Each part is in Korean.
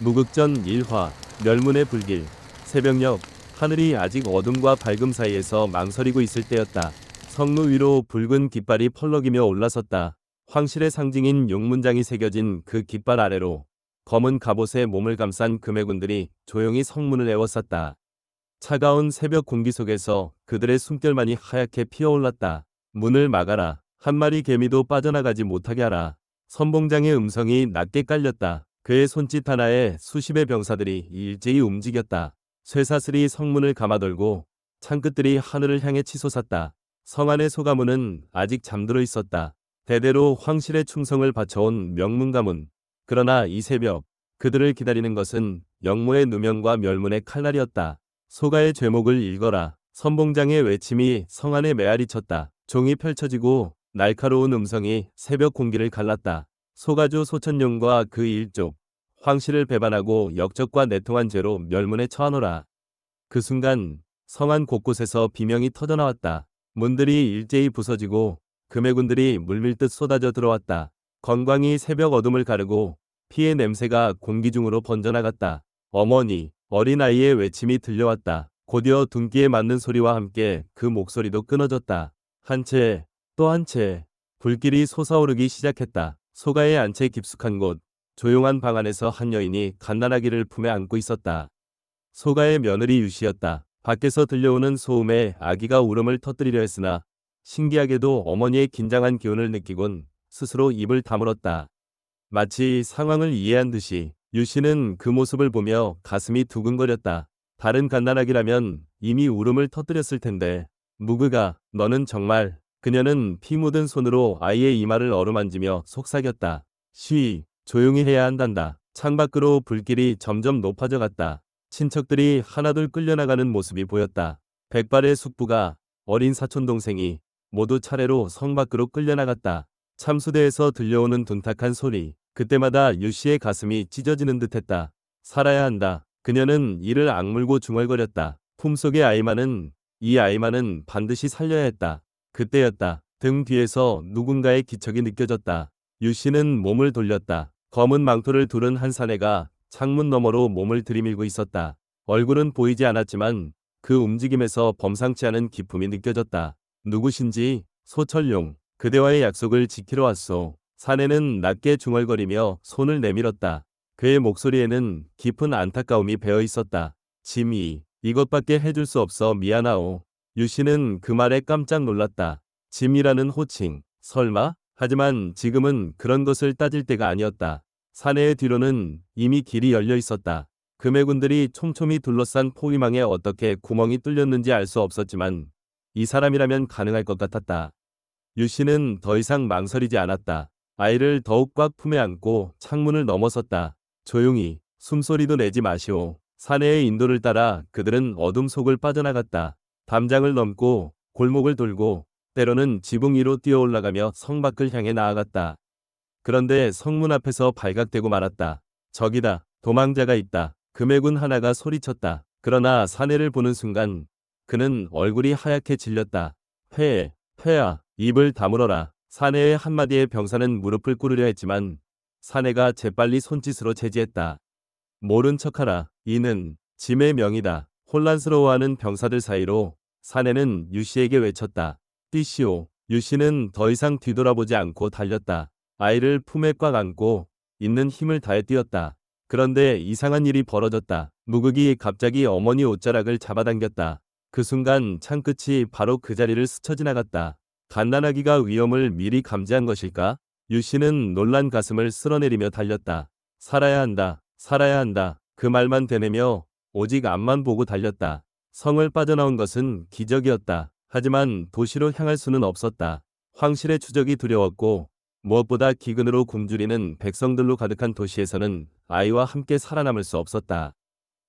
무극전 1화 멸문의 불길. 새벽녘 하늘이 아직 어둠과 밝음 사이에서 망설이고 있을 때였다. 성루 위로 붉은 깃발이 펄럭이며 올라섰다. 황실의 상징인 용문장이 새겨진 그 깃발 아래로 검은 갑옷에 몸을 감싼 금해군들이 조용히 성문을 에워쌌다. 차가운 새벽 공기 속에서 그들의 숨결만이 하얗게 피어올랐다. 문을 막아라. 한 마리 개미도 빠져나가지 못하게 하라. 선봉장의 음성이 낮게 깔렸다. 그의 손짓 하나에 수십의 병사들이 일제히 움직였다. 쇠사슬이 성문을 감아돌고 창끝들이 하늘을 향해 치솟았다. 성 안의 소가문은 아직 잠들어 있었다. 대대로 황실의 충성을 바쳐온 명문가문. 그러나 이 새벽 그들을 기다리는 것은 영모의 누명과 멸문의 칼날이었다. 소가의 죄목을 읽어라. 선봉장의 외침이 성 안에 메아리 쳤다. 종이 펼쳐지고 날카로운 음성이 새벽 공기를 갈랐다. 소가주 소천룡과 그 일족, 황실을 배반하고 역적과 내통한 죄로 멸문에 처하노라. 그 순간 성안 곳곳에서 비명이 터져나왔다. 문들이 일제히 부서지고 금해군들이 물밀듯 쏟아져 들어왔다. 건광이 새벽 어둠을 가르고 피의 냄새가 공기 중으로 번져나갔다. 어머니, 어린아이의 외침이 들려왔다. 곧이어 둔기에 맞는 소리와 함께 그 목소리도 끊어졌다. 한 채, 또 한 채, 불길이 솟아오르기 시작했다. 소가의 안채 깊숙한 곳, 조용한 방 안에서 한 여인이 갓난아기를 품에 안고 있었다. 소가의 며느리 유씨였다. 밖에서 들려오는 소음에 아기가 울음을 터뜨리려 했으나 신기하게도 어머니의 긴장한 기운을 느끼곤 스스로 입을 다물었다. 마치 상황을 이해한 듯이 유씨는 그 모습을 보며 가슴이 두근거렸다. 다른 갓난아기라면 이미 울음을 터뜨렸을 텐데. 무그가, 너는 정말... 그녀는 피 묻은 손으로 아이의 이마를 어루만지며 속삭였다. 쉬, 조용히 해야 한단다. 창밖으로 불길이 점점 높아져 갔다. 친척들이 하나둘 끌려나가는 모습이 보였다. 백발의 숙부가, 어린 사촌동생이 모두 차례로 성 밖으로 끌려나갔다. 참수대에서 들려오는 둔탁한 소리, 그때마다 유씨의 가슴이 찢어지는 듯했다. 살아야 한다. 그녀는 이를 악물고 중얼거렸다. 품속의 아이만은, 이 아이만은 반드시 살려야 했다. 그때였다. 등 뒤에서 누군가의 기척이 느껴졌다. 유씨는 몸을 돌렸다. 검은 망토를 두른 한 사내가 창문 너머로 몸을 들이밀고 있었다. 얼굴은 보이지 않았지만 그 움직임에서 범상치 않은 기품이 느껴졌다. 누구신지? 소철룡. 그대와의 약속을 지키러 왔소. 사내는 낮게 중얼거리며 손을 내밀었다. 그의 목소리에는 깊은 안타까움이 배어 있었다. 짐이, 이것밖에 해줄 수 없어 미안하오. 유씨는 그 말에 깜짝 놀랐다. 짐이라는 호칭, 설마? 하지만 지금은 그런 것을 따질 때가 아니었다. 사내의 뒤로는 이미 길이 열려 있었다. 금해군들이 촘촘히 둘러싼 포위망에 어떻게 구멍이 뚫렸는지 알 수 없었지만 이 사람이라면 가능할 것 같았다. 유씨는 더 이상 망설이지 않았다. 아이를 더욱 꽉 품에 안고 창문을 넘어섰다. 조용히, 숨소리도 내지 마시오. 사내의 인도를 따라 그들은 어둠 속을 빠져나갔다. 담장을 넘고 골목을 돌고 때로는 지붕 위로 뛰어 올라가며 성 밖을 향해 나아갔다. 그런데 성문 앞에서 발각되고 말았다. 저기다, 도망자가 있다. 금해군 하나가 소리쳤다. 그러나 사내를 보는 순간 그는 얼굴이 하얗게 질렸다. 회야, 입을 다물어라. 사내의 한마디에 병사는 무릎을 꿇으려 했지만 사내가 재빨리 손짓으로 제지했다. 모른 척하라. 이는 짐의 명이다. 혼란스러워하는 병사들 사이로 사내는 유씨에게 외쳤다. 뛰시오. 유씨는 더 이상 뒤돌아보지 않고 달렸다. 아이를 품에 꽉 안고 있는 힘을 다해 뛰었다. 그런데 이상한 일이 벌어졌다. 무극이 갑자기 어머니 옷자락을 잡아당겼다. 그 순간 창끝이 바로 그 자리를 스쳐 지나갔다. 갓난아기가 위험을 미리 감지한 것일까? 유씨는 놀란 가슴을 쓸어내리며 달렸다. 살아야 한다. 살아야 한다. 그 말만 되뇌며 오직 앞만 보고 달렸다. 성을 빠져나온 것은 기적이었다. 하지만 도시로 향할 수는 없었다. 황실의 추적이 두려웠고 무엇보다 기근으로 굶주리는 백성들로 가득한 도시에서는 아이와 함께 살아남을 수 없었다.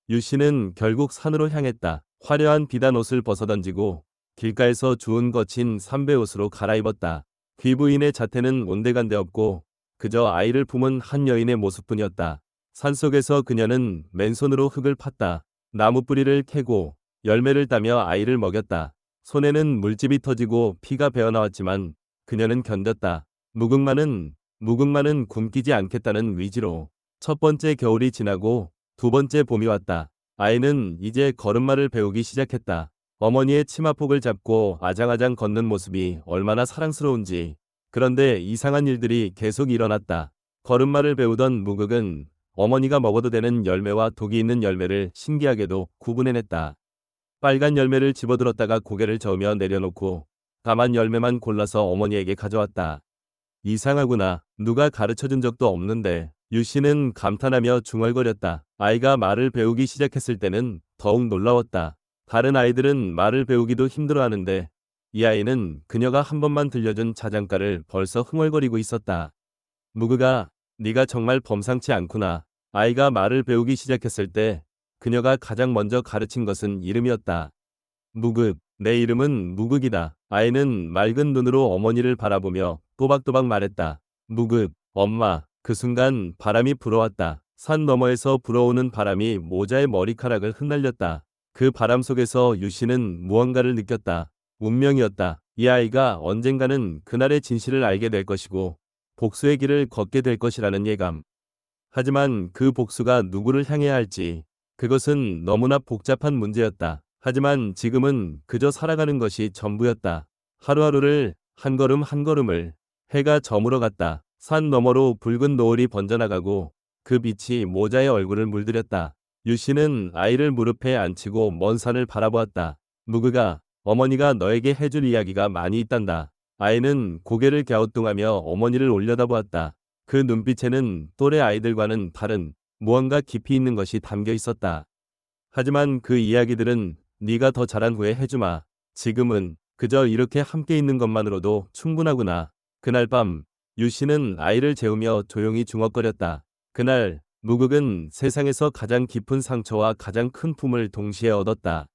유씨는 결국 산으로 향했다. 화려한 비단 옷을 벗어던지고 길가에서 주운 거친 삼배 옷으로 갈아입었다. 귀부인의 자태는 온데간데 없고 그저 아이를 품은 한 여인의 모습뿐이었다. 산속에서 그녀는 맨손으로 흙을 팠다. 나무 뿌리를 캐고 열매를 따며 아이를 먹였다. 손에는 물집이 터지고 피가 배어나왔지만 그녀는 견뎠다. 무궁마는 굶기지 않겠다는 의지로. 첫 번째 겨울이 지나고 두 번째 봄이 왔다. 아이는 이제 걸음마를 배우기 시작했다. 어머니의 치마폭을 잡고 아장아장 걷는 모습이 얼마나 사랑스러운지. 그런데 이상한 일들이 계속 일어났다. 걸음마를 배우던 무극은 어머니가 먹어도 되는 열매와 독이 있는 열매를 신기하게도 구분해냈다. 빨간 열매를 집어들었다가 고개를 저으며 내려놓고 다만 열매만 골라서 어머니에게 가져왔다. 이상하구나. 누가 가르쳐준 적도 없는데. 유 씨는 감탄하며 중얼거렸다. 아이가 말을 배우기 시작했을 때는 더욱 놀라웠다. 다른 아이들은 말을 배우기도 힘들어하는데 이 아이는 그녀가 한 번만 들려준 자장가를 벌써 흥얼거리고 있었다. 무그가 네가 정말 범상치 않구나. 아이가 말을 배우기 시작했을 때 그녀가 가장 먼저 가르친 것은 이름이었다. 무극, 내 이름은 무극이다. 아이는 맑은 눈으로 어머니를 바라보며 또박또박 말했다. 무극, 엄마. 그 순간 바람이 불어왔다. 산 너머에서 불어오는 바람이 모자의 머리카락을 흩날렸다. 그 바람 속에서 유씨는 무언가를 느꼈다. 운명이었다. 이 아이가 언젠가는 그날의 진실을 알게 될 것이고 복수의 길을 걷게 될 것이라는 예감. 하지만 그 복수가 누구를 향해야 할지 그것은 너무나 복잡한 문제였다. 하지만 지금은 그저 살아가는 것이 전부였다. 하루하루를 한 걸음 한 걸음을 해가 저물어 갔다. 산 너머로 붉은 노을이 번져나가고 그 빛이 모자의 얼굴을 물들였다. 유 씨는 아이를 무릎에 앉히고 먼 산을 바라보았다. 무그가 어머니가 너에게 해줄 이야기가 많이 있단다. 아이는 고개를 갸우뚱하며 어머니를 올려다보았다. 그 눈빛에는 또래 아이들과는 다른 무언가 깊이 있는 것이 담겨 있었다. 하지만 그 이야기들은 네가 더 자란 후에 해주마. 지금은 그저 이렇게 함께 있는 것만으로도 충분하구나. 그날 밤 유 씨는 아이를 재우며 조용히 중얼거렸다. 그날 무극은 세상에서 가장 깊은 상처와 가장 큰 품을 동시에 얻었다.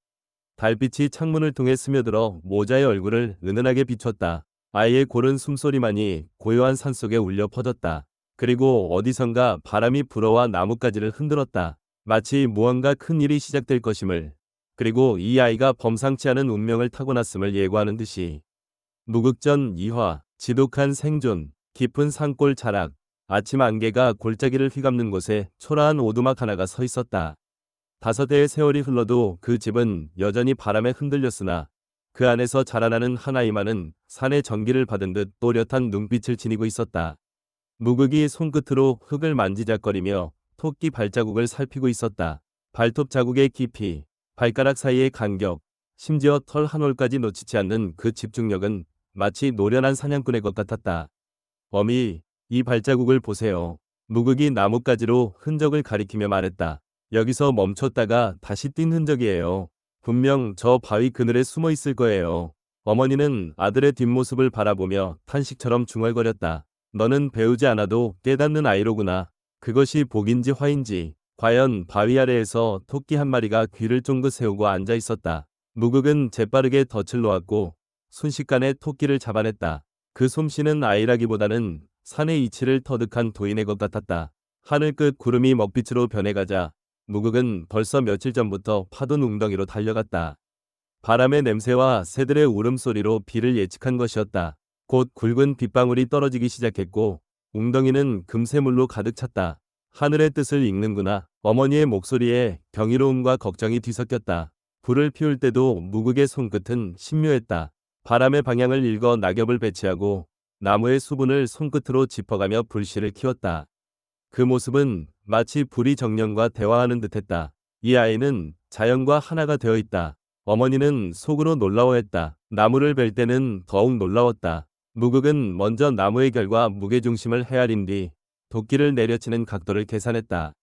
달빛이 창문을 통해 스며들어 모자의 얼굴을 은은하게 비췄다. 아이의 고른 숨소리만이 고요한 산속에 울려 퍼졌다. 그리고 어디선가 바람이 불어와 나뭇가지를 흔들었다. 마치 무언가 큰 일이 시작될 것임을, 그리고 이 아이가 범상치 않은 운명을 타고났음을 예고하는 듯이. 무극전 2화, 지독한 생존. 깊은 산골 자락. 아침 안개가 골짜기를 휘감는 곳에 초라한 오두막 하나가 서 있었다. 5대의 세월이 흘러도 그 집은 여전히 바람에 흔들렸으나 그 안에서 자라나는 한 아이만은 산의 전기를 받은 듯 또렷한 눈빛을 지니고 있었다. 무극이 손끝으로 흙을 만지작거리며 토끼 발자국을 살피고 있었다. 발톱 자국의 깊이, 발가락 사이의 간격, 심지어 털 한 올까지 놓치지 않는 그 집중력은 마치 노련한 사냥꾼의 것 같았다. 어미, 이 발자국을 보세요. 무극이 나뭇가지로 흔적을 가리키며 말했다. 여기서 멈췄다가 다시 뛴 흔적이에요. 분명 저 바위 그늘에 숨어 있을 거예요. 어머니는 아들의 뒷모습을 바라보며 탄식처럼 중얼거렸다. 너는 배우지 않아도 깨닫는 아이로구나. 그것이 복인지 화인지. 과연 바위 아래에서 토끼 한 마리가 귀를 쫑긋 세우고 앉아 있었다. 무극은 재빠르게 덫을 놓았고 순식간에 토끼를 잡아냈다. 그 솜씨는 아이라기보다는 산의 이치를 터득한 도인의 것 같았다. 하늘 끝 구름이 먹빛으로 변해가자 무극은 벌써 며칠 전부터 파돈 웅덩이로 달려갔다. 바람의 냄새와 새들의 울음소리로 비를 예측한 것이었다. 곧 굵은 빗방울이 떨어지기 시작했고 웅덩이는 금세물로 가득 찼다. 하늘의 뜻을 읽는구나. 어머니의 목소리에 경이로움과 걱정이 뒤섞였다. 불을 피울 때도 무극의 손끝은 신묘했다. 바람의 방향을 읽어 낙엽을 배치하고 나무의 수분을 손끝으로 짚어가며 불씨를 키웠다. 그 모습은 마치 불이 정령과 대화하는 듯했다. 이 아이는 자연과 하나가 되어 있다. 어머니는 속으로 놀라워했다. 나무를 벨 때는 더욱 놀라웠다. 무극은 먼저 나무의 결과 무게중심을 헤아린 뒤 도끼를 내려치는 각도를 계산했다.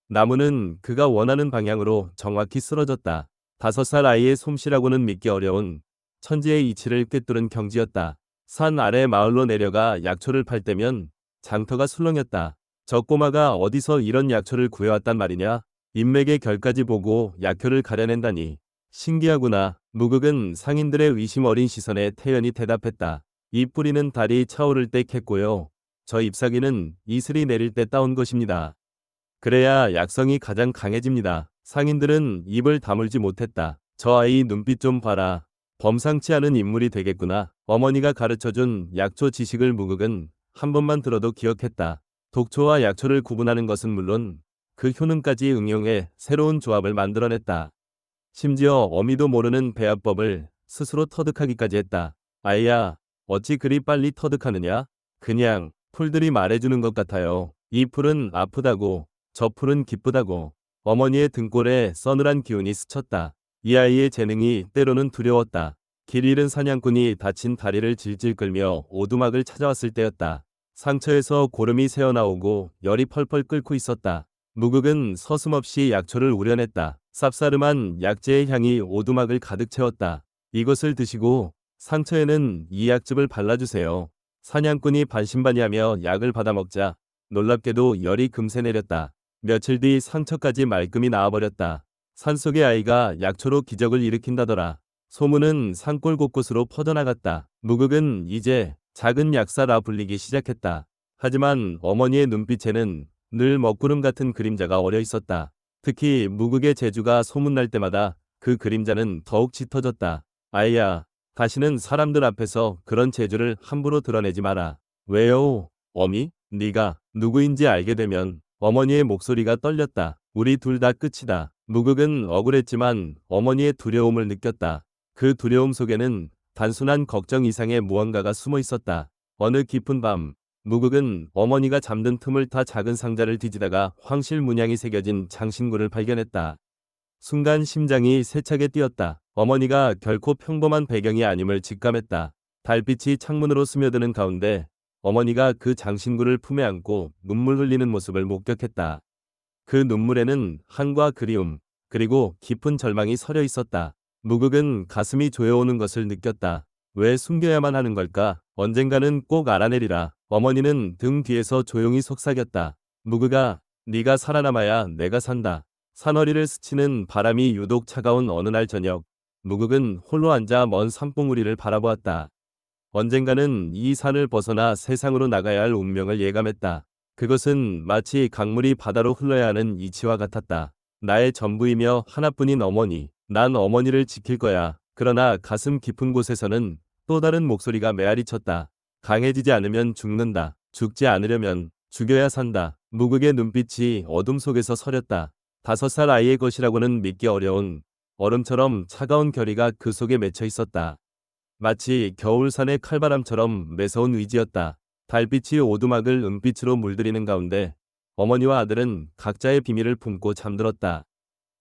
나무는 그가 원하는 방향으로 정확히 쓰러졌다. 5살 아이의 솜씨라고는 믿기 어려운 천지의 이치를 꿰뚫은 경지였다. 산 아래 마을로 내려가 약초를 팔 때면 장터가 술렁였다. 저 꼬마가 어디서 이런 약초를 구해왔단 말이냐? 인맥의 결까지 보고 약효를 가려낸다니. 신기하구나. 무극은 상인들의 의심 어린 시선에 태연히 대답했다. 이 뿌리는 달이 차오를 때 캤고요. 저 잎사귀는 이슬이 내릴 때 따온 것입니다. 그래야 약성이 가장 강해집니다. 상인들은 입을 다물지 못했다. 저 아이 눈빛 좀 봐라. 범상치 않은 인물이 되겠구나. 어머니가 가르쳐준 약초 지식을 무극은 한 번만 들어도 기억했다. 독초와 약초를 구분하는 것은 물론 그 효능까지 응용해 새로운 조합을 만들어냈다. 심지어 어미도 모르는 배합법을 스스로 터득하기까지 했다. 아이야, 어찌 그리 빨리 터득하느냐? 그냥 풀들이 말해주는 것 같아요. 이 풀은 아프다고, 저 풀은 기쁘다고. 어머니의 등골에 서늘한 기운이 스쳤다. 이 아이의 재능이 때로는 두려웠다. 길 잃은 사냥꾼이 다친 다리를 질질 끌며 오두막을 찾아왔을 때였다. 상처에서 고름이 새어나오고 열이 펄펄 끓고 있었다. 무극은 서슴없이 약초를 우려냈다. 쌉싸름한 약재의 향이 오두막을 가득 채웠다. 이것을 드시고 상처에는 이 약즙을 발라주세요. 사냥꾼이 반신반의하며 약을 받아먹자 놀랍게도 열이 금세 내렸다. 며칠 뒤 상처까지 말끔히 나아버렸다. 산속의 아이가 약초로 기적을 일으킨다더라. 소문은 산골 곳곳으로 퍼져나갔다. 무극은 이제 작은 약사라 불리기 시작했다. 하지만 어머니의 눈빛에는 늘 먹구름 같은 그림자가 어려 있었다. 특히 무극의 재주가 소문날 때마다 그 그림자는 더욱 짙어졌다. 아이야, 다시는 사람들 앞에서 그런 재주를 함부로 드러내지 마라. 왜요, 어미? 네가 누구인지 알게 되면. 어머니의 목소리가 떨렸다. 우리 둘 다 끝이다. 무극은 억울했지만 어머니의 두려움을 느꼈다. 그 두려움 속에는 단순한 걱정 이상의 무언가가 숨어 있었다. 어느 깊은 밤, 무극은 어머니가 잠든 틈을 타 작은 상자를 뒤지다가 황실 문양이 새겨진 장신구를 발견했다. 순간 심장이 세차게 뛰었다. 어머니가 결코 평범한 배경이 아님을 직감했다. 달빛이 창문으로 스며드는 가운데 어머니가 그 장신구를 품에 안고 눈물 흘리는 모습을 목격했다. 그 눈물에는 한과 그리움, 그리고 깊은 절망이 서려 있었다. 무극은 가슴이 조여오는 것을 느꼈다. 왜 숨겨야만 하는 걸까? 언젠가는 꼭 알아내리라. 어머니는 등 뒤에서 조용히 속삭였다. 무극아, 네가 살아남아야 내가 산다. 산허리를 스치는 바람이 유독 차가운 어느 날 저녁, 무극은 홀로 앉아 먼 산봉우리를 바라보았다. 언젠가는 이 산을 벗어나 세상으로 나가야 할 운명을 예감했다. 그것은 마치 강물이 바다로 흘러야 하는 이치와 같았다. 나의 전부이며 하나뿐인 어머니, 난 어머니를 지킬 거야. 그러나 가슴 깊은 곳에서는 또 다른 목소리가 메아리쳤다. 강해지지 않으면 죽는다. 죽지 않으려면 죽여야 산다. 무극의 눈빛이 어둠 속에서 서렸다. 5살 아이의 것이라고는 믿기 어려운 얼음처럼 차가운 결의가 그 속에 맺혀 있었다. 마치 겨울산의 칼바람처럼 매서운 의지였다. 달빛이 오두막을 은빛으로 물들이는 가운데 어머니와 아들은 각자의 비밀을 품고 잠들었다.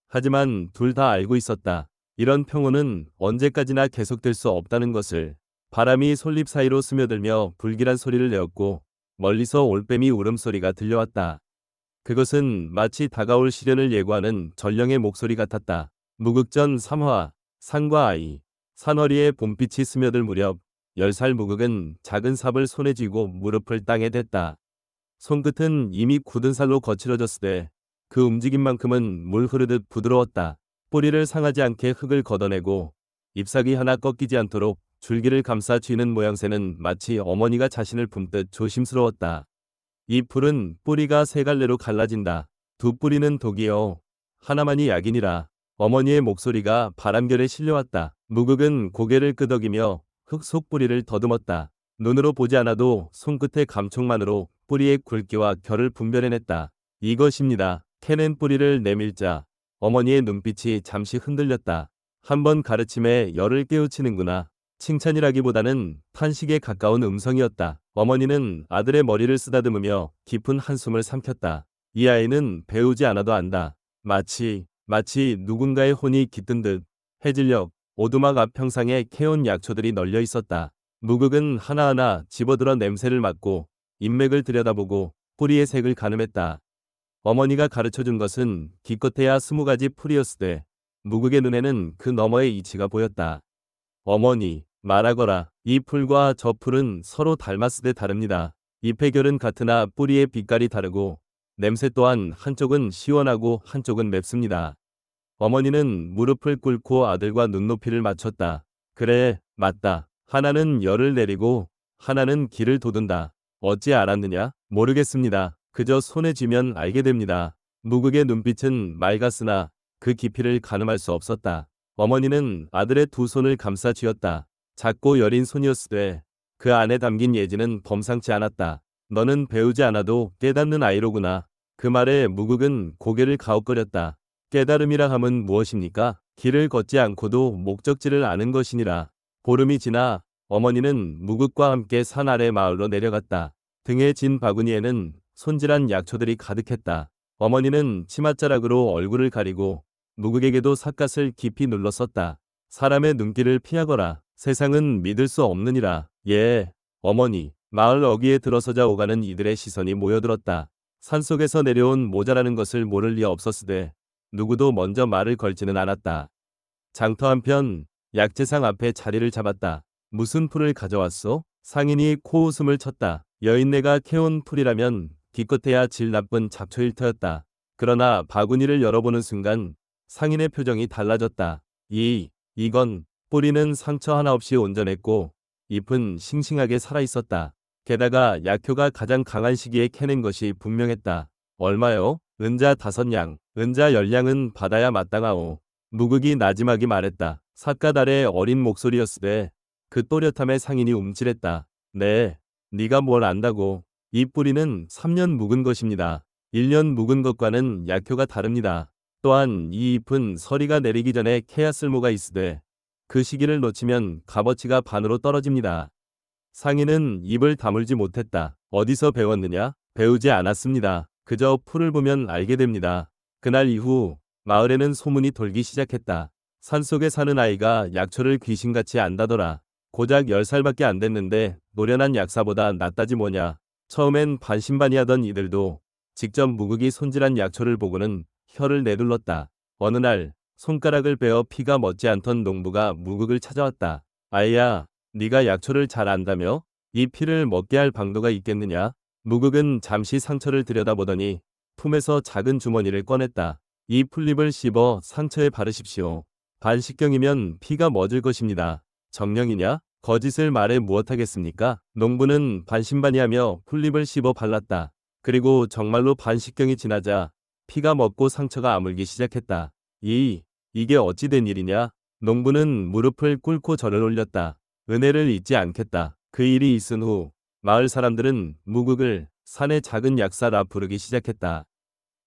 하지만 둘 다 알고 있었다. 이런 평온은 언제까지나 계속될 수 없다는 것을. 바람이 솔잎 사이로 스며들며 불길한 소리를 내었고 멀리서 올빼미 울음소리가 들려왔다. 그것은 마치 다가올 시련을 예고하는 전령의 목소리 같았다. 무극전 3화, 산과 아이. 산허리에 봄빛이 스며들 무렵 10살 무극은 작은 삽을 손에 쥐고 무릎을 땅에 댔다. 손끝은 이미 굳은 살로 거칠어졌을 때 그 움직임만큼은 물 흐르듯 부드러웠다. 뿌리를 상하지 않게 흙을 걷어내고 잎사귀 하나 꺾이지 않도록 줄기를 감싸 쥐는 모양새는 마치 어머니가 자신을 품듯 조심스러웠다. 이 풀은 뿌리가 세 갈래로 갈라진다. 두 뿌리는 독이요, 하나만이 약이니라. 어머니의 목소리가 바람결에 실려왔다. 무극은 고개를 끄덕이며 흙 속 뿌리를 더듬었다. 눈으로 보지 않아도 손끝의 감촉만으로 뿌리의 굵기와 결을 분별해냈다. 이것입니다. 캐낸 뿌리를 내밀자 어머니의 눈빛이 잠시 흔들렸다. 한 번 가르침에 열을 깨우치는구나. 칭찬이라기보다는 탄식에 가까운 음성이었다. 어머니는 아들의 머리를 쓰다듬으며 깊은 한숨을 삼켰다. 이 아이는 배우지 않아도 안다. 마치 누군가의 혼이 깃든 듯 해질녘 오두막 앞 평상에 캐온 약초들이 널려 있었다. 무극은 하나하나 집어들어 냄새를 맡고 인맥을 들여다보고 뿌리의 색을 가늠했다. 어머니가 가르쳐준 것은 기껏해야 20가지 풀이었으되 무극의 눈에는 그 너머의 이치가 보였다. 어머니, 말하거라. 이 풀과 저 풀은 서로 닮았으되 다릅니다. 잎의 결은 같으나 뿌리의 빛깔이 다르고 냄새 또한 한쪽은 시원하고 한쪽은 맵습니다. 어머니는 무릎을 꿇고 아들과 눈높이를 맞췄다. 그래, 맞다. 하나는 열을 내리고 하나는 길을 돋운다. 어찌 알았느냐? 모르겠습니다. 그저 손에 쥐면 알게 됩니다. 무극의 눈빛은 맑았으나 그 깊이를 가늠할 수 없었다. 어머니는 아들의 두 손을 감싸 쥐었다. 작고 여린 손이었으되 그 안에 담긴 예지는 범상치 않았다. 너는 배우지 않아도 깨닫는 아이로구나. 그 말에 무국은 고개를 가웃거렸다. 깨달음이라 함은 무엇입니까? 길을 걷지 않고도 목적지를 아는 것이니라. 보름이 지나 어머니는 무국과 함께 산 아래 마을로 내려갔다. 등에 진 바구니에는 손질한 약초들이 가득했다. 어머니는 치맛자락으로 얼굴을 가리고 무국에게도 삿갓을 깊이 눌렀었다. 사람의 눈길을 피하거라. 세상은 믿을 수 없느니라. 예, 어머니. 마을 어귀에 들어서자 오가는 이들의 시선이 모여들었다. 산속에서 내려온 모자라는 것을 모를 리 없었으되 누구도 먼저 말을 걸지는 않았다. 장터 한편 약재상 앞에 자리를 잡았다. 무슨 풀을 가져왔소? 상인이 코웃음을 쳤다. 여인네가 캐온 풀이라면 기껏해야 질 나쁜 잡초일 터였다. 그러나 바구니를 열어보는 순간 상인의 표정이 달라졌다. 이건 뿌리는 상처 하나 없이 온전했고 잎은 싱싱하게 살아있었다. 게다가 약효가 가장 강한 시기에 캐낸 것이 분명했다. 얼마요? 은자 5냥, 은자 10냥은 받아야 마땅하오. 무극이 나지막이 말했다. 삿갓 아래 어린 목소리였으되 그 또렷함에 상인이 움찔했다. 네, 네가 뭘 안다고. 이 뿌리는 3년 묵은 것입니다. 1년 묵은 것과는 약효가 다릅니다. 또한 이 잎은 서리가 내리기 전에 캐야 쓸모가 있으되 그 시기를 놓치면 값어치가 반으로 떨어집니다. 상인은 입을 다물지 못했다. 어디서 배웠느냐? 배우지 않았습니다. 그저 풀을 보면 알게 됩니다. 그날 이후 마을에는 소문이 돌기 시작했다. 산속에 사는 아이가 약초를 귀신같이 안다더라. 고작 10살밖에 안 됐는데 노련한 약사보다 낫다지 뭐냐. 처음엔 반신반의하던 이들도 직접 무극이 손질한 약초를 보고는 혀를 내둘렀다. 어느 날 손가락을 베어 피가 멎지 않던 농부가 무극을 찾아왔다. 아이야, 네가 약초를 잘 안다며? 이 피를 먹게 할 방도가 있겠느냐? 무극은 잠시 상처를 들여다보더니 품에서 작은 주머니를 꺼냈다. 이 풀잎을 씹어 상처에 바르십시오. 반식경이면 피가 멎을 것입니다. 정령이냐? 거짓을 말해 무엇하겠습니까? 농부는 반신반의하며 풀잎을 씹어 발랐다. 그리고 정말로 반식경이 지나자 피가 멎고 상처가 아물기 시작했다. 이게 어찌 된 일이냐? 농부는 무릎을 꿇고 절을 올렸다. 은혜를 잊지 않겠다. 그 일이 있은 후 마을 사람들은 무극을 산의 작은 약사라 부르기 시작했다.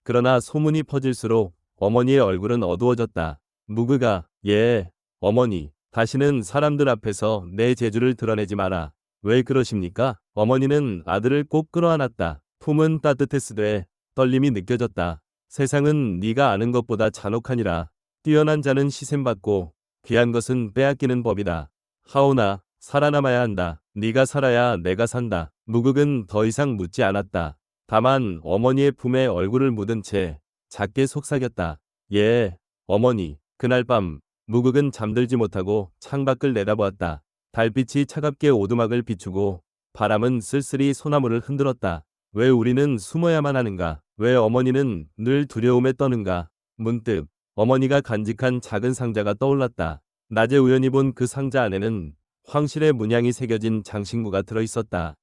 그러나 소문이 퍼질수록 어머니의 얼굴은 어두워졌다. 무극아, 예, 어머니, 다시는 사람들 앞에서 내 재주를 드러내지 마라. 왜 그러십니까? 어머니는 아들을 꼭 끌어안았다. 품은 따뜻했으되 떨림이 느껴졌다. 세상은 네가 아는 것보다 잔혹하니라. 뛰어난 자는 시샘받고 귀한 것은 빼앗기는 법이다. 하오나 살아남아야 한다. 네가 살아야 내가 산다. 무극은 더 이상 묻지 않았다. 다만 어머니의 품에 얼굴을 묻은 채 작게 속삭였다. 예, 어머니. 그날 밤 무극은 잠들지 못하고 창밖을 내다보았다. 달빛이 차갑게 오두막을 비추고 바람은 쓸쓸히 소나무를 흔들었다. 왜 우리는 숨어야만 하는가? 왜 어머니는 늘 두려움에 떠는가? 문득 어머니가 간직한 작은 상자가 떠올랐다. 낮에 우연히 본 그 상자 안에는 황실의 문양이 새겨진 장신구가 들어있었다.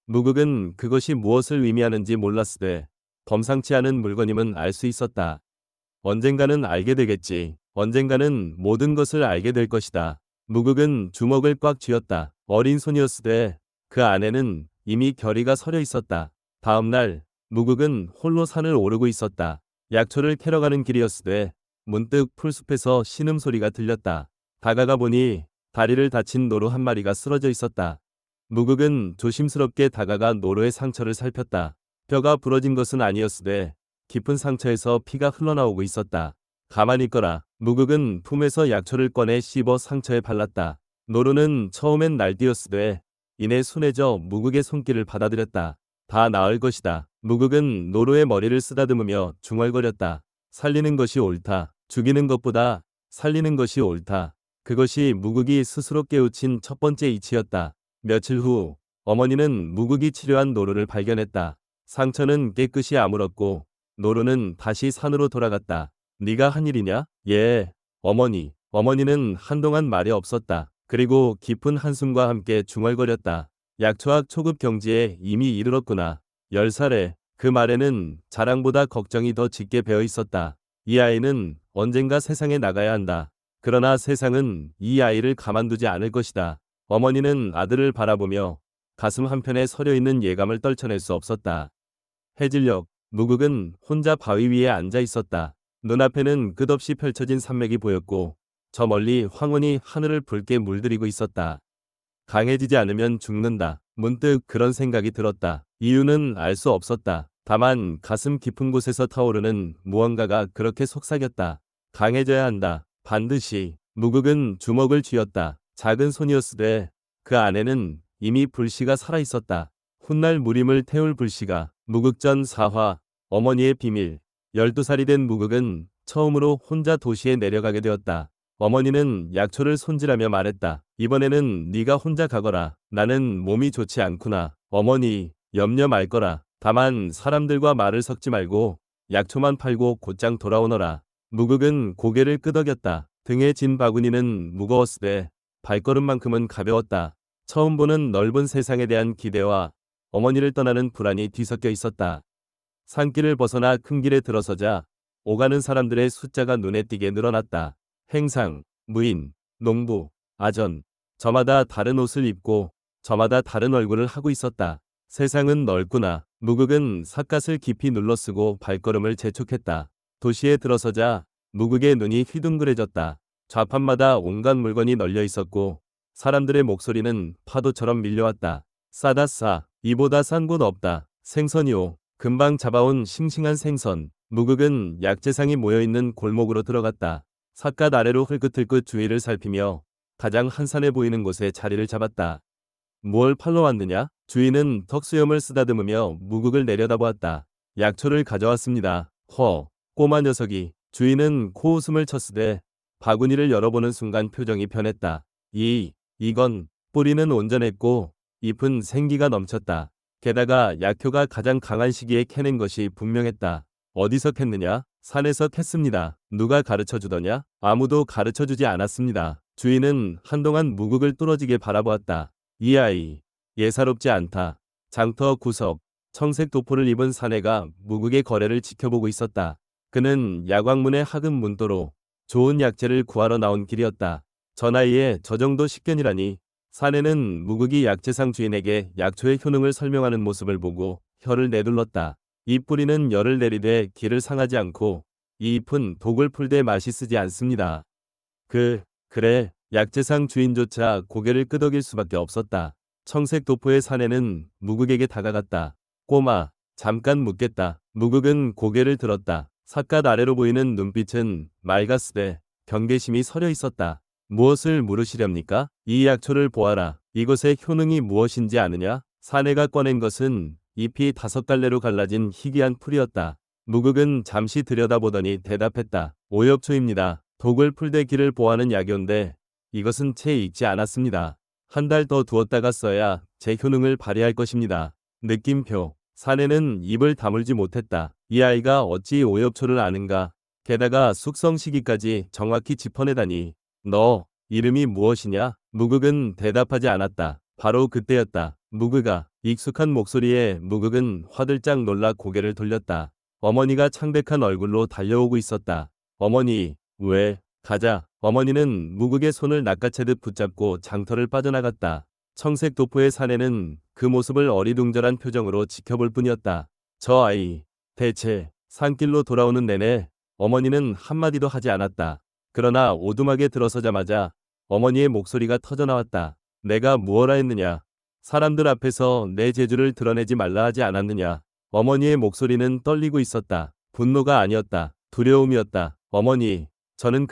무극은 그것이 무엇을 의미하는지 몰랐으되 범상치 않은 물건임은 알 수 있었다. 언젠가는 알게 되겠지. 언젠가는 모든 것을 알게 될 것이다. 무극은 주먹을 꽉 쥐었다. 어린 손이었으되 그 안에는 이미 결의가 서려 있었다. 다음 날 무극은 홀로 산을 오르고 있었다. 약초를 캐러 가는 길이었으되 문득 풀숲에서 신음소리가 들렸다. 다가가 보니 다리를 다친 노루 한 마리가 쓰러져 있었다. 무극은 조심스럽게 다가가 노루의 상처를 살폈다. 뼈가 부러진 것은 아니었으되 깊은 상처에서 피가 흘러나오고 있었다. 가만히 있거라. 무극은 품에서 약초를 꺼내 씹어 상처에 발랐다. 노루는 처음엔 날뛰었으되 이내 순해져 무극의 손길을 받아들였다. 다 나을 것이다. 무극은 노루의 머리를 쓰다듬으며 중얼거렸다. 살리는 것이 옳다. 죽이는 것보다 살리는 것이 옳다. 그것이 무극이 스스로 깨우친 첫 번째 이치였다. 며칠 후 어머니는 무극이 치료한 노루를 발견했다. 상처는 깨끗이 아물었고 노루는 다시 산으로 돌아갔다. 네가 한 일이냐? 예, 어머니. 어머니는 한동안 말이 없었다. 그리고 깊은 한숨과 함께 중얼거렸다. 약초학 초급 경지에 이미 이르렀구나. 10살에 그 말에는 자랑보다 걱정이 더 짙게 배어 있었다. 이 아이는 언젠가 세상에 나가야 한다. 그러나 세상은 이 아이를 가만두지 않을 것이다. 어머니는 아들을 바라보며 가슴 한편에 서려 있는 예감을 떨쳐낼 수 없었다. 해질녘 무극은 혼자 바위 위에 앉아 있었다. 눈앞에는 끝없이 펼쳐진 산맥이 보였고 저 멀리 황혼이 하늘을 붉게 물들이고 있었다. 강해지지 않으면 죽는다. 문득 그런 생각이 들었다. 이유는 알 수 없었다. 다만 가슴 깊은 곳에서 타오르는 무언가가 그렇게 속삭였다. 강해져야 한다. 반드시. 무극은 주먹을 쥐었다. 작은 손이었으되 그 안에는 이미 불씨가 살아있었다. 훗날 무림을 태울 불씨가. 무극전 4화 어머니의 비밀. 12살이 된 무극은 처음으로 혼자 도시에 내려가게 되었다. 어머니는 약초를 손질하며 말했다. 이번에는 네가 혼자 가거라. 나는 몸이 좋지 않구나. 어머니, 염려 말 거라. 다만 사람들과 말을 섞지 말고 약초만 팔고 곧장 돌아오너라. 무극은 고개를 끄덕였다. 등에 진 바구니는 무거웠으되 발걸음만큼은 가벼웠다. 처음 보는 넓은 세상에 대한 기대와 어머니를 떠나는 불안이 뒤섞여 있었다. 산길을 벗어나 큰 길에 들어서자 오가는 사람들의 숫자가 눈에 띄게 늘어났다. 행상, 무인, 농부, 아전, 저마다 다른 옷을 입고 저마다 다른 얼굴을 하고 있었다. 세상은 넓구나. 무극은 삿갓을 깊이 눌러쓰고 발걸음을 재촉했다. 도시에 들어서자 무극의 눈이 휘둥그레졌다. 좌판마다 온갖 물건이 널려 있었고 사람들의 목소리는 파도처럼 밀려왔다. 싸다 싸. 이보다 싼 곳 없다. 생선이오. 금방 잡아온 싱싱한 생선. 무극은 약재상이 모여있는 골목으로 들어갔다. 삿갓 아래로 흘끗흘끗 주위를 살피며 가장 한산해 보이는 곳에 자리를 잡았다. 뭘 팔러 왔느냐? 주인은 턱수염을 쓰다듬으며 무극을 내려다보았다. 약초를 가져왔습니다. 꼬마 녀석이. 주인은 코웃음을 쳤으되 바구니를 열어보는 순간 표정이 변했다. 이건 뿌리는 온전했고 잎은 생기가 넘쳤다. 게다가 약효가 가장 강한 시기에 캐낸 것이 분명했다. 어디서 캤느냐? 산에서 캤습니다. 누가 가르쳐 주더냐? 아무도 가르쳐 주지 않았습니다. 주인은 한동안 무극을 뚫어지게 바라보았다. 이 아이, 예사롭지 않다. 장터 구석, 청색 도포를 입은 사내가 무극의 거래를 지켜보고 있었다. 그는 야광문의 학은 문도로 좋은 약재를 구하러 나온 길이었다. 저 나이에 저 정도 식견이라니. 사내는 무극이 약재상 주인에게 약초의 효능을 설명하는 모습을 보고 혀를 내둘렀다. 이 뿌리는 열을 내리되 기를 상하지 않고 이 잎은 독을 풀되 맛이 쓰지 않습니다. 그래. 약재상 주인조차 고개를 끄덕일 수밖에 없었다. 청색 도포의 사내는 무극에게 다가갔다. 꼬마, 잠깐 묻겠다. 무극은 고개를 들었다. 삿갓 아래로 보이는 눈빛은 맑았으되 경계심이 서려 있었다. 무엇을 물으시렵니까? 이 약초를 보아라. 이것의 효능이 무엇인지 아느냐? 사내가 꺼낸 것은 잎이 5갈래로 갈라진 희귀한 풀이었다. 무극은 잠시 들여다보더니 대답했다. 오엽초입니다. 독을 풀되 기를 보하는 약효인데 이것은 채 익지 않았습니다. 한 달 더 두었다가 써야 제 효능을 발휘할 것입니다. 느낌표. 사내는 입을 다물지 못했다. 이 아이가 어찌 오엽초를 아는가. 게다가 숙성 시기까지 정확히 짚어내다니. 너 이름이 무엇이냐? 무극은 대답하지 않았다. 바로 그때였다. 무극아. 익숙한 목소리에 무극은 화들짝 놀라 고개를 돌렸다. 어머니가 창백한 얼굴로 달려오고 있었다. 어머니, 왜? 가자. 어머니는 무극의 손을 낚아채듯 붙잡고 장터를 빠져나갔다. 청색 도포의 사내는 그 모습을 어리둥절한 표정으로 지켜볼 뿐이었다. 저 아이. 대체 산길로 돌아오는 내내 어머니는 한마디도 하지 않았다. 그러나 오두막에 들어서자마자 어머니의 목소리가 터져나왔다. 내가 무엇라 했느냐? 사람들 앞에서 내 재주를 드러내지 말라 하지 않았느냐? 어머니의 목소리는 떨리고 있었다. 분노가 아니었다. 두려움이었다. 어머니, 저는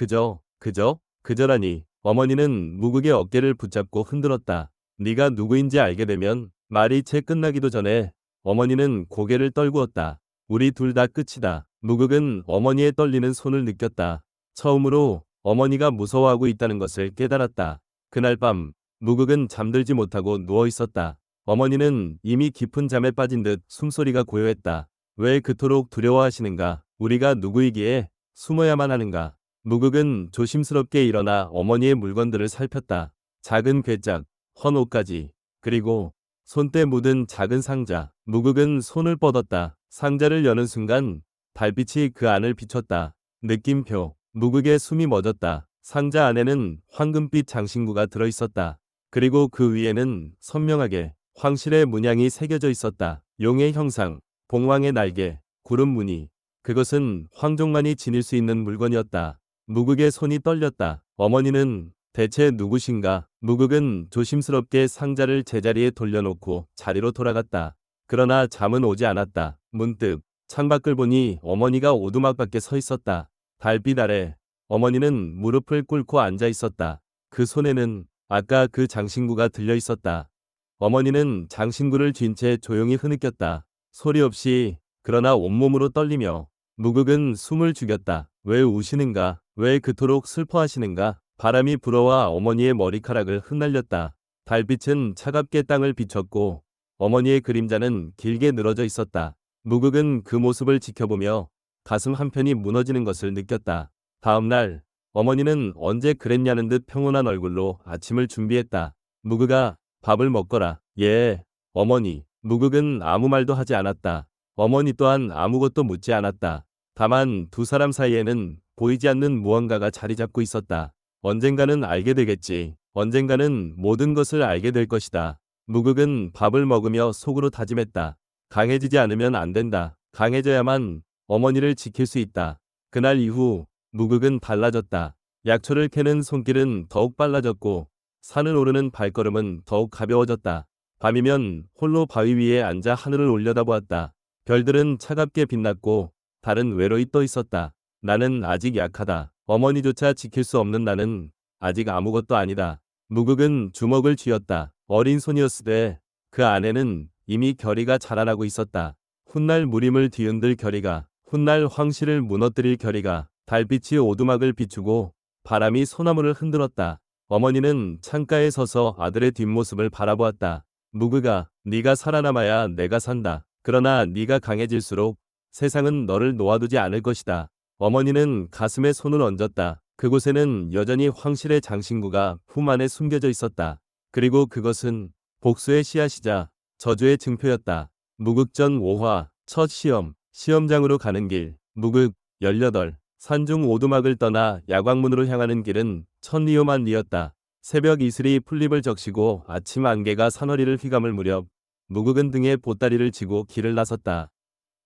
그저라니. 어머니는 무극의 어깨를 붙잡고 흔들었다. 네가 누구인지 알게 되면. 말이 채 끝나기도 전에 어머니는 고개를 떨구었다. 우리 둘 다 끝이다. 무극은 어머니의 떨리는 손을 느꼈다. 처음으로 어머니가 무서워하고 있다는 것을 깨달았다. 그날 밤 무극은 잠들지 못하고 누워 있었다. 어머니는 이미 깊은 잠에 빠진 듯 숨소리가 고요했다. 왜 그토록 두려워하시는가? 우리가 누구이기에 숨어야만 하는가? 무극은 조심스럽게 일어나 어머니의 물건들을 살폈다. 작은 괴짝, 헌옷까지, 그리고 손때 묻은 작은 상자. 무극은 손을 뻗었다. 상자를 여는 순간 달빛이 그 안을 비췄다. 느낌표. 무극의 숨이 멎었다. 상자 안에는 황금빛 장신구가 들어있었다. 그리고 그 위에는 선명하게 황실의 문양이 새겨져 있었다. 용의 형상, 봉황의 날개, 구름 무늬. 그것은 황종만이 지닐 수 있는 물건이었다. 무극의 손이 떨렸다. 어머니는 대체 누구신가? 무극은 조심스럽게 상자를 제자리에 돌려놓고 자리로 돌아갔다. 그러나 잠은 오지 않았다. 문득 창밖을 보니 어머니가 오두막 밖에 서 있었다. 달빛 아래 어머니는 무릎을 꿇고 앉아 있었다. 그 손에는 아까 그 장신구가 들려 있었다. 어머니는 장신구를 쥔 채 조용히 흐느꼈다. 소리 없이, 그러나 온몸으로 떨리며. 무극은 숨을 죽였다. 왜 우시는가? 왜 그토록 슬퍼하시는가? 바람이 불어와 어머니의 머리카락을 흩날렸다. 달빛은 차갑게 땅을 비췄고 어머니의 그림자는 길게 늘어져 있었다. 무극은 그 모습을 지켜보며 가슴 한편이 무너지는 것을 느꼈다. 다음 날 어머니는 언제 그랬냐는 듯 평온한 얼굴로 아침을 준비했다. 무극아, 밥을 먹거라. 예, 어머니. 무극은 아무 말도 하지 않았다. 어머니 또한 아무것도 묻지 않았다. 다만 두 사람 사이에는 보이지 않는 무언가가 자리 잡고 있었다. 언젠가는 알게 되겠지. 언젠가는 모든 것을 알게 될 것이다. 무극은 밥을 먹으며 속으로 다짐했다. 강해지지 않으면 안 된다. 강해져야만 어머니를 지킬 수 있다. 그날 이후 무극은 달라졌다. 약초를 캐는 손길은 더욱 빨라졌고 산을 오르는 발걸음은 더욱 가벼워졌다. 밤이면 홀로 바위 위에 앉아 하늘을 올려다보았다. 별들은 차갑게 빛났고 달은 외로이 떠 있었다. 나는 아직 약하다. 어머니조차 지킬 수 없는 나는 아직 아무것도 아니다. 무극은 주먹을 쥐었다. 어린 손이었으되 그 안에는 이미 결의가 자라나고 있었다. 훗날 무림을 뒤흔들 결의가, 훗날 황실을 무너뜨릴 결의가. 달빛이 오두막을 비추고 바람이 소나무를 흔들었다. 어머니는 창가에 서서 아들의 뒷모습을 바라보았다. 무극아, 네가 살아남아야 내가 산다. 그러나 네가 강해질수록 세상은 너를 놓아두지 않을 것이다. 어머니는 가슴에 손을 얹었다. 그곳에는 여전히 황실의 장신구가 품 안에 숨겨져 있었다. 그리고 그것은 복수의 씨앗이자 저주의 증표였다. 무극전 5화 첫 시험. 시험장으로 가는 길. 무극 18. 산중 오두막을 떠나 야광문으로 향하는 길은 천리오만 리였다. 새벽 이슬이 풀잎을 적시고 아침 안개가 산허리를 휘감을 무렵 무극은 등에 보따리를 지고 길을 나섰다.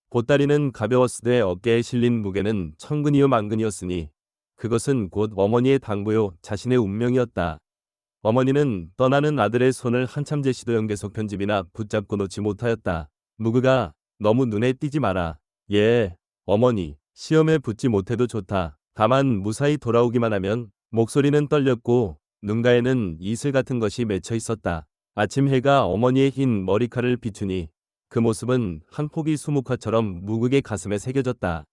보따리는 가벼웠으되 어깨에 실린 무게는 천근이요 만근이었으니 그것은 곧 어머니의 당부요 자신의 운명이었다. 어머니는 떠나는 아들의 손을 한참 제시도 연계속 편집이나 붙잡고 놓지 못하였다. 무극아, 너무 눈에 띄지 마라. 예, 어머니. 시험에 붙지 못해도 좋다. 다만 무사히 돌아오기만 하면. 목소리는 떨렸고 눈가에는 이슬 같은 것이 맺혀 있었다. 아침 해가 어머니의 흰 머리칼을 비추니 그 모습은 한 포기 수묵화처럼 무극의 가슴에 새겨졌다.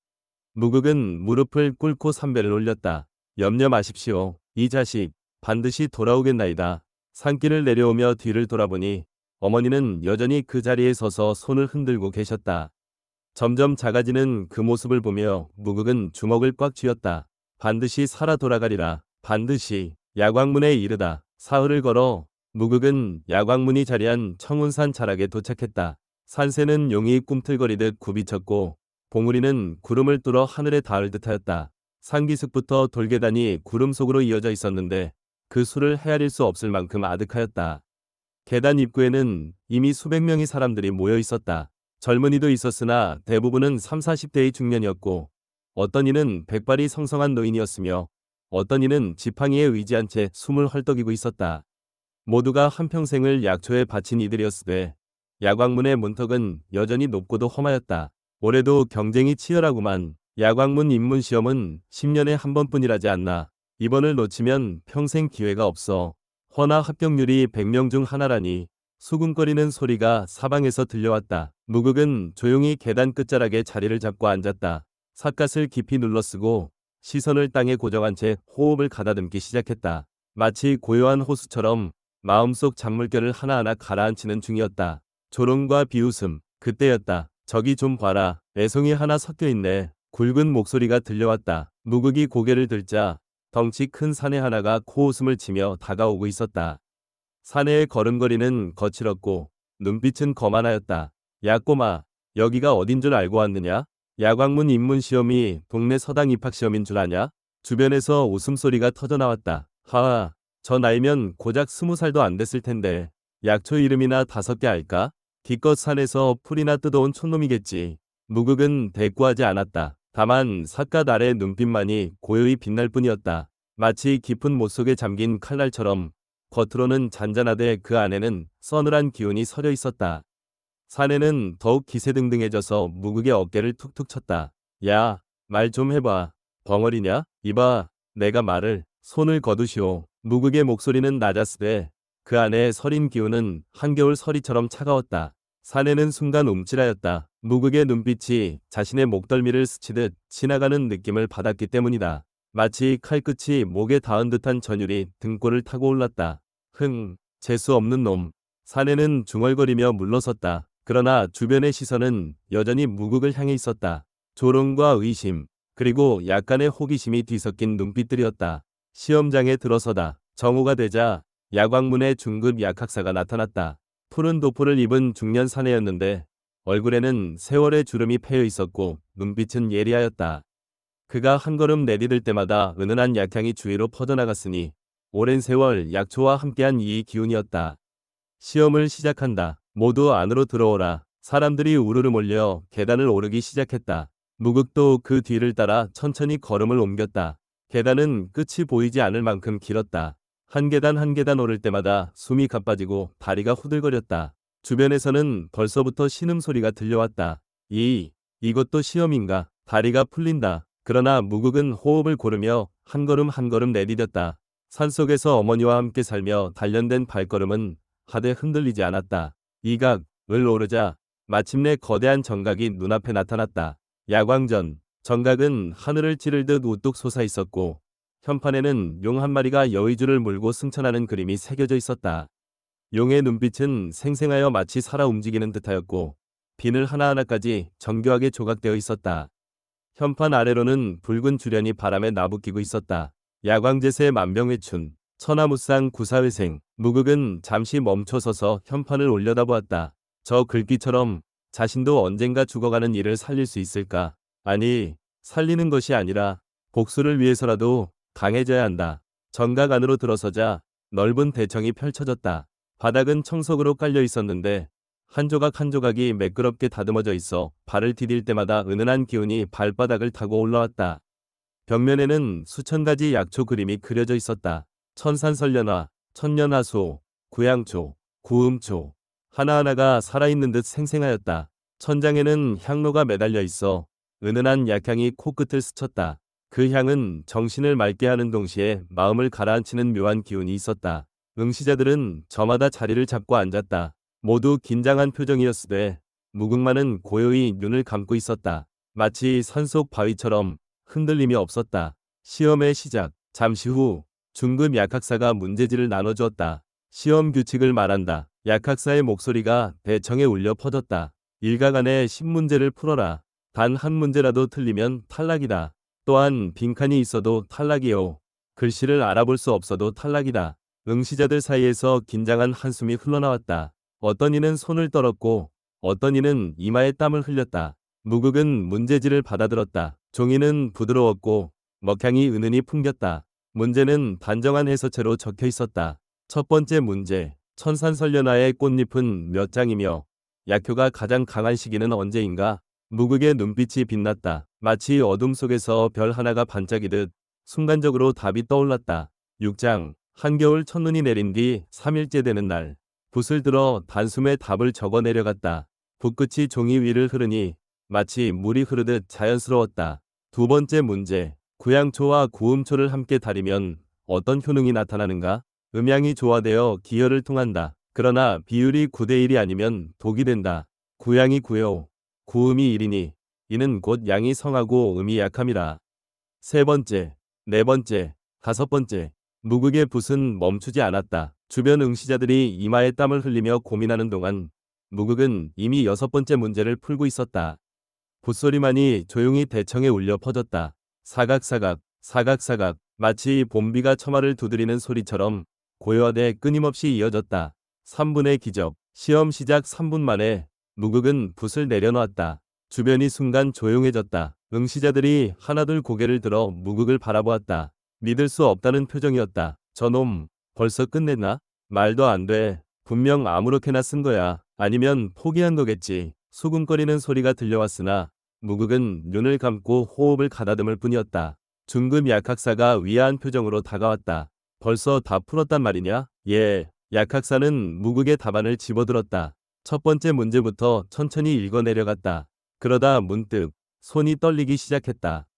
무극은 무릎을 꿇고 삼배를 올렸다. 염려 마십시오. 이 자식 반드시 돌아오겠나이다. 산길을 내려오며 뒤를 돌아보니 어머니는 여전히 그 자리에 서서 손을 흔들고 계셨다. 점점 작아지는 그 모습을 보며 무극은 주먹을 꽉 쥐었다. 반드시 살아 돌아가리라. 반드시. 야광문에 이르다. 사흘을 걸어 무극은 야광문이 자리한 청운산 자락에 도착했다. 산새는 용이 꿈틀거리듯 굽이쳤고 봉우리는 구름을 뚫어 하늘에 닿을 듯하였다. 산기슭부터 돌계단이 구름 속으로 이어져 있었는데 그 수를 헤아릴 수 없을 만큼 아득하였다. 계단 입구에는 이미 수백 명의 사람들이 모여 있었다. 젊은이도 있었으나 대부분은 3, 40대의 중년이었고 어떤 이는 백발이 성성한 노인이었으며 어떤 이는 지팡이에 의지한 채 숨을 헐떡이고 있었다. 모두가 한평생을 약초에 바친 이들이었으되 야광문의 문턱은 여전히 높고도 험하였다. 올해도 경쟁이 치열하구만. 야광문 입문시험은 10년에 한 번뿐이라지 않나. 이번을 놓치면 평생 기회가 없어. 허나 합격률이 100명 중 하나라니. 수군거리는 소리가 사방에서 들려왔다. 무극은 조용히 계단 끝자락에 자리를 잡고 앉았다. 삿갓을 깊이 눌러쓰고 시선을 땅에 고정한 채 호흡을 가다듬기 시작했다. 마치 고요한 호수처럼 마음속 잔물결을 하나하나 가라앉히는 중이었다. 조롱과 비웃음. 그때였다. 저기 좀 봐라. 애송이 하나 섞여있네. 굵은 목소리가 들려왔다. 무극이 고개를 들자 덩치 큰 사내 하나가 코웃음을 치며 다가오고 있었다. 사내의 걸음걸이는 거칠었고 눈빛은 거만하였다. 야 꼬마, 여기가 어딘 줄 알고 왔느냐? 야광문 입문시험이 동네 서당 입학시험인 줄 아냐? 주변에서 웃음소리가 터져나왔다. 하하, 저 나이면 고작 20살도 안 됐을 텐데 약초 이름이나 5개 알까? 기껏 산에서 풀이나 뜯어온 촌놈이겠지. 무극은 대꾸하지 않았다. 다만 삿갓 아래 눈빛만이 고요히 빛날 뿐이었다. 마치 깊은 못 속에 잠긴 칼날처럼 겉으로는 잔잔하되 그 안에는 서늘한 기운이 서려 있었다. 사내는 더욱 기세등등해져서 무극의 어깨를 툭툭 쳤다. 야, 말 좀 해봐. 벙어리냐? 이봐, 내가 말을. 손을 거두시오. 무극의 목소리는 낮았으되 그 안에 서린 기운은 한겨울 서리처럼 차가웠다. 사내는 순간 움찔하였다. 무극의 눈빛이 자신의 목덜미를 스치듯 지나가는 느낌을 받았기 때문이다. 마치 칼끝이 목에 닿은 듯한 전율이 등골을 타고 올랐다. 재수 없는 놈. 사내는 중얼거리며 물러섰다. 그러나 주변의 시선은 여전히 무극을 향해 있었다. 조롱과 의심, 그리고 약간의 호기심이 뒤섞인 눈빛들이었다. 시험장에 들어서다. 정오가 되자 야광문의 중급 약학사가 나타났다. 푸른 도포를 입은 중년 사내였는데 얼굴에는 세월의 주름이 패여 있었고 눈빛은 예리하였다. 그가 한 걸음 내디딜 때마다 은은한 약향이 주위로 퍼져나갔으니 오랜 세월 약초와 함께한 이 기운이었다. 시험을 시작한다. 모두 안으로 들어오라. 사람들이 우르르 몰려 계단을 오르기 시작했다. 무극도 그 뒤를 따라 천천히 걸음을 옮겼다. 계단은 끝이 보이지 않을 만큼 길었다. 한 계단 한 계단 오를 때마다 숨이 가빠지고 다리가 후들거렸다. 주변에서는 벌써부터 신음소리가 들려왔다. 이것도 시험인가? 다리가 풀린다. 그러나 무극은 호흡을 고르며 한 걸음 한 걸음 내디뎠다. 산속에서 어머니와 함께 살며 단련된 발걸음은 하되 흔들리지 않았다. 이각을 오르자 마침내 거대한 정각이 눈앞에 나타났다. 야광전. 정각은 하늘을 찌를 듯 우뚝 솟아 있었고 현판에는 용 한 마리가 여의주를 물고 승천하는 그림이 새겨져 있었다. 용의 눈빛은 생생하여 마치 살아 움직이는 듯하였고 비늘 하나하나까지 정교하게 조각되어 있었다. 현판 아래로는 붉은 주련이 바람에 나부끼고 있었다. 야광제세 만병회춘. 천하무쌍 구사회생. 무극은 잠시 멈춰서서 현판을 올려다보았다. 저 글귀처럼 자신도 언젠가 죽어가는 이를 살릴 수 있을까? 아니, 살리는 것이 아니라 복수를 위해서라도 강해져야 한다. 정각 안으로 들어서자 넓은 대청이 펼쳐졌다. 바닥은 청석으로 깔려 있었는데 한 조각 한 조각이 매끄럽게 다듬어져 있어 발을 디딜 때마다 은은한 기운이 발바닥을 타고 올라왔다. 벽면에는 수천 가지 약초 그림이 그려져 있었다. 천산설련화, 천년하수, 구양초, 구음초. 하나하나가 살아있는 듯 생생하였다. 천장에는 향로가 매달려 있어 은은한 약향이 코끝을 스쳤다. 그 향은 정신을 맑게 하는 동시에 마음을 가라앉히는 묘한 기운이 있었다. 응시자들은 저마다 자리를 잡고 앉았다. 모두 긴장한 표정이었으되 무극만은 고요히 눈을 감고 있었다. 마치 산속 바위처럼 흔들림이 없었다. 시험의 시작. 잠시 후 중급 약학사가 문제지를 나눠주었다. 시험 규칙을 말한다. 약학사의 목소리가 대청에 울려 퍼졌다. 일각 안에 10문제를 풀어라. 단 한 문제라도 틀리면 탈락이다. 또한 빈칸이 있어도 탈락이요. 글씨를 알아볼 수 없어도 탈락이다. 응시자들 사이에서 긴장한 한숨이 흘러나왔다. 어떤 이는 손을 떨었고 어떤 이는 이마에 땀을 흘렸다. 무극은 문제지를 받아들었다. 종이는 부드러웠고 먹향이 은은히 풍겼다. 문제는 단정한 해서체로 적혀 있었다. 첫 번째 문제. 천산설련화의 꽃잎은 몇 장이며 약효가 가장 강한 시기는 언제인가? 무극의 눈빛이 빛났다. 마치 어둠 속에서 별 하나가 반짝이듯 순간적으로 답이 떠올랐다. 6장. 한겨울 첫눈이 내린 뒤 3일째 되는 날. 붓을 들어 단숨에 답을 적어 내려갔다. 붓끝이 종이 위를 흐르니 마치 물이 흐르듯 자연스러웠다. 두 번째 문제. 구양초와 구음초를 함께 다리면 어떤 효능이 나타나는가? 음양이 조화되어 기혈을 통한다. 그러나 비율이 9대 1이 아니면 독이 된다. 구양이 9요. 구음이 1이니 이는 곧 양이 성하고 음이 약함이라. 세 번째, 네 번째, 다섯 번째. 무극의 붓은 멈추지 않았다. 주변 응시자들이 이마에 땀을 흘리며 고민하는 동안 무극은 이미 6번째 문제를 풀고 있었다. 붓소리만이 조용히 대청에 울려 퍼졌다. 사각사각, 사각사각. 마치 봄비가 처마를 두드리는 소리처럼 고요하되 끊임없이 이어졌다. 3분의 기적. 시험 시작 3분 만에 무극은 붓을 내려놓았다. 주변이 순간 조용해졌다. 응시자들이 하나둘 고개를 들어 무극을 바라보았다. 믿을 수 없다는 표정이었다. 저놈 벌써 끝냈나? 말도 안 돼. 분명 아무렇게나 쓴 거야. 아니면 포기한 거겠지. 수군거리는 소리가 들려왔으나 무극은 눈을 감고 호흡을 가다듬을 뿐이었다. 중급 약학사가 위아한 표정으로 다가왔다. 벌써 다 풀었단 말이냐? 예. 약학사는 무극의 답안을 집어들었다. 첫 번째 문제부터 천천히 읽어내려갔다. 그러다 문득 손이 떨리기 시작했다.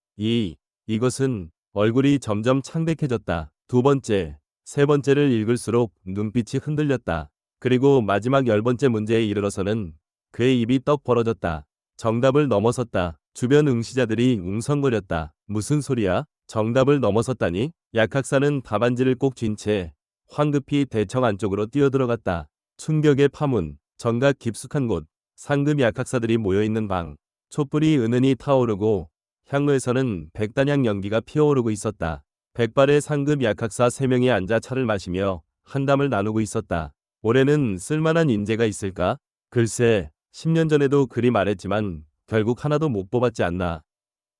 이것은 얼굴이 점점 창백해졌다. 두 번째, 세 번째를 읽을수록 눈빛이 흔들렸다. 그리고 마지막 10번째 문제에 이르러서는 그의 입이 떡 벌어졌다. 정답을 넘어섰다. 주변 응시자들이 웅성거렸다. 무슨 소리야? 정답을 넘어섰다니? 약학사는 답안지를 꼭 쥔 채 황급히 대청 안쪽으로 뛰어들어갔다. 충격의 파문, 정각 깊숙한 곳, 상급 약학사들이 모여있는 방, 촛불이 은은히 타오르고 향로에서는 백단향 연기가 피어오르고 있었다. 백발의 상급 약학사 3명이 앉아 차를 마시며 한담을 나누고 있었다. 올해는 쓸만한 인재가 있을까? 글쎄, 10년 전에도 그리 말했지만 결국 하나도 못 뽑았지 않나.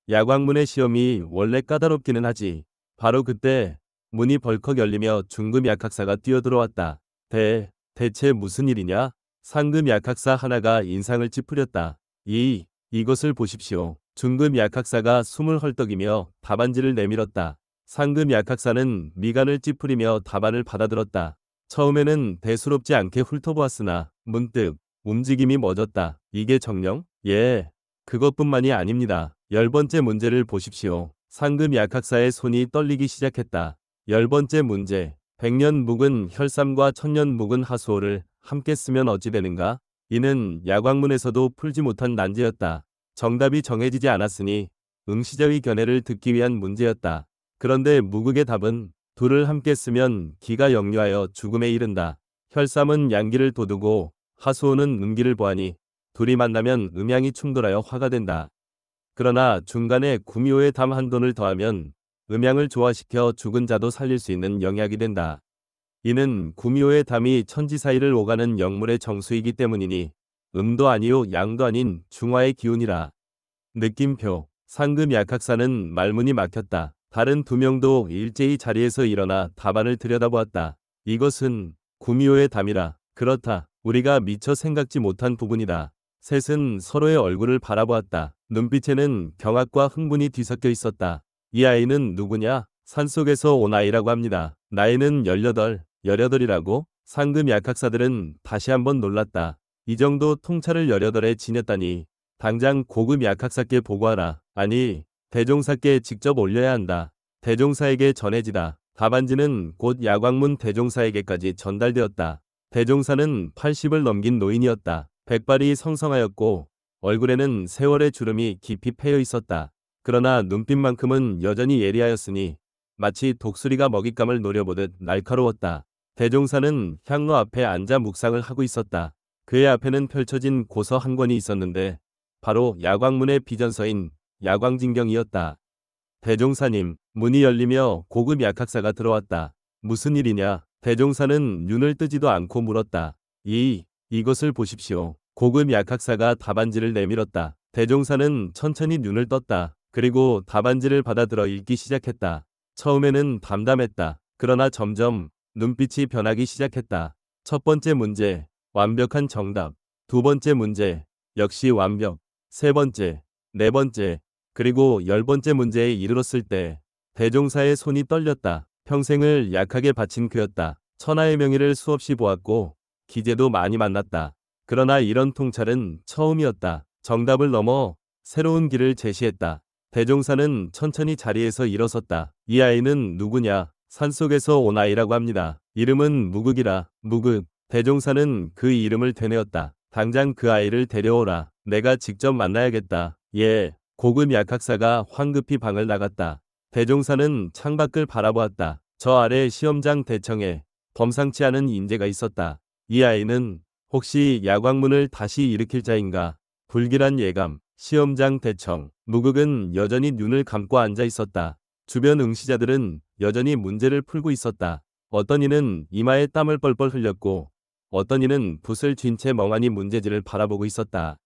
야광문의 시험이 원래 까다롭기는 하지. 바로 그때 문이 벌컥 열리며 중급 약학사가 뛰어들어왔다. 대체 무슨 일이냐? 상급 약학사 하나가 인상을 찌푸렸다. 이것을 보십시오. 중급 약학사가 숨을 헐떡이며 답안지를 내밀었다. 상급 약학사는 미간을 찌푸리며 답안을 받아들었다. 처음에는 대수롭지 않게 훑어보았으나 문득 움직임이 멎었다. 이게 정령? 예. 그것뿐만이 아닙니다. 10번째 문제를 보십시오. 상급 약학사의 손이 떨리기 시작했다. 10번째 문제. 백년 묵은 혈삼과 천년 묵은 하수오를 함께 쓰면 어찌 되는가? 이는 야광문에서도 풀지 못한 난제였다. 정답이 정해지지 않았으니 응시자의 견해를 듣기 위한 문제였다. 그런데 무극의 답은 둘을 함께 쓰면 기가 역류하여 죽음에 이른다. 혈삼은 양기를 돋우고 하수오는 음기를 보하니 둘이 만나면 음양이 충돌하여 화가 된다. 그러나 중간에 구미호의 담 한 돈을 더하면 음양을 조화시켜 죽은 자도 살릴 수 있는 영약이 된다. 이는 구미호의 담이 천지 사이를 오가는 영물의 정수이기 때문이니 음도 아니요 양도 아닌 중화의 기운이라. 느낌표. 상급 약학사는 말문이 막혔다. 다른 2명도 일제히 자리에서 일어나 답안을 들여다보았다. 이것은 구미호의 담이라. 그렇다. 우리가 미처 생각지 못한 부분이다. 셋은 서로의 얼굴을 바라보았다. 눈빛에는 경악과 흥분이 뒤섞여 있었다. 이 아이는 누구냐? 산속에서 온 아이라고 합니다. 나이는 18이라고? 상급 약학사들은 다시 한번 놀랐다. 이 정도 통찰을 18에 지녔다니. 당장 고급 약학사께 보고하라. 아니, 대종사께 직접 올려야 한다. 대종사에게 전해지다. 답안지는 곧 야광문 대종사에게까지 전달되었다. 대종사는 80을 넘긴 노인이었다. 백발이 성성하였고 얼굴에는 세월의 주름이 깊이 패여 있었다. 그러나 눈빛만큼은 여전히 예리하였으니 마치 독수리가 먹잇감을 노려보듯 날카로웠다. 대종사는 향로 앞에 앉아 묵상을 하고 있었다. 그의 앞에는 펼쳐진 고서 한 권이 있었는데 바로 야광문의 비전서인 야광진경이었다. 대종사님, 문이 열리며 고급 약학사가 들어왔다. 무슨 일이냐? 대종사는 눈을 뜨지도 않고 물었다. 이것을 보십시오. 고급 약학사가 답안지를 내밀었다. 대종사는 천천히 눈을 떴다. 그리고 답안지를 받아들어 읽기 시작했다. 처음에는 담담했다. 그러나 점점 눈빛이 변하기 시작했다. 첫 번째 문제, 완벽한 정답. 두 번째 문제, 역시 완벽. 세 번째, 네 번째, 그리고 10번째 문제에 이르렀을 때 대종사의 손이 떨렸다. 평생을 약하게 바친 그였다. 천하의 명의를 수없이 보았고 기재도 많이 만났다. 그러나 이런 통찰은 처음이었다. 정답을 넘어 새로운 길을 제시했다. 대종사는 천천히 자리에서 일어섰다. 이 아이는 누구냐? 산속에서 온 아이라고 합니다. 이름은 무극이라. 무극. 대종사는 그 이름을 되뇌었다. 당장 그 아이를 데려오라. 내가 직접 만나야겠다. 예. 고급 약학사가 황급히 방을 나갔다. 대종사는 창밖을 바라보았다. 저 아래 시험장 대청에 범상치 않은 인재가 있었다. 이 아이는 혹시 야광문을 다시 일으킬 자인가? 불길한 예감. 시험장 대청. 무극은 여전히 눈을 감고 앉아 있었다. 주변 응시자들은 여전히 문제를 풀고 있었다. 어떤 이는 이마에 땀을 뻘뻘 흘렸고 어떤 이는 붓을 쥔 채 멍하니 문제지를 바라보고 있었다.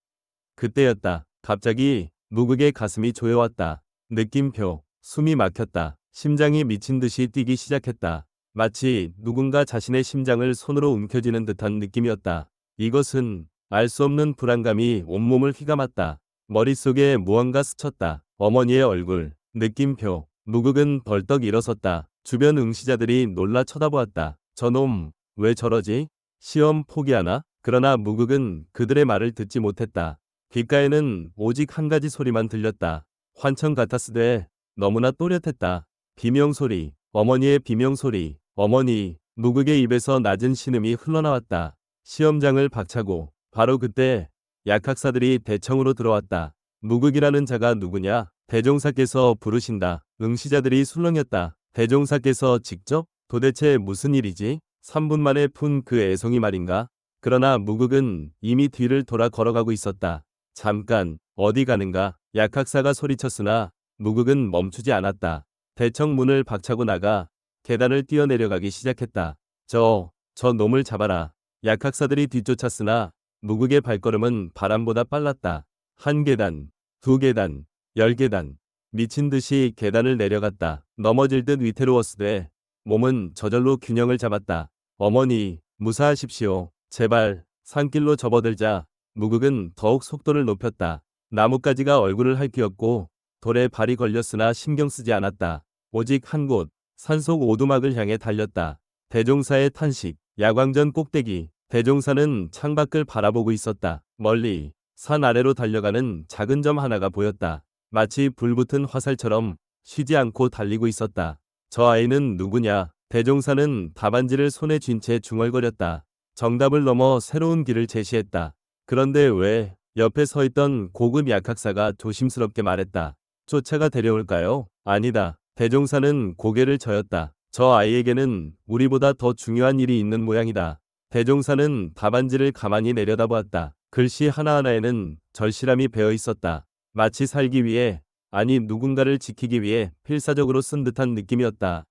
그때였다. 갑자기 무극의 가슴이 조여왔다. 느낌표. 숨이 막혔다. 심장이 미친 듯이 뛰기 시작했다. 마치 누군가 자신의 심장을 손으로 움켜쥐는 듯한 느낌이었다. 이것은 알 수 없는 불안감이 온몸을 휘감았다. 머릿속에 무언가 스쳤다. 어머니의 얼굴, 느낌표. 무극은 벌떡 일어섰다. 주변 응시자들이 놀라 쳐다보았다. 저놈, 왜 저러지? 시험 포기하나? 그러나 무극은 그들의 말을 듣지 못했다. 귓가에는 오직 한 가지 소리만 들렸다. 환청 같았으되 너무나 또렷했다. 비명소리, 어머니의 비명소리. 어머니, 무극의 입에서 낮은 신음이 흘러나왔다. 시험장을 박차고 바로 그때 약학사들이 대청으로 들어왔다. 무극이라는 자가 누구냐? 대종사께서 부르신다. 응시자들이 술렁였다. 대종사께서 직접? 도대체 무슨 일이지? 3분 만에 푼 그 애송이 말인가? 그러나 무극은 이미 뒤를 돌아 걸어가고 있었다. 잠깐, 어디 가는가? 약학사가 소리쳤으나 무극은 멈추지 않았다. 대청 문을 박차고 나가 계단을 뛰어내려가기 시작했다. 저 놈을 잡아라. 약학사들이 뒤쫓았으나 무극의 발걸음은 바람보다 빨랐다. 한 계단, 두 계단, 10계단. 미친 듯이 계단을 내려갔다. 넘어질 듯 위태로웠으되 몸은 저절로 균형을 잡았다. 어머니, 무사하십시오. 제발. 산길로 접어들자 무극은 더욱 속도를 높였다. 나뭇가지가 얼굴을 핥기었고 돌에 발이 걸렸으나 신경 쓰지 않았다. 오직 한 곳, 산속 오두막을 향해 달렸다. 대종사의 탄식, 야광전 꼭대기. 대종사는 창밖을 바라보고 있었다. 멀리 산 아래로 달려가는 작은 점 하나가 보였다. 마치 불붙은 화살처럼 쉬지 않고 달리고 있었다. 저 아이는 누구냐? 대종사는 답안지를 손에 쥔 채 중얼거렸다. 정답을 넘어 새로운 길을 제시했다. 그런데 왜? 옆에 서 있던 고급 약학사가 조심스럽게 말했다. 쫓아가 데려올까요? 아니다. 대종사는 고개를 저었다. 저 아이에게는 우리보다 더 중요한 일이 있는 모양이다. 대종사는 답안지를 가만히 내려다보았다. 글씨 하나하나에는 절실함이 배어 있었다. 마치 살기 위해, 아니 누군가를 지키기 위해 필사적으로 쓴 듯한 느낌이었다.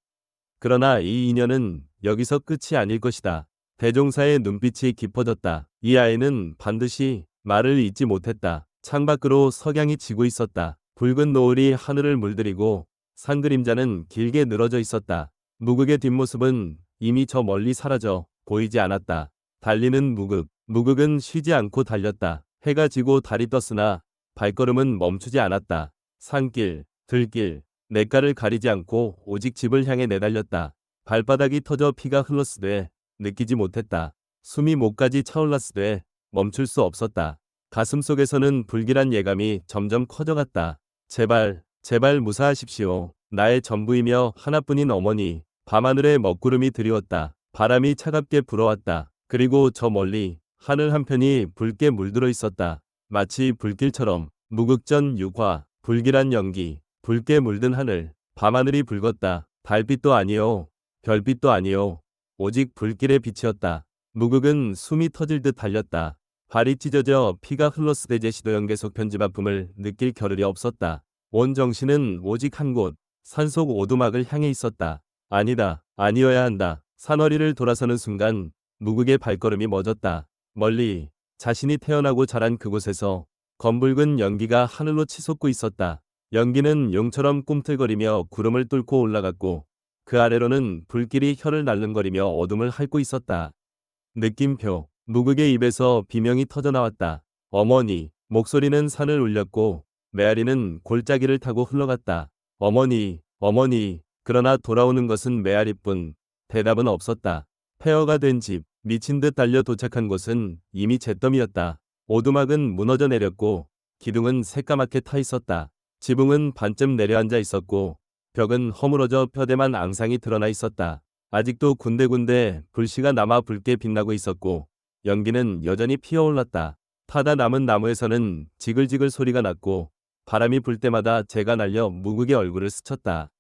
그러나 이 인연은 여기서 끝이 아닐 것이다. 대종사의 눈빛이 깊어졌다. 이 아이는 반드시 말을 잊지 못했다. 창밖으로 석양이 지고 있었다. 붉은 노을이 하늘을 물들이고 산 그림자는 길게 늘어져 있었다. 무극의 뒷모습은 이미 저 멀리 사라져 보이지 않았다. 달리는 무극. 무극은 쉬지 않고 달렸다. 해가 지고 달이 떴으나 발걸음은 멈추지 않았다. 산길, 들길, 냇가를 가리지 않고 오직 집을 향해 내달렸다. 발바닥이 터져 피가 흘렀으되 느끼지 못했다. 숨이 목까지 차올랐으되 멈출 수 없었다. 가슴속에서는 불길한 예감이 점점 커져갔다. 제발, 제발 무사하십시오. 나의 전부이며 하나뿐인 어머니. 밤하늘에 먹구름이 드리웠다. 바람이 차갑게 불어왔다. 그리고 저 멀리 하늘 한편이 붉게 물들어 있었다. 마치 불길처럼. 무극전 6화. 불길한 연기. 붉게 물든 하늘. 밤하늘이 붉었다. 달빛도 아니요. 별빛도 아니요. 오직 불길의 빛이었다. 무극은 숨이 터질 듯 달렸다. 발이 찢어져 피가 흘렀으되 제시도연 계속 편집아픔을 느낄 겨를이 없었다. 온 정신은 오직 한 곳, 산속 오두막을 향해 있었다. 아니다. 아니어야 한다. 산허리를 돌아서는 순간 무극의 발걸음이 멎었다. 멀리 자신이 태어나고 자란 그곳에서 검붉은 연기가 하늘로 치솟고 있었다. 연기는 용처럼 꿈틀거리며 구름을 뚫고 올라갔고 그 아래로는 불길이 혀를 날름거리며 어둠을 핥고 있었다. 느낌표. 무극의 입에서 비명이 터져나왔다. 어머니. 목소리는 산을 울렸고 메아리는 골짜기를 타고 흘러갔다. 어머니, 어머니. 그러나 돌아오는 것은 메아리뿐. 대답은 없었다. 폐허가 된 집. 미친 듯 달려 도착한 곳은 이미 잿더미였다. 오두막은 무너져 내렸고 기둥은 새까맣게 타 있었다. 지붕은 반쯤 내려앉아 있었고 벽은 허물어져 뼈대만 앙상이 드러나 있었다. 아직도 군데군데 불씨가 남아 붉게 빛나고 있었고 연기는 여전히 피어올랐다. 타다 남은 나무에서는 지글지글 소리가 났고 바람이 불 때마다 재가 날려 무극의 얼굴을 스쳤다.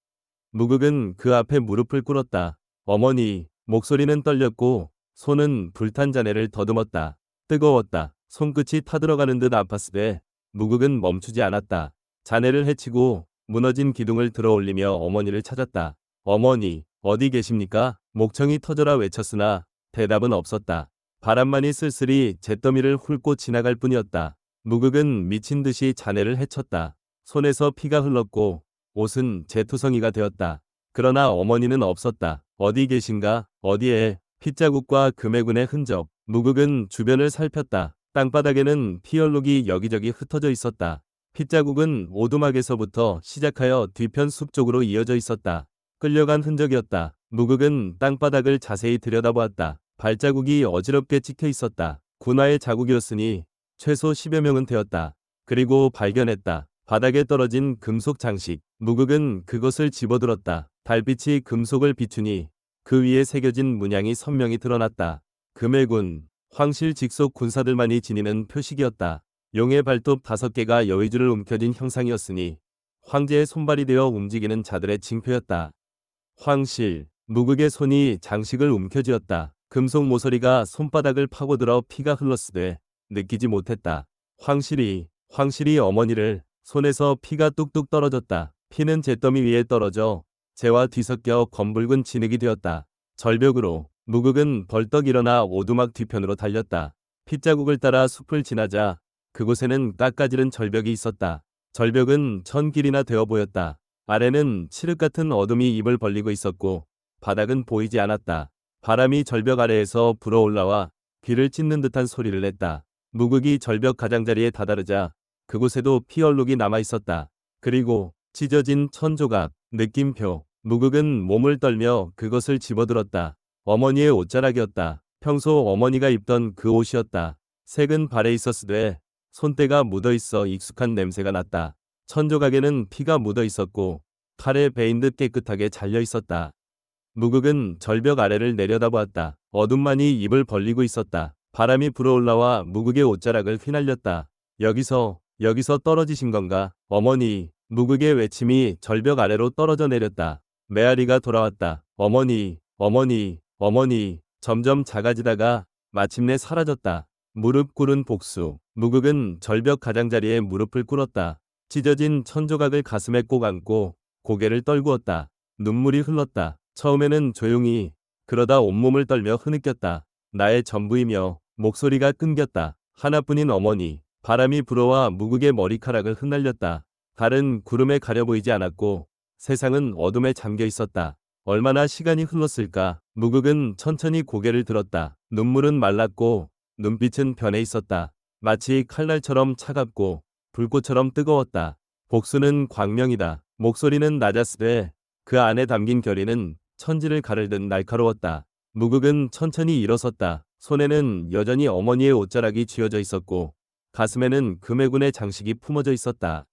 무극은 그 앞에 무릎을 꿇었다. 어머니. 목소리는 떨렸고 손은 불탄 잔해를 더듬었다. 뜨거웠다. 손끝이 타들어가는 듯 아팠으되 무극은 멈추지 않았다. 잔해를 헤치고 무너진 기둥을 들어올리며 어머니를 찾았다. 어머니, 어디 계십니까? 목청이 터져라 외쳤으나 대답은 없었다. 바람만이 쓸쓸히 잿더미를 훑고 지나갈 뿐이었다. 무극은 미친 듯이 잔해를 헤쳤다. 손에서 피가 흘렀고 옷은 재투성이가 되었다. 그러나 어머니는 없었다. 어디 계신가? 어디에? 핏자국과 금해군의 흔적. 무극은 주변을 살폈다. 땅바닥에는 피얼록이 여기저기 흩어져 있었다. 핏자국은 오두막에서부터 시작하여 뒤편 숲 쪽으로 이어져 있었다. 끌려간 흔적이었다. 무극은 땅바닥을 자세히 들여다보았다. 발자국이 어지럽게 찍혀 있었다. 군화의 자국이었으니 최소 10여 명은 되었다. 그리고 발견했다. 바닥에 떨어진 금속 장식. 무극은 그것을 집어들었다. 달빛이 금속을 비추니 그 위에 새겨진 문양이 선명히 드러났다. 금해군, 황실 직속 군사들만이 지니는 표식이었다. 용의 발톱 5개가 여의주를 움켜쥔 형상이었으니 황제의 손발이 되어 움직이는 자들의 징표였다. 황실, 무극의 손이 장식을 움켜쥐었다. 금속 모서리가 손바닥을 파고들어 피가 흘렀으되 느끼지 못했다. 황실이 어머니를 손에서 피가 뚝뚝 떨어졌다. 피는 잿더미 위에 떨어져 재와 뒤섞여 검붉은 진흙이 되었다. 절벽으로 무극은 벌떡 일어나 오두막 뒤편으로 달렸다. 핏자국을 따라 숲을 지나자 그곳에는 깎아지른 절벽이 있었다. 절벽은 천 길이나 되어 보였다. 아래는 칠흑 같은 어둠이 입을 벌리고 있었고 바닥은 보이지 않았다. 바람이 절벽 아래에서 불어올라와 귀를 찢는 듯한 소리를 냈다. 무극이 절벽 가장자리에 다다르자 그곳에도 피얼룩이 남아 있었다. 그리고 찢어진 천조각, 느낌표. 무극은 몸을 떨며 그것을 집어들었다. 어머니의 옷자락이었다. 평소 어머니가 입던 그 옷이었다. 색은 발에 있었으되 손때가 묻어있어 익숙한 냄새가 났다. 천조각에는 피가 묻어 있었고 칼에 베인 듯 깨끗하게 잘려 있었다. 무극은 절벽 아래를 내려다보았다. 어둠만이 입을 벌리고 있었다. 바람이 불어올라와 무극의 옷자락을 휘날렸다. 여기서 떨어지신 건가? 어머니. 무극의 외침이 절벽 아래로 떨어져 내렸다. 메아리가 돌아왔다. 어머니. 점점 작아지다가 마침내 사라졌다. 무릎 꿇은 복수. 무극은 절벽 가장자리에 무릎을 꿇었다. 찢어진 천조각을 가슴에 꼭 안고 고개를 떨구었다. 눈물이 흘렀다. 처음에는 조용히, 그러다 온몸을 떨며 흐느꼈다. 나의 전부이며 목소리가 끊겼다. 하나뿐인 어머니. 바람이 불어와 무극의 머리카락을 흩날렸다. 달은 구름에 가려 보이지 않았고 세상은 어둠에 잠겨 있었다. 얼마나 시간이 흘렀을까? 무극은 천천히 고개를 들었다. 눈물은 말랐고 눈빛은 변해 있었다. 마치 칼날처럼 차갑고 불꽃처럼 뜨거웠다. 복수는 광명이다. 목소리는 낮았으되 그 안에 담긴 결의는 천지를 가르듯 날카로웠다. 무극은 천천히 일어섰다. 손에는 여전히 어머니의 옷자락이 쥐어져 있었고 가슴에는 금해군의 장식이 품어져 있었다.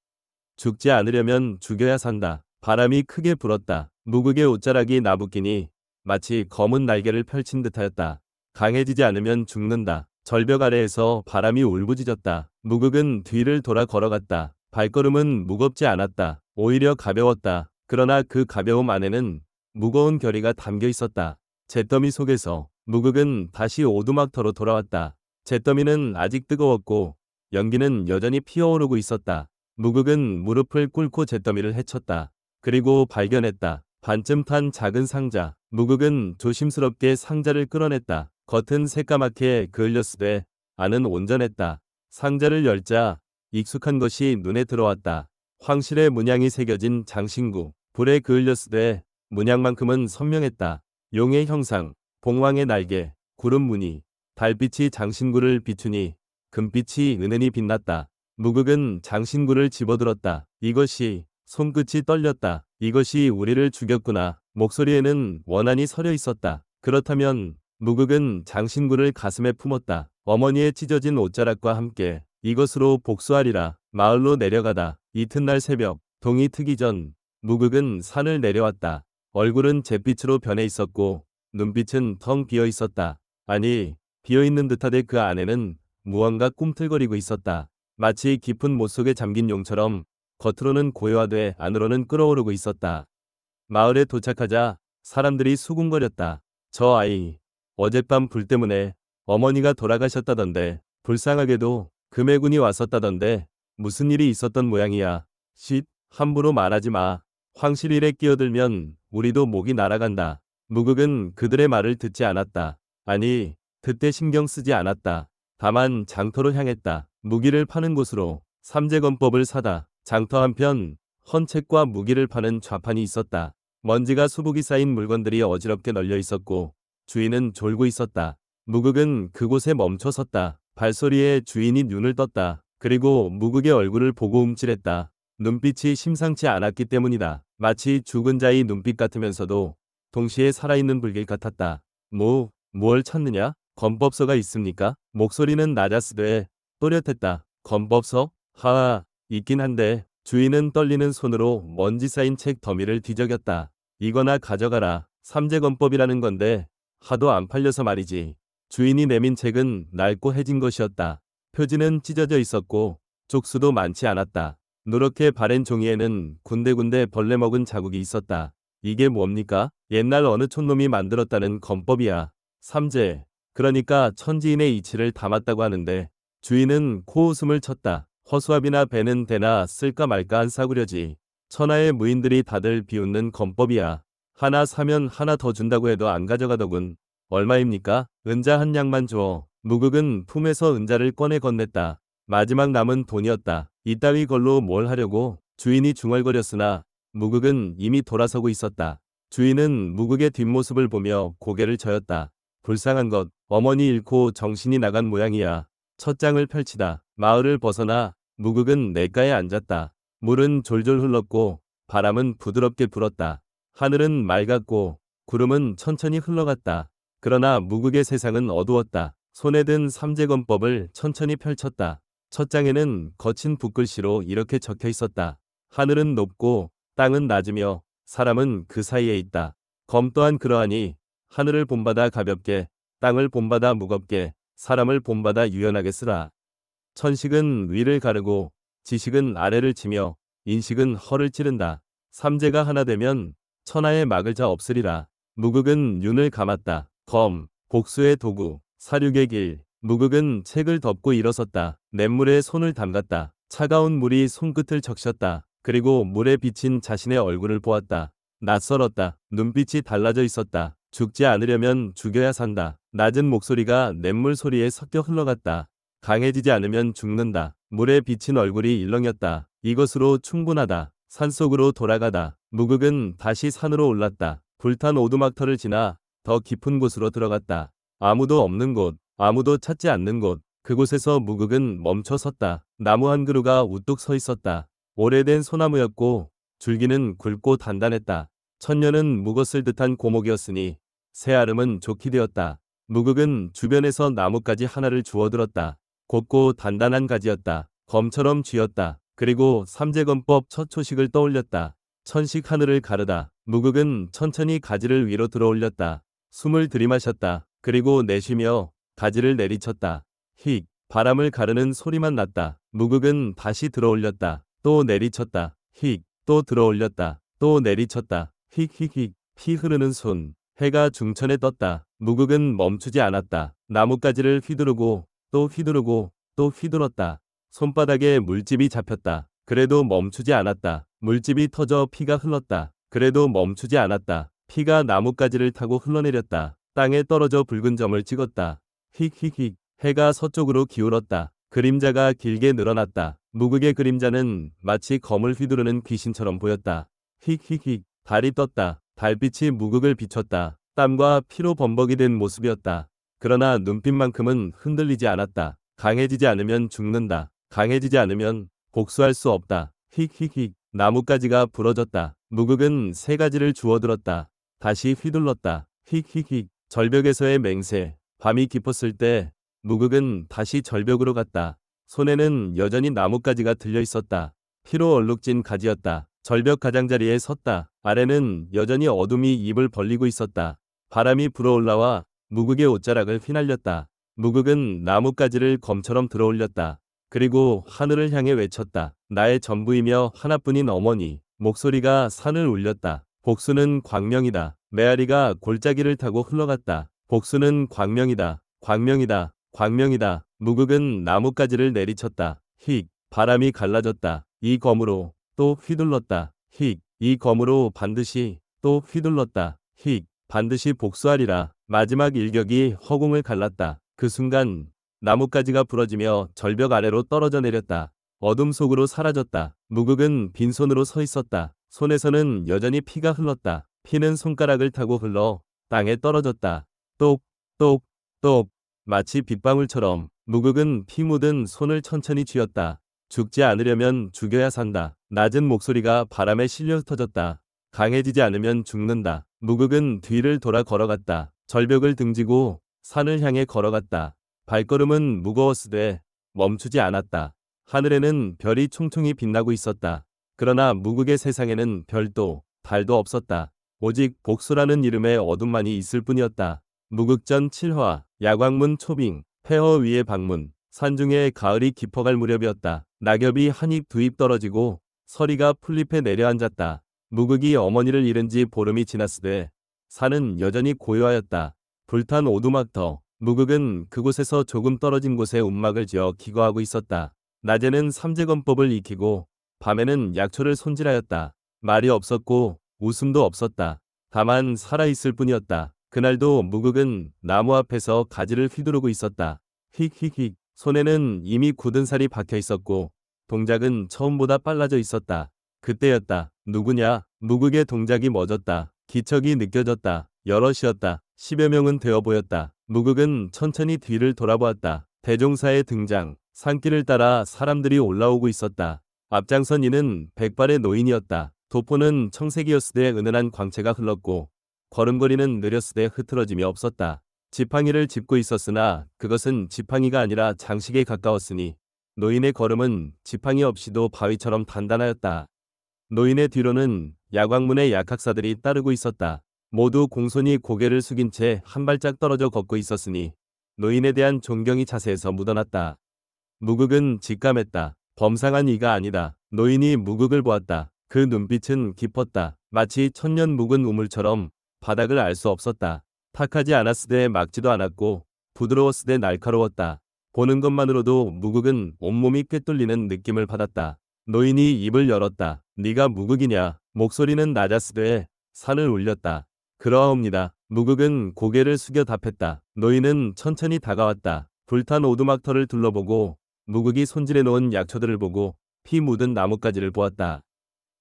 죽지 않으려면 죽여야 산다. 바람이 크게 불었다. 무극의 옷자락이 나부끼니 마치 검은 날개를 펼친 듯하였다. 강해지지 않으면 죽는다. 절벽 아래에서 바람이 울부짖었다. 무극은 뒤를 돌아 걸어갔다. 발걸음은 무겁지 않았다. 오히려 가벼웠다. 그러나 그 가벼움 안에는 무거운 결의가 담겨 있었다. 잿더미 속에서 무극은 다시 오두막터로 돌아왔다. 잿더미는 아직 뜨거웠고 연기는 여전히 피어오르고 있었다. 무극은 무릎을 꿇고 잿더미를 헤쳤다. 그리고 발견했다. 반쯤 탄 작은 상자. 무극은 조심스럽게 상자를 끌어냈다. 겉은 새까맣게 그을렸으되 안은 온전했다. 상자를 열자 익숙한 것이 눈에 들어왔다. 황실의 문양이 새겨진 장신구. 불에 그을렸으되 문양만큼은 선명했다. 용의 형상, 봉황의 날개, 구름 무늬, 달빛이 장신구를 비추니 금빛이 은은히 빛났다. 무극은 장신구를 집어들었다. 이것이, 손끝이 떨렸다. 이것이 우리를 죽였구나. 목소리에는 원한이 서려 있었다. 그렇다면 무극은 장신구를 가슴에 품었다. 어머니의 찢어진 옷자락과 함께 이것으로 복수하리라. 마을로 내려가다. 이튿날 새벽, 동이 트기 전 무극은 산을 내려왔다. 얼굴은 잿빛으로 변해 있었고 눈빛은 텅 비어 있었다. 아니, 비어 있는 듯하되 그 안에는 무언가 꿈틀거리고 있었다. 마치 깊은 못 속에 잠긴 용처럼 겉으로는 고요하되 안으로는 끓어오르고 있었다. 마을에 도착하자 사람들이 수군거렸다. 저 아이, 어젯밤 불 때문에 어머니가 돌아가셨다던데. 불쌍하게도 금해군이 왔었다던데. 무슨 일이 있었던 모양이야. 쉿, 함부로 말하지 마. 황실 일에 끼어들면 우리도 목이 날아간다. 무극은 그들의 말을 듣지 않았다. 아니, 그때 신경 쓰지 않았다. 다만 장터로 향했다. 무기를 파는 곳으로. 삼재건법을 사다. 장터 한편 헌책과 무기를 파는 좌판이 있었다. 먼지가 수북이 쌓인 물건들이 어지럽게 널려 있었고 주인은 졸고 있었다. 무극은 그곳에 멈춰 섰다. 발소리에 주인이 눈을 떴다. 그리고 무극의 얼굴을 보고 움찔했다. 눈빛이 심상치 않았기 때문이다. 마치 죽은 자의 눈빛 같으면서도 동시에 살아있는 불길 같았다. 뭘 찾느냐? 검법서가 있습니까? 목소리는 낮았으되 또렷했다. 검법서? 하하, 있긴 한데. 주인은 떨리는 손으로 먼지 쌓인 책 더미를 뒤적였다. 이거나 가져가라. 삼재검법이라는 건데 하도 안 팔려서 말이지. 주인이 내민 책은 낡고 해진 것이었다. 표지는 찢어져 있었고 쪽수도 많지 않았다. 누렇게 바랜 종이에는 군데군데 벌레 먹은 자국이 있었다. 이게 뭡니까? 옛날 어느 촌놈이 만들었다는 검법이야. 삼재. 그러니까 천지인의 이치를 담았다고 하는데 주인은 코웃음을 쳤다. 허수아비나 배는 되나 쓸까 말까 한 싸구려지. 천하의 무인들이 다들 비웃는 검법이야. 하나 사면 하나 더 준다고 해도 안 가져가더군. 얼마입니까? 은자 한 냥만 줘. 무극은 품에서 은자를 꺼내 건넸다. 마지막 남은 돈이었다. 이따위 걸로 뭘 하려고? 주인이 중얼거렸으나 무극은 이미 돌아서고 있었다. 주인은 무극의 뒷모습을 보며 고개를 저었다. 불쌍한 것, 어머니 잃고 정신이 나간 모양이야. 첫 장을 펼치다. 마을을 벗어나 무극은 냇가에 앉았다. 물은 졸졸 흘렀고 바람은 부드럽게 불었다. 하늘은 맑았고 구름은 천천히 흘러갔다. 그러나 무극의 세상은 어두웠다. 손에 든 삼재검법을 천천히 펼쳤다. 첫 장에는 거친 붓글씨로 이렇게 적혀 있었다. 하늘은 높고 땅은 낮으며 사람은 그 사이에 있다. 검 또한 그러하니 하늘을 본받아 가볍게, 땅을 본받아 무겁게, 사람을 본받아 유연하게 쓰라. 천식은 위를 가르고 지식은 아래를 치며 인식은 허를 찌른다. 삼재가 하나 되면 천하의 막을 자 없으리라. 무극은 눈을 감았다. 검, 복수의 도구, 사륙의 길. 무극은 책을 덮고 일어섰다. 냇물에 손을 담갔다. 차가운 물이 손끝을 적셨다. 그리고 물에 비친 자신의 얼굴을 보았다. 낯설었다. 눈빛이 달라져 있었다. 죽지 않으려면 죽여야 산다. 낮은 목소리가 냇물 소리에 섞여 흘러갔다. 강해지지 않으면 죽는다. 물에 비친 얼굴이 일렁였다. 이것으로 충분하다. 산속으로 돌아가다. 무극은 다시 산으로 올랐다. 불탄 오두막터를 지나 더 깊은 곳으로 들어갔다. 아무도 없는 곳, 아무도 찾지 않는 곳. 그곳에서 무극은 멈춰 섰다. 나무 한 그루가 우뚝 서 있었다. 오래된 소나무였고 줄기는 굵고 단단했다. 천년은 묵었을 듯한 고목이었으니 새아름은 좋게 되었다. 무극은 주변에서 나뭇가지 하나를 주워들었다. 곱고 단단한 가지였다. 검처럼 쥐었다. 그리고 삼재검법 첫 초식을 떠올렸다. 천식 하늘을 가르다. 무극은 천천히 가지를 위로 들어올렸다. 숨을 들이마셨다. 그리고 내쉬며 가지를 내리쳤다. 휙, 바람을 가르는 소리만 났다. 무극은 다시 들어올렸다. 또 내리쳤다. 휙, 또 들어올렸다. 또 내리쳤다. 휙휙휙, 피 흐르는 손. 해가 중천에 떴다. 무극은 멈추지 않았다. 나뭇가지를 휘두르고 또 휘두르고 또 휘둘렀다. 손바닥에 물집이 잡혔다. 그래도 멈추지 않았다. 물집이 터져 피가 흘렀다. 그래도 멈추지 않았다. 피가 나뭇가지를 타고 흘러내렸다. 땅에 떨어져 붉은 점을 찍었다. 휙휙휙, 해가 서쪽으로 기울었다. 그림자가 길게 늘어났다. 무극의 그림자는 마치 검을 휘두르는 귀신처럼 보였다. 휙휙휙, 달이 떴다. 달빛이 무극을 비췄다. 땀과 피로 범벅이 된 모습이었다. 그러나 눈빛만큼은 흔들리지 않았다. 강해지지 않으면 죽는다. 강해지지 않으면 복수할 수 없다. 휙휙휙, 나뭇가지가 부러졌다. 무극은 세 가지를 주워들었다. 다시 휘둘렀다. 휙휙휙, 절벽에서의 맹세. 밤이 깊었을 때 무극은 다시 절벽으로 갔다. 손에는 여전히 나뭇가지가 들려 있었다. 피로 얼룩진 가지였다. 절벽 가장자리에 섰다. 아래는 여전히 어둠이 입을 벌리고 있었다. 바람이 불어올라와 무극의 옷자락을 휘날렸다. 무극은 나뭇가지를 검처럼 들어올렸다. 그리고 하늘을 향해 외쳤다. 나의 전부이며 하나뿐인 어머니. 목소리가 산을 울렸다. 복수는 광명이다. 메아리가 골짜기를 타고 흘러갔다. 복수는 광명이다. 광명이다. 광명이다. 무극은 나뭇가지를 내리쳤다. 휙, 바람이 갈라졌다. 이 검으로 또 휘둘렀다. 휙, 이 검으로 반드시 또 휘둘렀다. 휙, 반드시 복수하리라. 마지막 일격이 허공을 갈랐다. 그 순간 나뭇가지가 부러지며 절벽 아래로 떨어져 내렸다. 어둠 속으로 사라졌다. 무극은 빈손으로 서 있었다. 손에서는 여전히 피가 흘렀다. 피는 손가락을 타고 흘러 땅에 떨어졌다. 똑, 똑, 똑. 마치 빗방울처럼 무극은 피 묻은 손을 천천히 쥐었다. 죽지 않으려면 죽여야 산다. 낮은 목소리가 바람에 실려 흩어졌다. 강해지지 않으면 죽는다. 무극은 뒤를 돌아 걸어갔다. 절벽을 등지고 산을 향해 걸어갔다. 발걸음은 무거웠으되 멈추지 않았다. 하늘에는 별이 총총히 빛나고 있었다. 그러나 무극의 세상에는 별도 달도 없었다. 오직 복수라는 이름의 어둠만이 있을 뿐이었다. 무극전 7화 야광문 초빙 폐허 위의 방문 산중에 가을이 깊어갈 무렵이었다. 낙엽이 한 입 두 입 떨어지고 서리가 풀잎에 내려앉았다. 무극이 어머니를 잃은 지 보름이 지났으되 산은 여전히 고요하였다. 불탄 오두막터 무극은 그곳에서 조금 떨어진 곳에 움막을 지어 기거하고 있었다. 낮에는 삼재건법을 익히고 밤에는 약초를 손질하였다. 말이 없었고 웃음도 없었다. 다만 살아있을 뿐이었다. 그날도 무극은 나무 앞에서 가지를 휘두르고 있었다. 휙휙휙 손에는 이미 굳은 살이 박혀 있었고 동작은 처음보다 빨라져 있었다. 그때였다. 누구냐? 무극의 동작이 멎었다. 기척이 느껴졌다. 여럿이었다. 10여 명은 되어 보였다. 무극은 천천히 뒤를 돌아보았다. 대종사의 등장. 산길을 따라 사람들이 올라오고 있었다. 앞장선 이는 백발의 노인이었다. 도포는 청색이었으되 은은한 광채가 흘렀고 걸음걸이는 느렸으되 흐트러짐이 없었다. 지팡이를 짚고 있었으나 그것은 지팡이가 아니라 장식에 가까웠으니 노인의 걸음은 지팡이 없이도 바위처럼 단단하였다. 노인의 뒤로는 야광문의 약학사들이 따르고 있었다. 모두 공손히 고개를 숙인 채 한 발짝 떨어져 걷고 있었으니 노인에 대한 존경이 자세에서 묻어났다. 무극은 직감했다. 범상한 이가 아니다. 노인이 무극을 보았다. 그 눈빛은 깊었다. 마치 천년 묵은 우물처럼 바닥을 알 수 없었다. 탁하지 않았으되 막지도 않았고 부드러웠으되 날카로웠다. 보는 것만으로도 무극은 온몸이 꿰뚫리는 느낌을 받았다. 노인이 입을 열었다. 네가 무극이냐? 목소리는 낮았으되 산을 울렸다. 그러하옵니다. 무극은 고개를 숙여 답했다. 노인은 천천히 다가왔다. 불탄 오두막터를 둘러보고 무극이 손질해 놓은 약초들을 보고 피 묻은 나뭇가지를 보았다.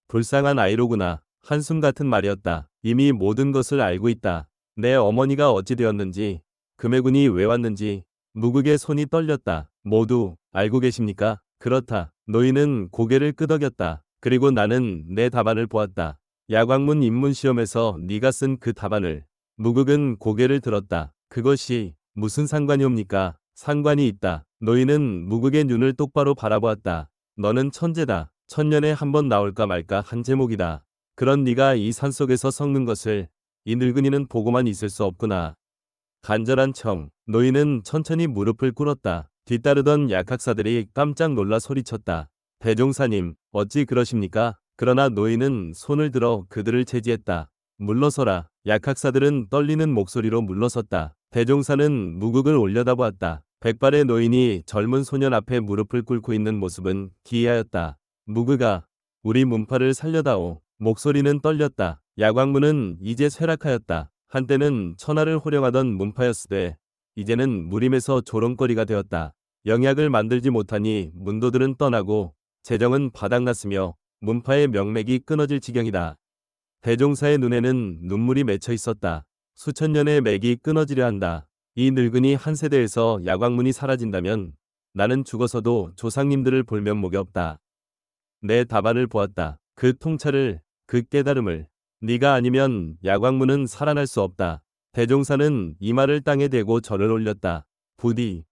불쌍한 아이로구나. 한숨 같은 말이었다. 이미 모든 것을 알고 있다. 내 어머니가 어찌 되었는지, 금해군이 왜 왔는지. 무극의 손이 떨렸다. 모두 알고 계십니까? 그렇다. 노인은 고개를 끄덕였다. 그리고 나는 내 답안을 보았다. 야광문 입문시험에서 네가 쓴 그 답안을. 무극은 고개를 들었다. 그것이 무슨 상관이옵니까? 상관이 있다. 노인은 무극의 눈을 똑바로 바라보았다. 너는 천재다. 천년에 한 번 나올까 말까 한 제목이다. 그런 네가 이 산속에서 섞는 것을 이 늙은이는 보고만 있을 수 없구나. 간절한 청. 노인은 천천히 무릎을 꿇었다. 뒤따르던 약학사들이 깜짝 놀라 소리쳤다. 대종사님, 어찌 그러십니까? 그러나 노인은 손을 들어 그들을 제지했다. 물러서라. 약학사들은 떨리는 목소리로 물러섰다. 대종사는 무극을 올려다보았다. 백발의 노인이 젊은 소년 앞에 무릎을 꿇고 있는 모습은 기이하였다. 무극아, 우리 문파를 살려다오. 목소리는 떨렸다. 야광문은 이제 쇠락하였다. 한때는 천하를 호령하던 문파였으되 이제는 무림에서 조롱거리가 되었다. 영약을 만들지 못하니 문도들은 떠나고 재정은 바닥났으며 문파의 명맥이 끊어질 지경이다. 대종사의 눈에는 눈물이 맺혀 있었다. 수천 년의 맥이 끊어지려 한다. 이 늙은이 한 세대에서 야광문이 사라진다면 나는 죽어서도 조상님들을 볼 면목이 없다. 내 답안을 보았다. 그 통찰을, 그 깨달음을. 네가 아니면 야광문은 살아날 수 없다. 대종사는 이마를 땅에 대고 절을 올렸다. 부디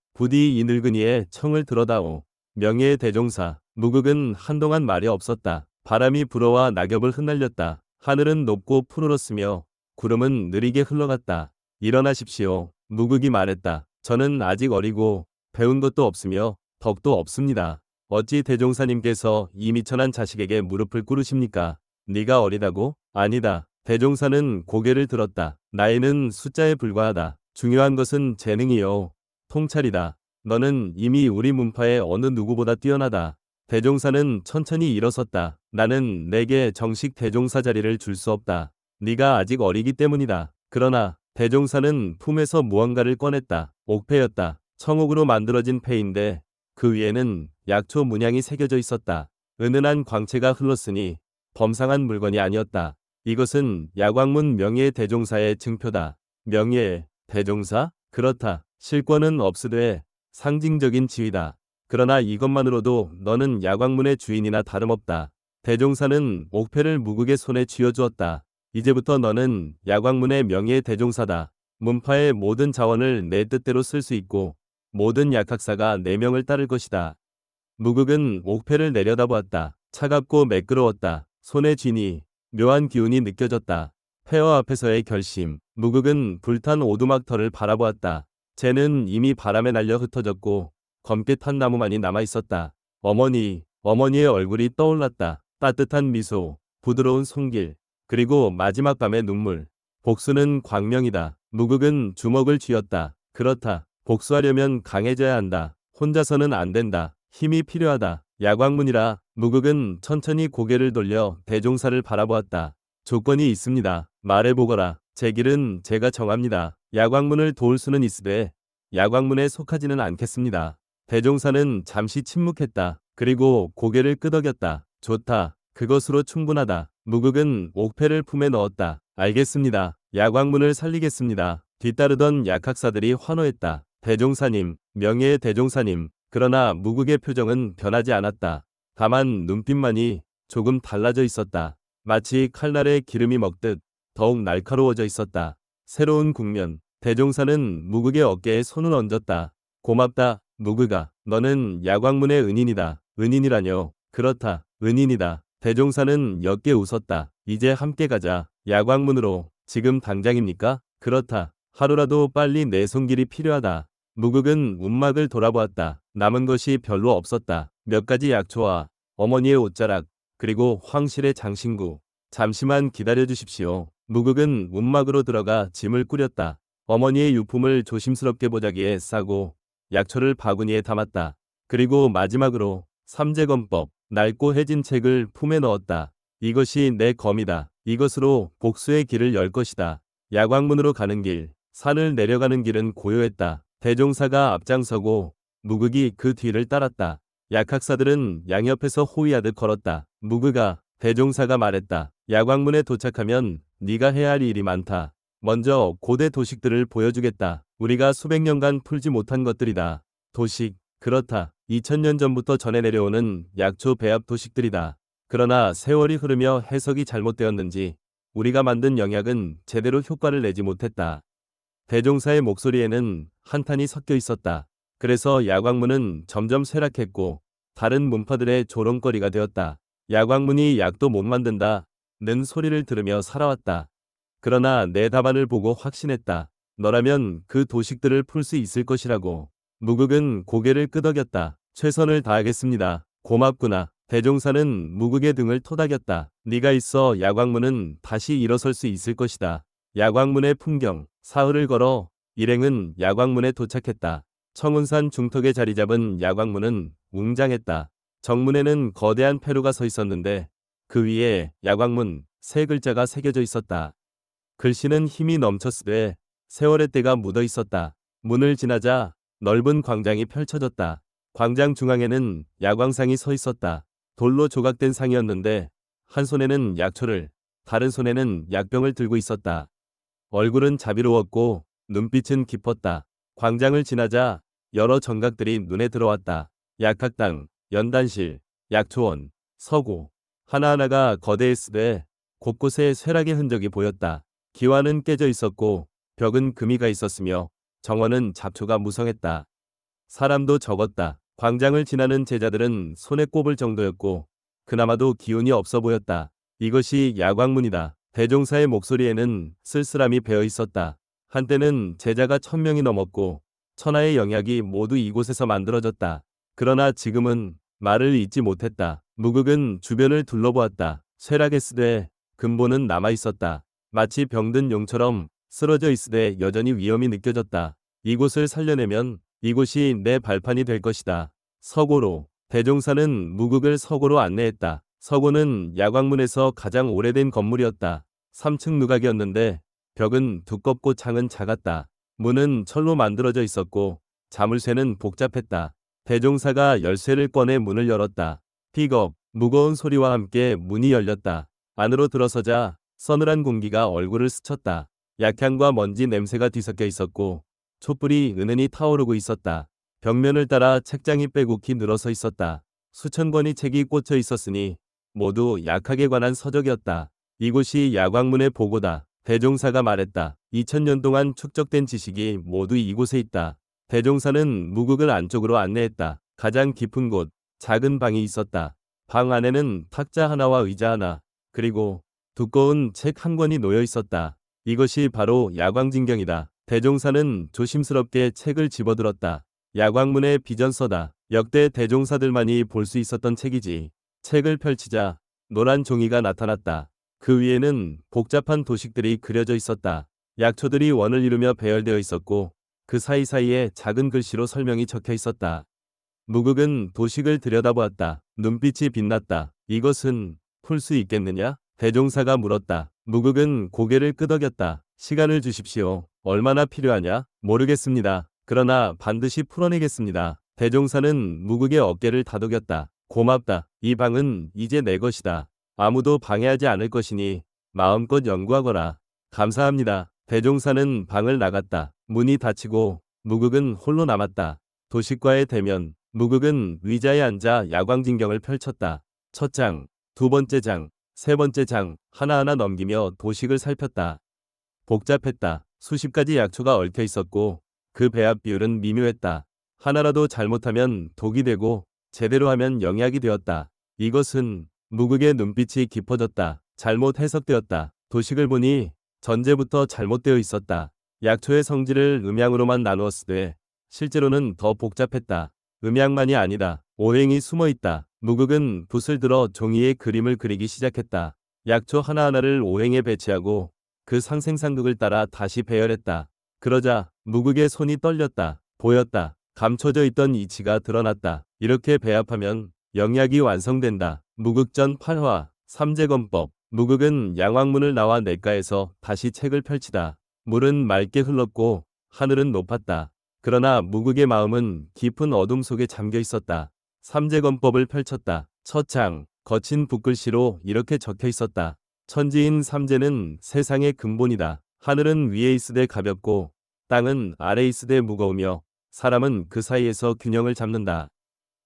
이 늙은이의 청을 들어다오. 명예의 대종사. 무극은 한동안 말이 없었다. 바람이 불어와 낙엽을 흩날렸다. 하늘은 높고 푸르렀으며 구름은 느리게 흘러갔다. 일어나십시오. 무극이 말했다. 저는 아직 어리고 배운 것도 없으며 덕도 없습니다. 어찌 대종사님께서 이 미천한 자식에게 무릎을 꿇으십니까? 네가 어리다고? 아니다. 대종사는 고개를 들었다. 나이는 숫자에 불과하다. 중요한 것은 재능이요. 통찰이다. 너는 이미 우리 문파의 어느 누구보다 뛰어나다. 대종사는 천천히 일어섰다. 나는 내게 정식 대종사 자리를 줄 수 없다. 네가 아직 어리기 때문이다. 그러나 대종사는 품에서 무언가를 꺼냈다. 옥패였다. 청옥으로 만들어진 패인데 그 위에는 약초 문양이 새겨져 있었다. 은은한 광채가 흘렀으니 범상한 물건이 아니었다. 이것은 야광문 명예 대종사의 증표다. 명예 대종사? 그렇다. 실권은 없으되 상징적인 지위다. 그러나 이것만으로도 너는 야광문의 주인이나 다름없다. 대종사는 옥패를 무국의 손에 쥐어주었다. 이제부터 너는 야광문의 명예 대종사다. 문파의 모든 자원을 내 뜻대로 쓸 수 있고 모든 약학사가 내 명을 따를 것이다. 무국은 옥패를 내려다보았다. 차갑고 매끄러웠다. 손에 쥐니 묘한 기운이 느껴졌다. 폐허 앞에서의 결심. 무국은 불탄 오두막터를 바라보았다. 쟤는 이미 바람에 날려 흩어졌고 검게 탄 나무만이 남아있었다. 어머니의 얼굴이 떠올랐다. 따뜻한 미소, 부드러운 손길, 그리고 마지막 밤의 눈물. 복수는 광명이다. 무국은 주먹을 쥐었다. 그렇다. 복수하려면 강해져야 한다. 혼자서는 안 된다. 힘이 필요하다. 야광문이라. 무국은 천천히 고개를 돌려 대종사를 바라보았다. 조건이 있습니다. 말해보거라. 제 길은 제가 정합니다. 야광문을 도울 수는 있으되 야광문에 속하지는 않겠습니다. 대종사는 잠시 침묵했다. 그리고 고개를 끄덕였다. 좋다. 그것으로 충분하다. 무국은 옥패를 품에 넣었다. 알겠습니다. 야광문을 살리겠습니다. 뒤따르던 약학사들이 환호했다. 대종사님, 명예의 대종사님. 그러나 무국의 표정은 변하지 않았다. 다만 눈빛만이 조금 달라져 있었다. 마치 칼날에 기름이 먹듯 더욱 날카로워져 있었다. 새로운 국면. 대종사는 무국의 어깨에 손을 얹었다. 고맙다, 무국아. 너는 야광문의 은인이다. 은인이라뇨. 그렇다. 은인이다. 대종사는 옅게 웃었다. 이제 함께 가자. 야광문으로. 지금 당장입니까? 그렇다. 하루라도 빨리 내 손길이 필요하다. 무국은 움막을 돌아보았다. 남은 것이 별로 없었다. 몇 가지 약초와 어머니의 옷자락, 그리고 황실의 장신구. 잠시만 기다려 주십시오. 무국은 움막으로 들어가 짐을 꾸렸다. 어머니의 유품을 조심스럽게 보자기에 싸고 약초를 바구니에 담았다. 그리고 마지막으로 삼재검법, 낡고 해진 책을 품에 넣었다. 이것이 내 검이다. 이것으로 복수의 길을 열 것이다. 야광문으로 가는 길, 산을 내려가는 길은 고요했다. 대종사가 앞장서고 무국이 그 뒤를 따랐다. 약학사들은 양옆에서 호위하듯 걸었다. 무국아, 대종사가 말했다. 야광문에 도착하면 네가 해야 할 일이 많다. 먼저 고대 도식들을 보여주겠다. 우리가 수백 년간 풀지 못한 것들이다. 도식, 그렇다. 2000년 전부터 전해 내려오는 약초 배합 도식들이다. 그러나 세월이 흐르며 해석이 잘못되었는지 우리가 만든 영약은 제대로 효과를 내지 못했다. 대종사의 목소리에는 한탄이 섞여 있었다. 그래서 야광문은 점점 쇠락했고 다른 문파들의 조롱거리가 되었다. 야광문이 약도 못 만든다. 는 소리를 들으며 살아왔다. 그러나 내 답안을 보고 확신했다. 너라면 그 도식들을 풀 수 있을 것이라고. 무국은 고개를 끄덕였다. 최선을 다하겠습니다. 고맙구나. 대종사는 무국의 등을 토닥였다. 네가 있어 야광문은 다시 일어설 수 있을 것이다. 야광문의 풍경. 사흘을 걸어 일행은 야광문에 도착했다. 청운산 중턱에 자리 잡은 야광문은 웅장했다. 정문에는 거대한 페루가 서 있었는데 그 위에 야광문 세 글자가 새겨져 있었다. 글씨는 힘이 넘쳤으되 세월의 때가 묻어 있었다. 문을 지나자 넓은 광장이 펼쳐졌다. 광장 중앙에는 야광상이 서 있었다. 돌로 조각된 상이었는데 한 손에는 약초를, 다른 손에는 약병을 들고 있었다. 얼굴은 자비로웠고 눈빛은 깊었다. 광장을 지나자 여러 정각들이 눈에 들어왔다. 약학당, 연단실, 약초원, 서고. 하나하나가 거대했으되 곳곳에 쇠락의 흔적이 보였다. 기와는 깨져 있었고 벽은 금이가 있었으며 정원은 잡초가 무성했다. 사람도 적었다. 광장을 지나는 제자들은 손에 꼽을 정도였고 그나마도 기운이 없어 보였다. 이것이 야광문이다. 대종사의 목소리에는 쓸쓸함이 배어 있었다. 한때는 제자가 1000명이 넘었고 천하의 영약이 모두 이곳에서 만들어졌다. 그러나 지금은 말을 잇지 못했다. 무국은 주변을 둘러보았다. 쇠락했으되 근본은 남아있었다. 마치 병든 용처럼 쓰러져 있으되 여전히 위험이 느껴졌다. 이곳을 살려내면 이곳이 내 발판이 될 것이다. 서고로. 대종사는 무국을 서고로 안내했다. 서고는 야광문에서 가장 오래된 건물이었다. 3층 누각이었는데 벽은 두껍고 창은 작았다. 문은 철로 만들어져 있었고 자물쇠는 복잡했다. 대종사가 열쇠를 꺼내 문을 열었다. 픽업. 무거운 소리와 함께 문이 열렸다. 안으로 들어서자 서늘한 공기가 얼굴을 스쳤다. 약향과 먼지 냄새가 뒤섞여 있었고 촛불이 은은히 타오르고 있었다. 벽면을 따라 책장이 빼곡히 늘어서 있었다. 수천 권의 책이 꽂혀 있었으니 모두 약학에 관한 서적이었다. 이곳이 야광문의 보고다. 대종사가 말했다. 2000년 동안 축적된 지식이 모두 이곳에 있다. 대종사는 무극을 안쪽으로 안내했다. 가장 깊은 곳, 작은 방이 있었다. 방 안에는 탁자 하나와 의자 하나, 그리고 두꺼운 책 한 권이 놓여 있었다. 이것이 바로 야광진경이다. 대종사는 조심스럽게 책을 집어들었다. 야광문의 비전서다. 역대 대종사들만이 볼 수 있었던 책이지. 책을 펼치자 노란 종이가 나타났다. 그 위에는 복잡한 도식들이 그려져 있었다. 약초들이 원을 이루며 배열되어 있었고 그 사이사이에 작은 글씨로 설명이 적혀 있었다. 무극은 도식을 들여다보았다. 눈빛이 빛났다. 이것은 풀 수 있겠느냐? 대종사가 물었다. 무극은 고개를 끄덕였다. 시간을 주십시오. 얼마나 필요하냐? 모르겠습니다. 그러나 반드시 풀어내겠습니다. 대종사는 무극의 어깨를 다독였다. 고맙다. 이 방은 이제 내 것이다. 아무도 방해하지 않을 것이니 마음껏 연구하거라. 감사합니다. 대종사는 방을 나갔다. 문이 닫히고 무극은 홀로 남았다. 도식과의 대면. 무극은 의자에 앉아 야광진경을 펼쳤다. 첫 장, 두 번째 장, 세 번째 장 하나하나 넘기며 도식을 살폈다. 복잡했다. 수십 가지 약초가 얽혀 있었고 그 배합 비율은 미묘했다. 하나라도 잘못하면 독이 되고 제대로 하면 영약이 되었다. 이것은 무극의 눈빛이 깊어졌다. 잘못 해석되었다. 도식을 보니 전제부터 잘못되어 있었다. 약초의 성질을 음양으로만 나누었으되 실제로는 더 복잡했다. 음양만이 아니다. 오행이 숨어있다. 무극은 붓을 들어 종이에 그림을 그리기 시작했다. 약초 하나하나를 오행에 배치하고 그 상생상극을 따라 다시 배열했다. 그러자 무극의 손이 떨렸다. 보였다. 감춰져 있던 이치가 드러났다. 이렇게 배합하면 영약이 완성된다. 무극전 8화 삼재건법. 무극은 양왕문을 나와 냇가에서 다시 책을 펼치다. 물은 맑게 흘렀고 하늘은 높았다. 그러나 무극의 마음은 깊은 어둠 속에 잠겨 있었다. 삼재건법을 펼쳤다. 첫 장, 거친 붓글씨로 이렇게 적혀 있었다. 천지인 삼재는 세상의 근본이다. 하늘은 위에 있으되 가볍고 땅은 아래 있으되 무거우며 사람은 그 사이에서 균형을 잡는다.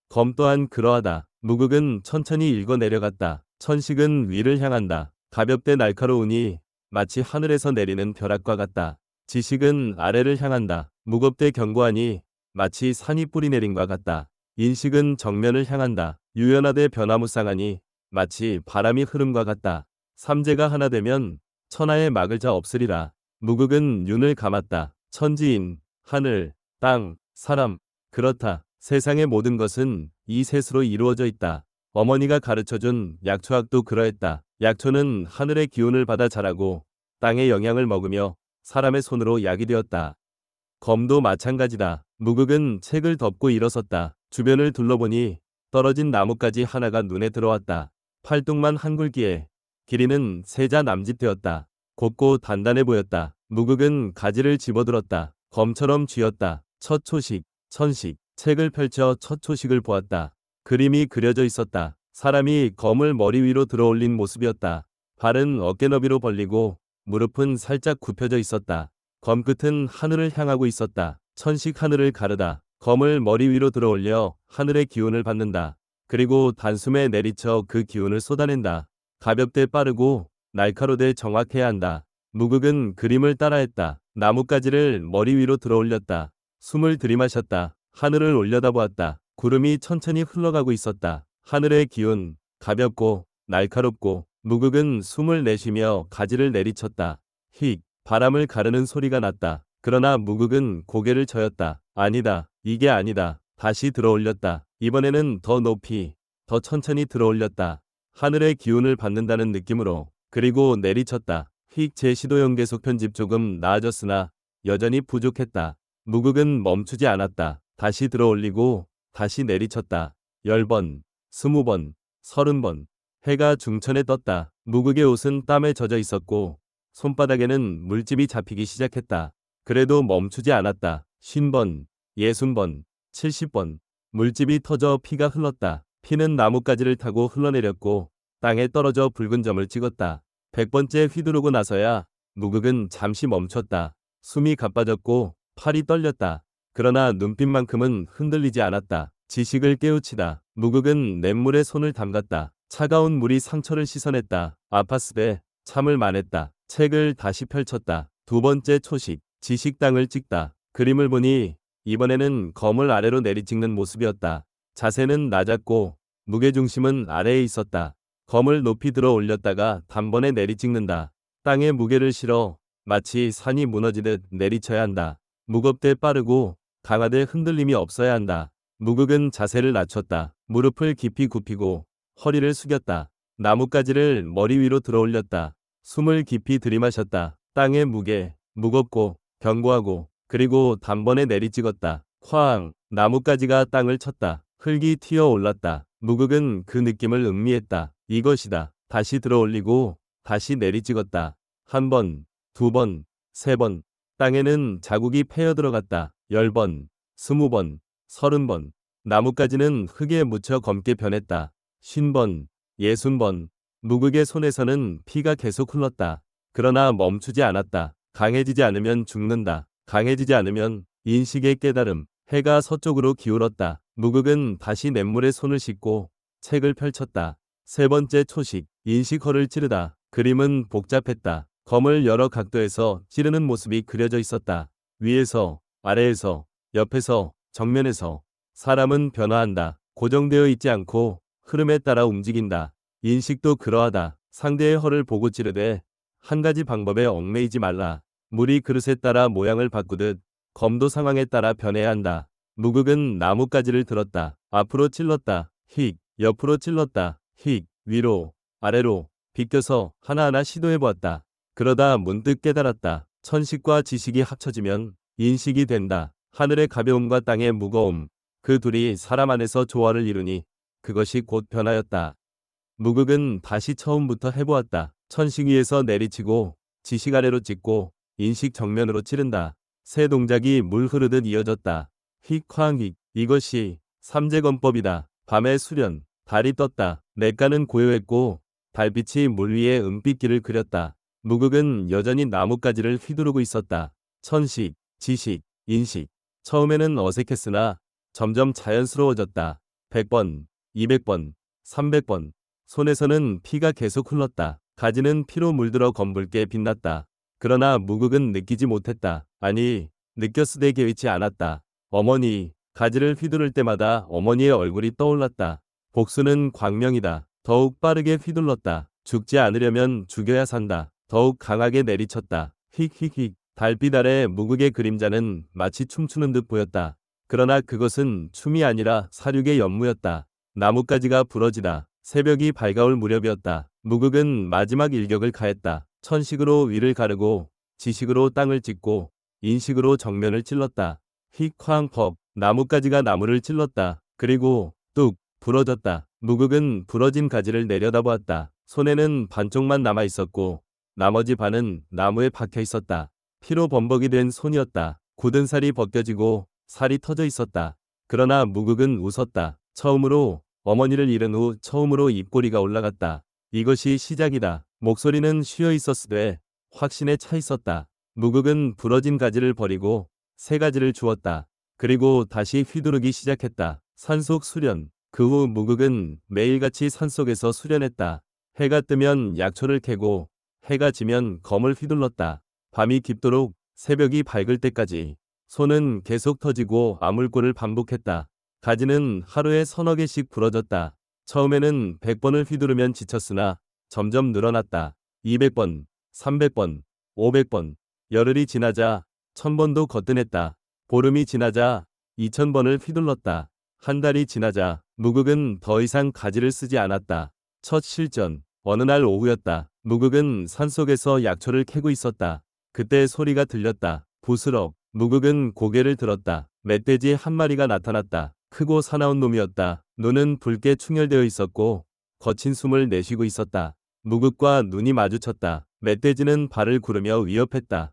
검 또한 그러하다. 무극은 천천히 읽어 내려갔다. 천식은 위를 향한다. 가볍되 날카로우니 마치 하늘에서 내리는 벼락과 같다. 지식은 아래를 향한다. 무겁되 견고하니 마치 산이 뿌리 내린과 같다. 인식은 정면을 향한다. 유연하되 변화무쌍하니 마치 바람이 흐름과 같다. 삼재가 하나 되면 천하에 막을 자 없으리라. 무극은 눈을 감았다. 천지인, 하늘, 땅, 사람. 그렇다. 세상의 모든 것은 이 셋으로 이루어져 있다. 어머니가 가르쳐준 약초학도 그러했다. 약초는 하늘의 기운을 받아 자라고 땅의 영양을 먹으며 사람의 손으로 약이 되었다. 검도 마찬가지다. 무극은 책을 덮고 일어섰다. 주변을 둘러보니 떨어진 나뭇가지 하나가 눈에 들어왔다. 팔뚝만 한 굵기에 길이는 세자 남짓되었다. 곱고 단단해 보였다. 무극은 가지를 집어들었다. 검처럼 쥐었다. 첫 초식, 천식. 책을 펼쳐 첫 초식을 보았다. 그림이 그려져 있었다. 사람이 검을 머리 위로 들어올린 모습이었다. 발은 어깨 너비로 벌리고 무릎은 살짝 굽혀져 있었다. 검 끝은 하늘을 향하고 있었다. 천식 하늘을 가르다. 검을 머리 위로 들어올려 하늘의 기운을 받는다. 그리고 단숨에 내리쳐 그 기운을 쏟아낸다. 가볍되 빠르고 날카로되 정확해야 한다. 무극은 그림을 따라했다. 나뭇가지를 머리 위로 들어올렸다. 숨을 들이마셨다. 하늘을 올려다보았다. 구름이 천천히 흘러가고 있었다. 하늘의 기운, 가볍고 날카롭고. 무극은 숨을 내쉬며 가지를 내리쳤다. 휙, 바람을 가르는 소리가 났다. 그러나 무극은 고개를 저었다. 아니다. 이게 아니다. 다시 들어올렸다. 이번에는 더 높이, 더 천천히 들어올렸다. 하늘의 기운을 받는다는 느낌으로. 그리고 내리쳤다. 휙. 제 시도형 계속 편집 조금 나아졌으나 여전히 부족했다. 무극은 멈추지 않았다. 다시 들어올리고 다시 내리쳤다. 10번, 20번, 30번. 해가 중천에 떴다. 무극의 옷은 땀에 젖어 있었고 손바닥에는 물집이 잡히기 시작했다. 그래도 멈추지 않았다. 50번, 60번, 70번. 물집이 터져 피가 흘렀다. 피는 나뭇가지를 타고 흘러내렸고 땅에 떨어져 붉은 점을 찍었다. 100번째 휘두르고 나서야 무극은 잠시 멈췄다. 숨이 가빠졌고 팔이 떨렸다. 그러나 눈빛만큼은 흔들리지 않았다. 지식을 깨우치다. 무극은 냇물에 손을 담갔다. 차가운 물이 상처를 씻어냈다. 아팠으되 참을 만했다. 책을 다시 펼쳤다. 두 번째 초식. 지식당을 찍다. 그림을 보니 이번에는 검을 아래로 내리찍는 모습이었다. 자세는 낮았고 무게중심은 아래에 있었다. 검을 높이 들어 올렸다가 단번에 내리찍는다. 땅에 무게를 실어 마치 산이 무너지듯 내리쳐야 한다. 무겁되 빠르고 강하되 흔들림이 없어야 한다. 무극은 자세를 낮췄다. 무릎을 깊이 굽히고 허리를 숙였다. 나뭇가지를 머리 위로 들어 올렸다. 숨을 깊이 들이마셨다. 땅의 무게, 무겁고 견고하고 그리고 단번에 내리찍었다. 쾅! 나뭇가지가 땅을 쳤다. 흙이 튀어 올랐다. 무극은 그 느낌을 음미했다. 이것이다. 다시 들어 올리고 다시 내리찍었다. 한 번, 두 번, 세 번. 땅에는 자국이 패여 들어갔다. 10번, 20번, 30번. 나뭇가지는 흙에 묻혀 검게 변했다. 50번, 60번. 무극의 손에서는 피가 계속 흘렀다. 그러나 멈추지 않았다. 강해지지 않으면 죽는다. 강해지지 않으면 인식의 깨달음. 해가 서쪽으로 기울었다. 무극은 다시 냇물에 손을 씻고 책을 펼쳤다. 세 번째 초식. 인식허를 찌르다. 그림은 복잡했다. 검을 여러 각도에서 찌르는 모습이 그려져 있었다. 위에서, 아래에서, 옆에서, 정면에서. 사람은 변화한다. 고정되어 있지 않고 흐름에 따라 움직인다. 인식도 그러하다. 상대의 허를 보고 찌르되 한 가지 방법에 얽매이지 말라. 물이 그릇에 따라 모양을 바꾸듯 검도 상황에 따라 변해야 한다. 무극은 나뭇가지를 들었다. 앞으로 찔렀다. 휙. 옆으로 찔렀다. 휙. 위로, 아래로 비껴서 하나하나 시도해보았다. 그러다 문득 깨달았다. 천식과 지식이 합쳐지면 인식이 된다. 하늘의 가벼움과 땅의 무거움. 그 둘이 사람 안에서 조화를 이루니 그것이 곧 변화였다. 무극은 다시 처음부터 해보았다. 천식 위에서 내리치고 지식 아래로 찍고 인식 정면으로 찌른다. 세 동작이 물 흐르듯 이어졌다. 휙쾅휙. 이것이 삼재건법이다. 밤의 수련. 달이 떴다. 냇가는 고요했고 달빛이 물 위에 은빛길을 그렸다. 무극은 여전히 나뭇가지를 휘두르고 있었다. 천식, 지식, 인식. 처음에는 어색했으나 점점 자연스러워졌다. 100번, 200번, 300번. 손에서는 피가 계속 흘렀다. 가지는 피로 물들어 검붉게 빛났다. 그러나 무극은 느끼지 못했다. 아니, 느꼈으되 개의치 않았다. 어머니, 가지를 휘두를 때마다 어머니의 얼굴이 떠올랐다. 복수는 광명이다. 더욱 빠르게 휘둘렀다. 죽지 않으려면 죽여야 산다. 더욱 강하게 내리쳤다. 휙휙휙. 달빛 아래 무극의 그림자는 마치 춤추는 듯 보였다. 그러나 그것은 춤이 아니라 사륙의 연무였다. 나뭇가지가 부러지다. 새벽이 밝아올 무렵이었다. 무극은 마지막 일격을 가했다. 천식으로 위를 가르고 지식으로 땅을 찍고 인식으로 정면을 찔렀다. 휙쾅퍽. 나뭇가지가 나무를 찔렀다. 그리고 뚝 부러졌다. 무극은 부러진 가지를 내려다보았다. 손에는 반쪽만 남아 있었고 나머지 반은 나무에 박혀 있었다. 피로 범벅이 된 손이었다. 굳은 살이 벗겨지고 살이 터져 있었다. 그러나 무극은 웃었다. 처음으로 어머니를 잃은 후 처음으로 입꼬리가 올라갔다. 이것이 시작이다. 목소리는 쉬어 있었으되 확신에 차 있었다. 무극은 부러진 가지를 버리고 새 가지를 주었다. 그리고 다시 휘두르기 시작했다. 산속 수련. 그 후 무극은 매일같이 산속에서 수련했다. 해가 뜨면 약초를 캐고 해가 지면 검을 휘둘렀다. 밤이 깊도록 새벽이 밝을 때까지. 손은 계속 터지고 아물고를 반복했다. 가지는 하루에 서너 개씩 부러졌다. 처음에는 100번을 휘두르면 지쳤으나 점점 늘어났다. 200번, 300번, 500번. 열흘이 지나자 1000번도 거뜬했다. 보름이 지나자 2000번을 휘둘렀다. 한 달이 지나자 무극은 더 이상 가지를 쓰지 않았다. 첫 실전. 어느 날 오후였다. 무극은 산속에서 약초를 캐고 있었다. 그때 소리가 들렸다. 부스럭. 무극은 고개를 들었다. 멧돼지 한 마리가 나타났다. 크고 사나운 놈이었다. 눈은 붉게 충혈되어 있었고 거친 숨을 내쉬고 있었다. 무극과 눈이 마주쳤다. 멧돼지는 발을 구르며 위협했다.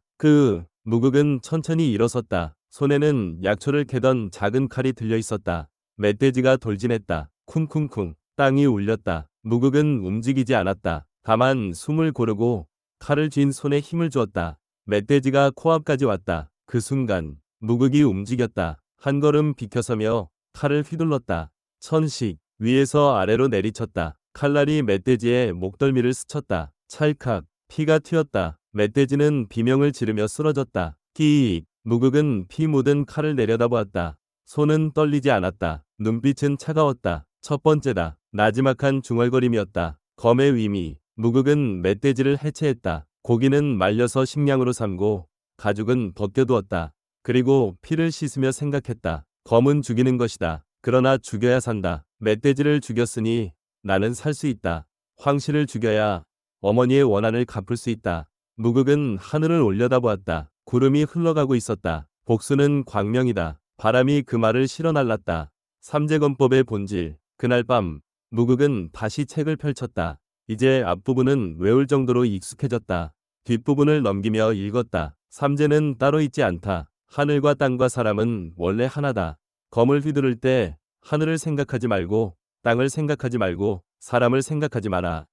무극은 천천히 일어섰다. 손에는 약초를 캐던 작은 칼이 들려 있었다. 멧돼지가 돌진했다. 쿵쿵쿵. 땅이 울렸다. 무극은 움직이지 않았다. 다만 숨을 고르고 칼을 쥔 손에 힘을 주었다. 멧돼지가 코앞까지 왔다. 그 순간 무극이 움직였다. 한 걸음 비켜서며 칼을 휘둘렀다. 천식 위에서 아래로 내리쳤다. 칼날이 멧돼지의 목덜미를 스쳤다. 찰칵 피가 튀었다. 멧돼지는 비명을 지르며 쓰러졌다. 끼익 무극은 피 묻은 칼을 내려다보았다. 손은 떨리지 않았다. 눈빛은 차가웠다. 첫 번째다. 나지막한 중얼거림이었다. 검의 위미. 무극은 멧돼지를 해체했다. 고기는 말려서 식량으로 삼고 가죽은 벗겨두었다. 그리고 피를 씻으며 생각했다. 검은 죽이는 것이다. 그러나 죽여야 산다. 멧돼지를 죽였으니 나는 살 수 있다. 황실을 죽여야 어머니의 원한을 갚을 수 있다. 무극은 하늘을 올려다보았다. 구름이 흘러가고 있었다. 복수는 광명이다. 바람이 그 말을 실어날랐다. 삼재건법의 본질. 그날 밤 무극은 다시 책을 펼쳤다. 이제 앞부분은 외울 정도로 익숙해졌다. 뒷부분을 넘기며 읽었다. 삼재는 따로 있지 않다. 하늘과 땅과 사람은 원래 하나다. 검을 휘두를 때 하늘을 생각하지 말고 땅을 생각하지 말고 사람을 생각하지 마라.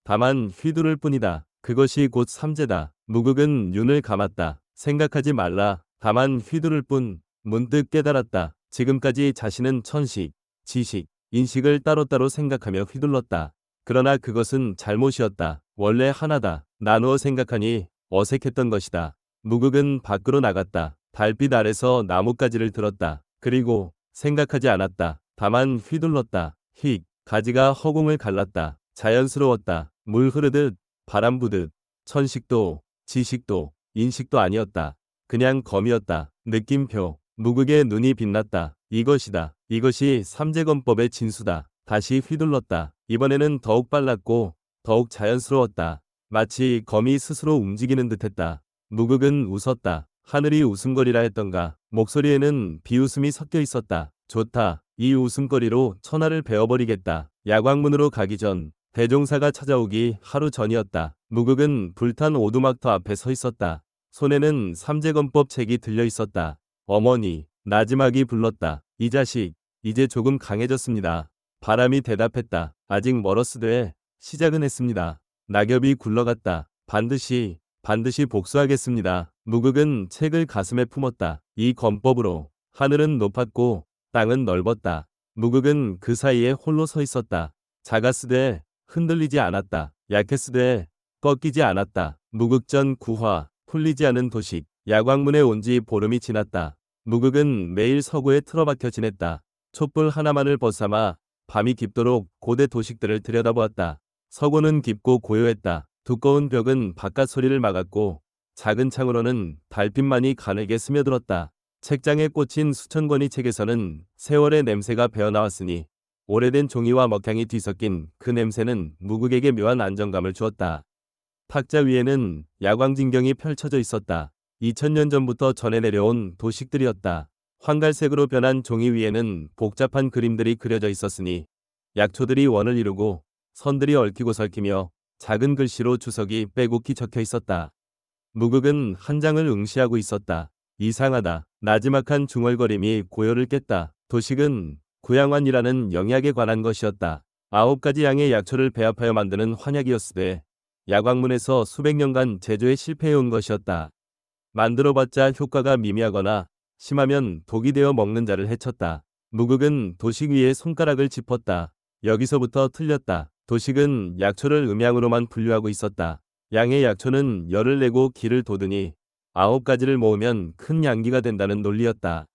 다만 휘두를 뿐이다. 그것이 곧 삼재다. 무극은 눈을 감았다. 생각하지 말라. 다만 휘두를 뿐. 문득 깨달았다. 지금까지 자신은 천식, 지식, 인식을 따로따로 생각하며 휘둘렀다. 그러나 그것은 잘못이었다. 원래 하나다. 나누어 생각하니 어색했던 것이다. 무극은 밖으로 나갔다. 달빛 아래서 나뭇가지를 들었다. 그리고 생각하지 않았다. 다만 휘둘렀다. 휙 가지가 허공을 갈랐다. 자연스러웠다. 물 흐르듯 바람 부듯. 천식도 지식도 인식도 아니었다. 그냥 검이었다. 느낌표. 무극의 눈이 빛났다. 이것이다. 이것이 삼재건법의 진수다. 다시 휘둘렀다. 이번에는 더욱 빨랐고 더욱 자연스러웠다. 마치 검이 스스로 움직이는 듯했다. 무극은 웃었다. 하늘이 웃음거리라 했던가. 목소리에는 비웃음이 섞여 있었다. 좋다. 이 웃음거리로 천하를 베어버리겠다. 야광문으로 가기 전 대종사가 찾아오기 하루 전이었다. 무극은 불탄 오두막터 앞에 서 있었다. 손에는 삼재건법 책이 들려 있었다. 어머니, 나지막이 불렀다. 이 자식, 이제 조금 강해졌습니다. 바람이 대답했다. 아직 멀었으되 시작은 했습니다. 낙엽이 굴러갔다. 반드시 복수하겠습니다. 무극은 책을 가슴에 품었다. 이 검법으로 하늘은 높았고 땅은 넓었다. 무극은 그 사이에 홀로 서 있었다. 작았으되 흔들리지 않았다. 약했으되 꺾이지 않았다. 무극전 구화, 풀리지 않은 도식. 야광문에 온 지 보름이 지났다. 무극은 매일 서구에 틀어박혀 지냈다. 촛불 하나만을 벗삼아 밤이 깊도록 고대 도식들을 들여다보았다. 서구는 깊고 고요했다. 두꺼운 벽은 바깥 소리를 막았고 작은 창으로는 달빛만이 가늘게 스며들었다. 책장에 꽂힌 수천 권의 책에서는 세월의 냄새가 배어나왔으니 오래된 종이와 먹향이 뒤섞인 그 냄새는 무극에게 묘한 안정감을 주었다. 탁자 위에는 야광진경이 펼쳐져 있었다. 2000년 전부터 전해 내려온 도식들이었다. 황갈색으로 변한 종이 위에는 복잡한 그림들이 그려져 있었으니 약초들이 원을 이루고 선들이 얽히고 설키며 작은 글씨로 주석이 빼곡히 적혀 있었다. 무극은 한 장을 응시하고 있었다. 이상하다. 나지막한 중얼거림이 고요를 깼다. 도식은 구양환이라는 영약에 관한 것이었다. 9가지 양의 약초를 배합하여 만드는 환약이었으되 야광문에서 수백 년간 제조에 실패해온 것이었다. 만들어봤자 효과가 미미하거나 심하면 독이 되어 먹는 자를 해쳤다. 무극은 도식 위에 손가락을 짚었다. 여기서부터 틀렸다. 도식은 약초를 음양으로만 분류하고 있었다. 양의 약초는 열을 내고 기를 돋으니 9가지를 모으면 큰 양기가 된다는 논리였다.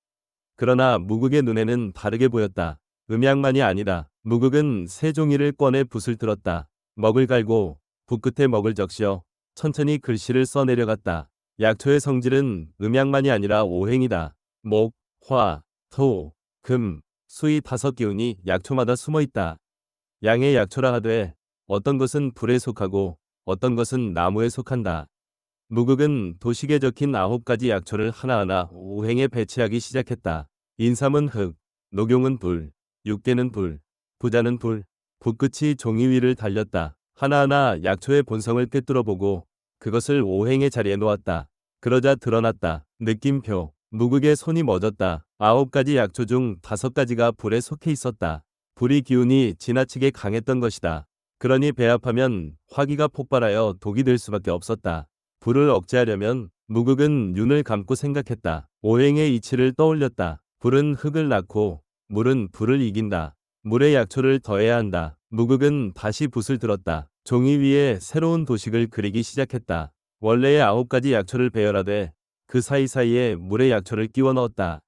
그러나 무극의 눈에는 다르게 보였다. 음양만이 아니다. 무극은 새 종이를 꺼내 붓을 들었다. 먹을 갈고 붓 끝에 먹을 적셔 천천히 글씨를 써내려갔다. 약초의 성질은 음양만이 아니라 오행이다. 목, 화, 토, 금, 수의 5기운이 약초마다 숨어있다. 양의 약초라 하되 어떤 것은 불에 속하고 어떤 것은 나무에 속한다. 무극은 도식에 적힌 9가지 약초를 하나하나 오행에 배치하기 시작했다. 인삼은 흙, 녹용은 불, 육계는 불, 부자는 불. 붓끝이 종이 위를 달렸다. 하나하나 약초의 본성을 꿰뚫어보고 그것을 오행의 자리에 놓았다. 그러자 드러났다. 느낌표. 무극의 손이 멎었다. 9가지 약초 중 5가지가 불에 속해 있었다. 불의 기운이 지나치게 강했던 것이다. 그러니 배합하면 화기가 폭발하여 독이 될 수밖에 없었다. 불을 억제하려면 무극은 눈을 감고 생각했다. 오행의 이치를 떠올렸다. 불은 흙을 낳고 물은 불을 이긴다. 물에 약초를 더해야 한다. 무극은 다시 붓을 들었다. 종이 위에 새로운 도식을 그리기 시작했다. 원래의 9가지 약초를 배열하되 그 사이사이에 물의 약초를 끼워 넣었다.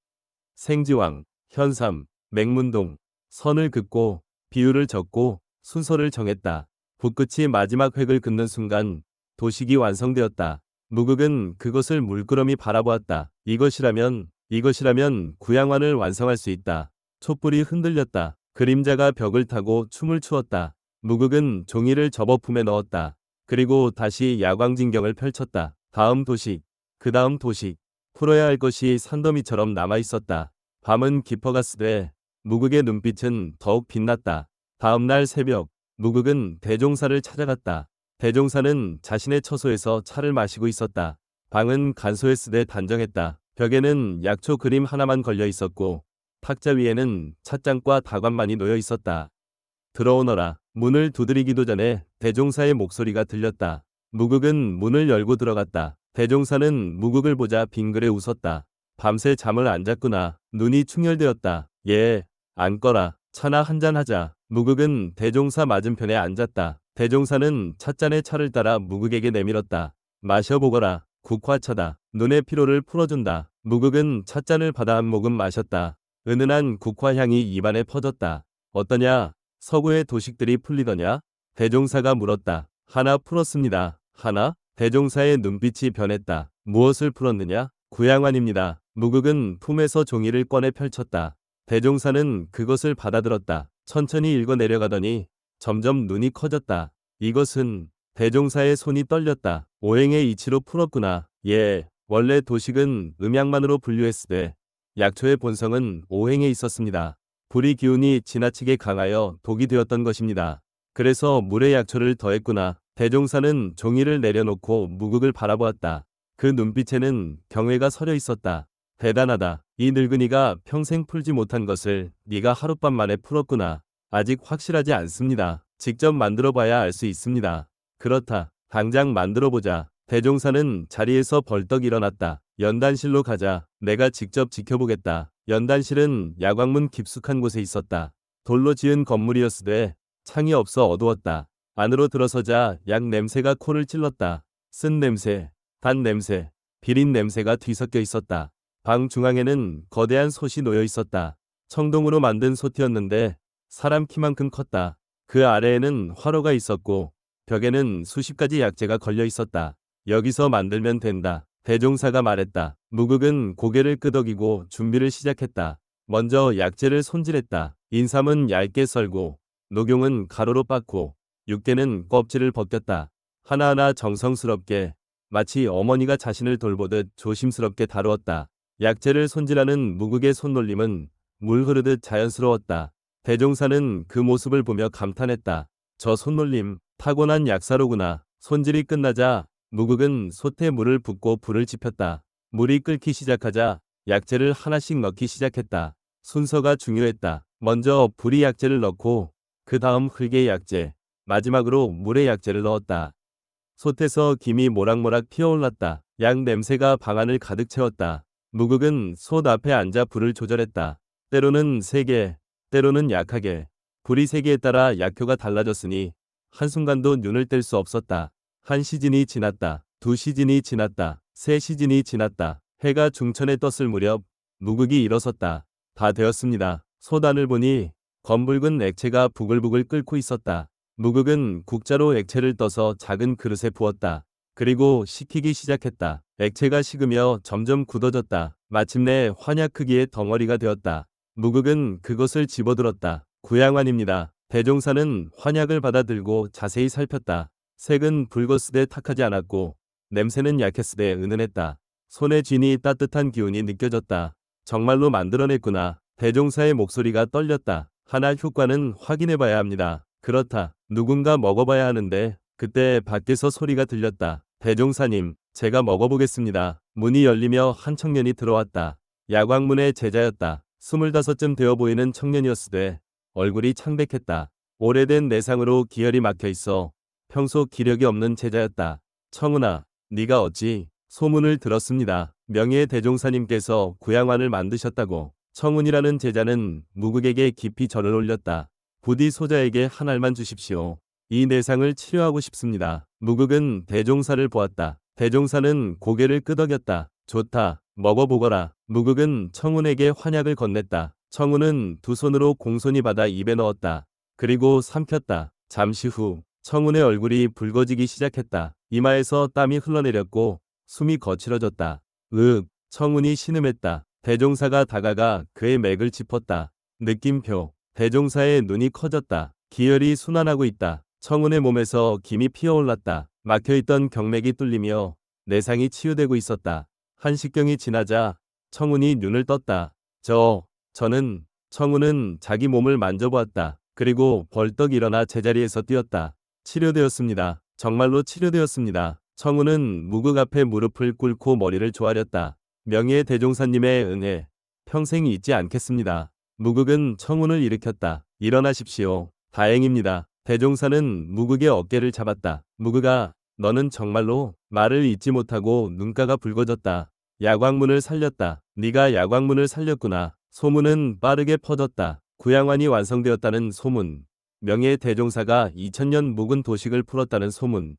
생지왕, 현삼, 맹문동, 선을 긋고 비율을 적고 순서를 정했다. 붓끝이 마지막 획을 긋는 순간 도식이 완성되었다. 무극은 그것을 물끄러미 바라보았다. 이것이라면 구양환을 완성할 수 있다. 촛불이 흔들렸다. 그림자가 벽을 타고 춤을 추었다. 무극은 종이를 접어 품에 넣었다. 그리고 다시 야광진경을 펼쳤다. 다음 도식, 그 다음 도식, 풀어야 할 것이 산더미처럼 남아 있었다. 밤은 깊어갔으되 무극의 눈빛은 더욱 빛났다. 다음 날 새벽, 무극은 대종사를 찾아갔다. 대종사는 자신의 처소에서 차를 마시고 있었다. 방은 간소했으되 단정했다. 벽에는 약초 그림 하나만 걸려 있었고 탁자 위에는 찻잔과 다관만이 놓여 있었다. 들어오너라. 문을 두드리기도 전에 대종사의 목소리가 들렸다. 무극은 문을 열고 들어갔다. 대종사는 무극을 보자 빙그레 웃었다. 밤새 잠을 안 잤구나. 눈이 충혈되었다. 예, 앉거라. 차나 한잔 하자. 무극은 대종사 맞은편에 앉았다. 대종사는 찻잔에 차를 따라 무극에게 내밀었다. 마셔보거라. 국화차다. 눈의 피로를 풀어준다. 무극은 찻잔을 받아 한 모금 마셨다. 은은한 국화향이 입안에 퍼졌다. 어떠냐? 서구의 도식들이 풀리더냐? 대종사가 물었다. 하나 풀었습니다. 하나? 대종사의 눈빛이 변했다. 무엇을 풀었느냐? 구양환입니다. 무극은 품에서 종이를 꺼내 펼쳤다. 대종사는 그것을 받아들었다. 천천히 읽어 내려가더니 점점 눈이 커졌다. 이것은 대종사의 손이 떨렸다. 오행의 이치로 풀었구나. 예, 원래 도식은 음양만으로 분류했으되 약초의 본성은 오행에 있었습니다. 불의 기운이 지나치게 강하여 독이 되었던 것입니다. 그래서 물의 약초를 더했구나. 대종사는 종이를 내려놓고 무극을 바라보았다. 그 눈빛에는 경외가 서려 있었다. 대단하다. 이 늙은이가 평생 풀지 못한 것을 네가 하룻밤 만에 풀었구나. 아직 확실하지 않습니다. 직접 만들어 봐야 알 수 있습니다. 그렇다. 당장 만들어 보자. 대종사는 자리에서 벌떡 일어났다. 연단실로 가자. 내가 직접 지켜보겠다. 연단실은 야광문 깊숙한 곳에 있었다. 돌로 지은 건물이었으되 창이 없어 어두웠다. 안으로 들어서자 약 냄새가 코를 찔렀다. 쓴 냄새, 단 냄새, 비린 냄새가 뒤섞여 있었다. 방 중앙에는 거대한 솥이 놓여 있었다. 청동으로 만든 솥이었는데 사람 키만큼 컸다. 그 아래에는 화로가 있었고 벽에는 수십 가지 약재가 걸려 있었다. 여기서 만들면 된다. 대종사가 말했다. 무극은 고개를 끄덕이고 준비를 시작했다. 먼저 약재를 손질했다. 인삼은 얇게 썰고 녹용은 가로로 빻고 육개는 껍질을 벗겼다. 하나하나 정성스럽게 마치 어머니가 자신을 돌보듯 조심스럽게 다루었다. 약재를 손질하는 무극의 손놀림은 물 흐르듯 자연스러웠다. 대종사는 그 모습을 보며 감탄했다. 저 손놀림, 타고난 약사로구나. 손질이 끝나자 무극은 솥에 물을 붓고 불을 지폈다. 물이 끓기 시작하자 약재를 하나씩 넣기 시작했다. 순서가 중요했다. 먼저 불이 약재를 넣고 그 다음 흙의 약재, 마지막으로 물의 약재를 넣었다. 솥에서 김이 모락모락 피어올랐다. 약 냄새가 방 안을 가득 채웠다. 무극은 솥 앞에 앉아 불을 조절했다. 때로는 세게, 때로는 약하게. 불이 세기에 따라 약효가 달라졌으니 한순간도 눈을 뗄 수 없었다. 한 시즌이 지났다. 두 시즌이 지났다. 세 시즌이 지났다. 해가 중천에 떴을 무렵 무극이 일어섰다. 다 되었습니다. 솥 안을 보니 검붉은 액체가 부글부글 끓고 있었다. 무극은 국자로 액체를 떠서 작은 그릇에 부었다. 그리고 식히기 시작했다. 액체가 식으며 점점 굳어졌다. 마침내 환약 크기의 덩어리가 되었다. 무극은 그것을 집어들었다. 구양환입니다. 대종사는 환약을 받아들고 자세히 살폈다. 색은 붉었으되 탁하지 않았고 냄새는 약했으되 은은했다. 손에 쥐니 따뜻한 기운이 느껴졌다. 정말로 만들어냈구나. 대종사의 목소리가 떨렸다. 하나 효과는 확인해봐야 합니다. 그렇다. 누군가 먹어봐야 하는데 그때 밖에서 소리가 들렸다. 대종사님, 제가 먹어보겠습니다. 문이 열리며 한 청년이 들어왔다. 야광문의 제자였다. 25쯤 되어 보이는 청년이었으되 얼굴이 창백했다. 오래된 내상으로 기혈이 막혀 있어 평소 기력이 없는 제자였다. 청은아, 네가 어찌 소문을 들었습니다. 명예 대종사님께서 구양환을 만드셨다고. 청운이라는 제자는 무극에게 깊이 절을 올렸다. 부디 소자에게 한 알만 주십시오. 이 내상을 치료하고 싶습니다. 무극은 대종사를 보았다. 대종사는 고개를 끄덕였다. 좋다. 먹어보거라. 무극은 청운에게 환약을 건넸다. 청운은 두 손으로 공손히 받아 입에 넣었다. 그리고 삼켰다. 잠시 후 청운의 얼굴이 붉어지기 시작했다. 이마에서 땀이 흘러내렸고 숨이 거칠어졌다. 청운이 신음했다. 대종사가 다가가 그의 맥을 짚었다. 느낌표. 대종사의 눈이 커졌다. 기혈이 순환하고 있다. 청운의 몸에서 김이 피어올랐다. 막혀있던 경맥이 뚫리며 내상이 치유되고 있었다. 한식경이 지나자 청운이 눈을 떴다. 청운은 자기 몸을 만져보았다. 그리고 벌떡 일어나 제자리에서 뛰었다. 치료되었습니다. 정말로 치료되었습니다. 청운은 무극 앞에 무릎을 꿇고 머리를 조아렸다. 명예 대종사님의 은혜, 평생 잊지 않겠습니다. 무극은 청운을 일으켰다. 일어나십시오. 다행입니다. 대종사는 무극의 어깨를 잡았다. 무극아, 너는 정말로 말을 잊지 못하고 눈가가 붉어졌다. 야광문을 살렸다. 네가 야광문을 살렸구나. 소문은 빠르게 퍼졌다. 구양환이 완성되었다는 소문. 명예 대종사가 2000년 묵은 도식을 풀었다는 소문.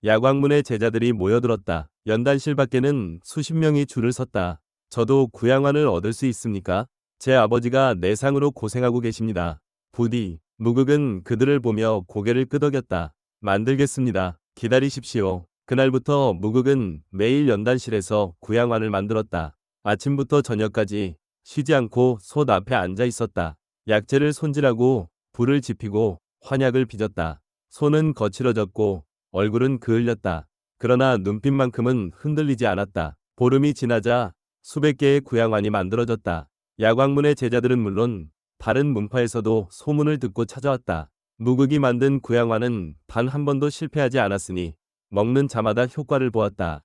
야광문의 제자들이 모여들었다. 연단실 밖에는 수십 명이 줄을 섰다. 저도 구양환을 얻을 수 있습니까? 제 아버지가 내상으로 고생하고 계십니다. 부디. 무극은 그들을 보며 고개를 끄덕였다. 만들겠습니다. 기다리십시오. 그날부터 무극은 매일 연단실에서 구양환을 만들었다. 아침부터 저녁까지 쉬지 않고 솥 앞에 앉아 있었다. 약재를 손질하고 불을 지피고 환약을 빚었다. 손은 거칠어졌고 얼굴은 그을렸다. 그러나 눈빛만큼은 흔들리지 않았다. 보름이 지나자 수백 개의 구양환이 만들어졌다. 야광문의 제자들은 물론 다른 문파에서도 소문을 듣고 찾아왔다. 무극이 만든 구양환은 단 한 번도 실패하지 않았으니 먹는 자마다 효과를 보았다.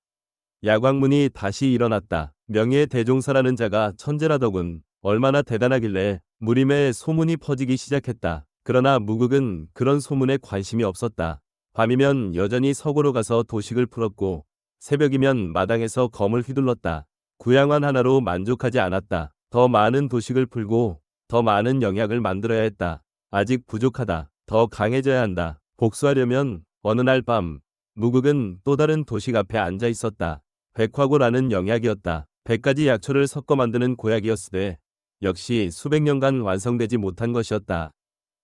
야광문이 다시 일어났다. 명예 대종사라는 자가 천재라더군. 얼마나 대단하길래 무림의 소문이 퍼지기 시작했다. 그러나 무극은 그런 소문에 관심이 없었다. 밤이면 여전히 서고로 가서 도식을 풀었고 새벽이면 마당에서 검을 휘둘렀다. 구양환 하나로 만족하지 않았다. 더 많은 도식을 풀고 더 많은 영약을 만들어야 했다. 아직 부족하다. 더 강해져야 한다. 복수하려면 어느 날 밤 무극은 또 다른 도식 앞에 앉아 있었다. 백화고라는 영약이었다. 100가지 약초를 섞어 만드는 고약이었으되 역시 수백 년간 완성되지 못한 것이었다.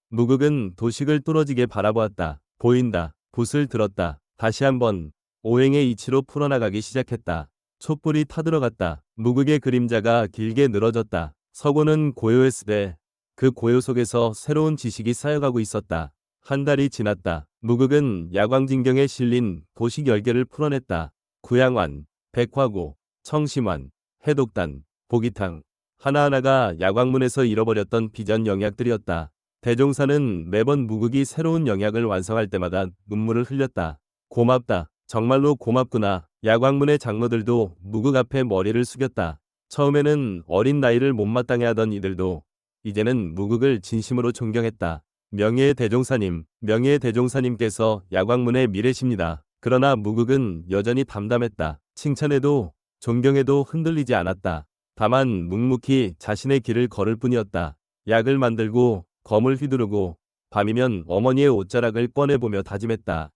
무극은 도식을 뚫어지게 바라보았다. 보인다. 붓을 들었다. 다시 한번 오행의 이치로 풀어나가기 시작했다. 촛불이 타들어갔다. 무극의 그림자가 길게 늘어졌다. 서고는 고요했으되 그 고요 속에서 새로운 지식이 쌓여가고 있었다. 한 달이 지났다. 무극은 야광진경에 실린 도식 10개를 풀어냈다. 구양환, 백화고, 청심환, 해독단, 보기탕 하나하나가 야광문에서 잃어버렸던 비전 영약들이었다. 대종사는 매번 무극이 새로운 영약을 완성할 때마다 눈물을 흘렸다. 고맙다. 정말로 고맙구나. 야광문의 장로들도 무극 앞에 머리를 숙였다. 처음에는 어린 나이를 못마땅해 하던 이들도 이제는 무극을 진심으로 존경했다. 명예의 대종사님께서 야광문의 미래십니다. 그러나 무극은 여전히 담담했다. 칭찬해도 존경해도 흔들리지 않았다. 다만 묵묵히 자신의 길을 걸을 뿐이었다. 약을 만들고 검을 휘두르고 밤이면 어머니의 옷자락을 꺼내보며 다짐했다.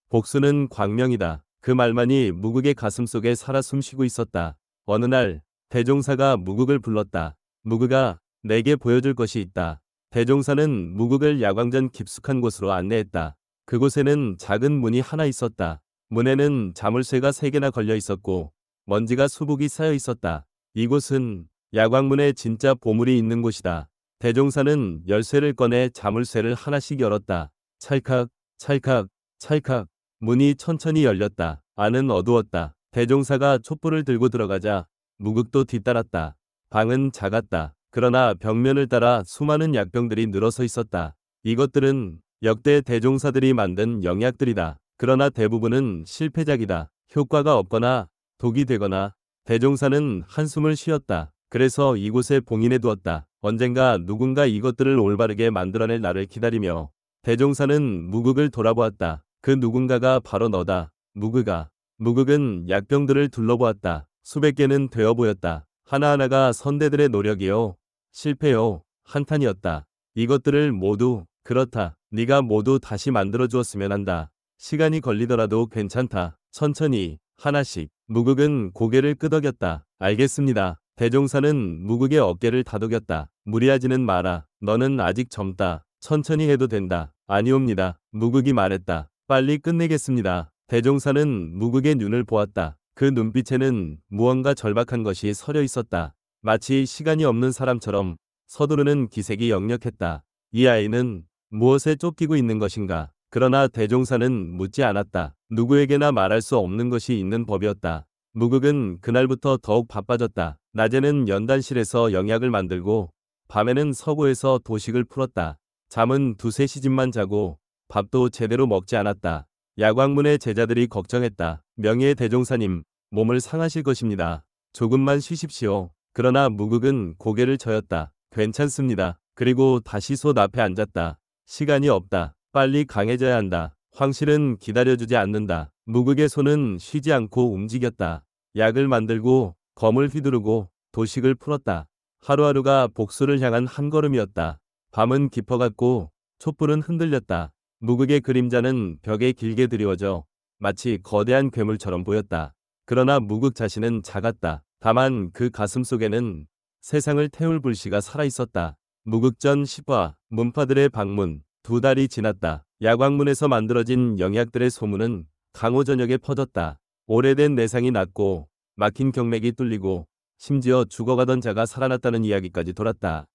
복수는 광명이다. 그 말만이 무극의 가슴속에 살아 숨쉬고 있었다. 어느 날 대종사가 무극을 불렀다. 무극아, 내게 보여줄 것이 있다. 대종사는 무극을 야광전 깊숙한 곳으로 안내했다. 그곳에는 작은 문이 하나 있었다. 문에는 자물쇠가 3개나 걸려 있었고 먼지가 수북이 쌓여 있었다. 이곳은 야광문에 진짜 보물이 있는 곳이다. 대종사는 열쇠를 꺼내 자물쇠를 하나씩 열었다. 찰칵, 찰칵, 찰칵. 문이 천천히 열렸다. 안은 어두웠다. 대종사가 촛불을 들고 들어가자 무극도 뒤따랐다. 방은 작았다. 그러나 벽면을 따라 수많은 약병들이 늘어서 있었다. 이것들은 역대 대종사들이 만든 영약들이다. 그러나 대부분은 실패작이다. 효과가 없거나 독이 되거나. 대종사는 한숨을 쉬었다. 그래서 이곳에 봉인해 두었다. 언젠가 누군가 이것들을 올바르게 만들어낼 날을 기다리며 대종사는 무극을 돌아보았다. 그 누군가가 바로 너다. 무극아. 무극은 약병들을 둘러보았다. 수백 개는 되어 보였다. 하나하나가 선대들의 노력이요. 실패요. 한탄이었다. 이것들을 모두 그렇다. 네가 모두 다시 만들어 주었으면 한다. 시간이 걸리더라도 괜찮다. 천천히 하나씩. 무극은 고개를 끄덕였다. 알겠습니다. 대종사는 무극의 어깨를 다독였다. 무리하지는 마라. 너는 아직 젊다. 천천히 해도 된다. 아니옵니다. 무극이 말했다. 빨리 끝내겠습니다. 대종사는 무극의 눈을 보았다. 그 눈빛에는 무언가 절박한 것이 서려 있었다. 마치 시간이 없는 사람처럼 서두르는 기색이 역력했다. 이 아이는 무엇에 쫓기고 있는 것인가? 그러나 대종사는 묻지 않았다. 누구에게나 말할 수 없는 것이 있는 법이었다. 무극은 그날부터 더욱 바빠졌다. 낮에는 연단실에서 영약을 만들고 밤에는 서고에서 도식을 풀었다. 잠은 두세 시간만 자고 밥도 제대로 먹지 않았다. 야광문의 제자들이 걱정했다. 명예의 대종사님, 몸을 상하실 것입니다. 조금만 쉬십시오. 그러나 무극은 고개를 저었다. 괜찮습니다. 그리고 다시 솥 앞에 앉았다. 시간이 없다. 빨리 강해져야 한다. 황실은 기다려주지 않는다. 무극의 손은 쉬지 않고 움직였다. 약을 만들고 검을 휘두르고 도식을 풀었다. 하루하루가 복수를 향한 한 걸음이었다. 밤은 깊어갔고 촛불은 흔들렸다. 무극의 그림자는 벽에 길게 드리워져 마치 거대한 괴물처럼 보였다. 그러나 무극 자신은 작았다. 다만 그 가슴 속에는 세상을 태울 불씨가 살아있었다. 무극전 10화, 문파들의 방문. 2달이 지났다. 야광문에서 만들어진 영약들의 소문은 강호 전역에 퍼졌다. 오래된 내상이 났고 막힌 경맥이 뚫리고 심지어 죽어가던 자가 살아났다는 이야기까지 돌았다.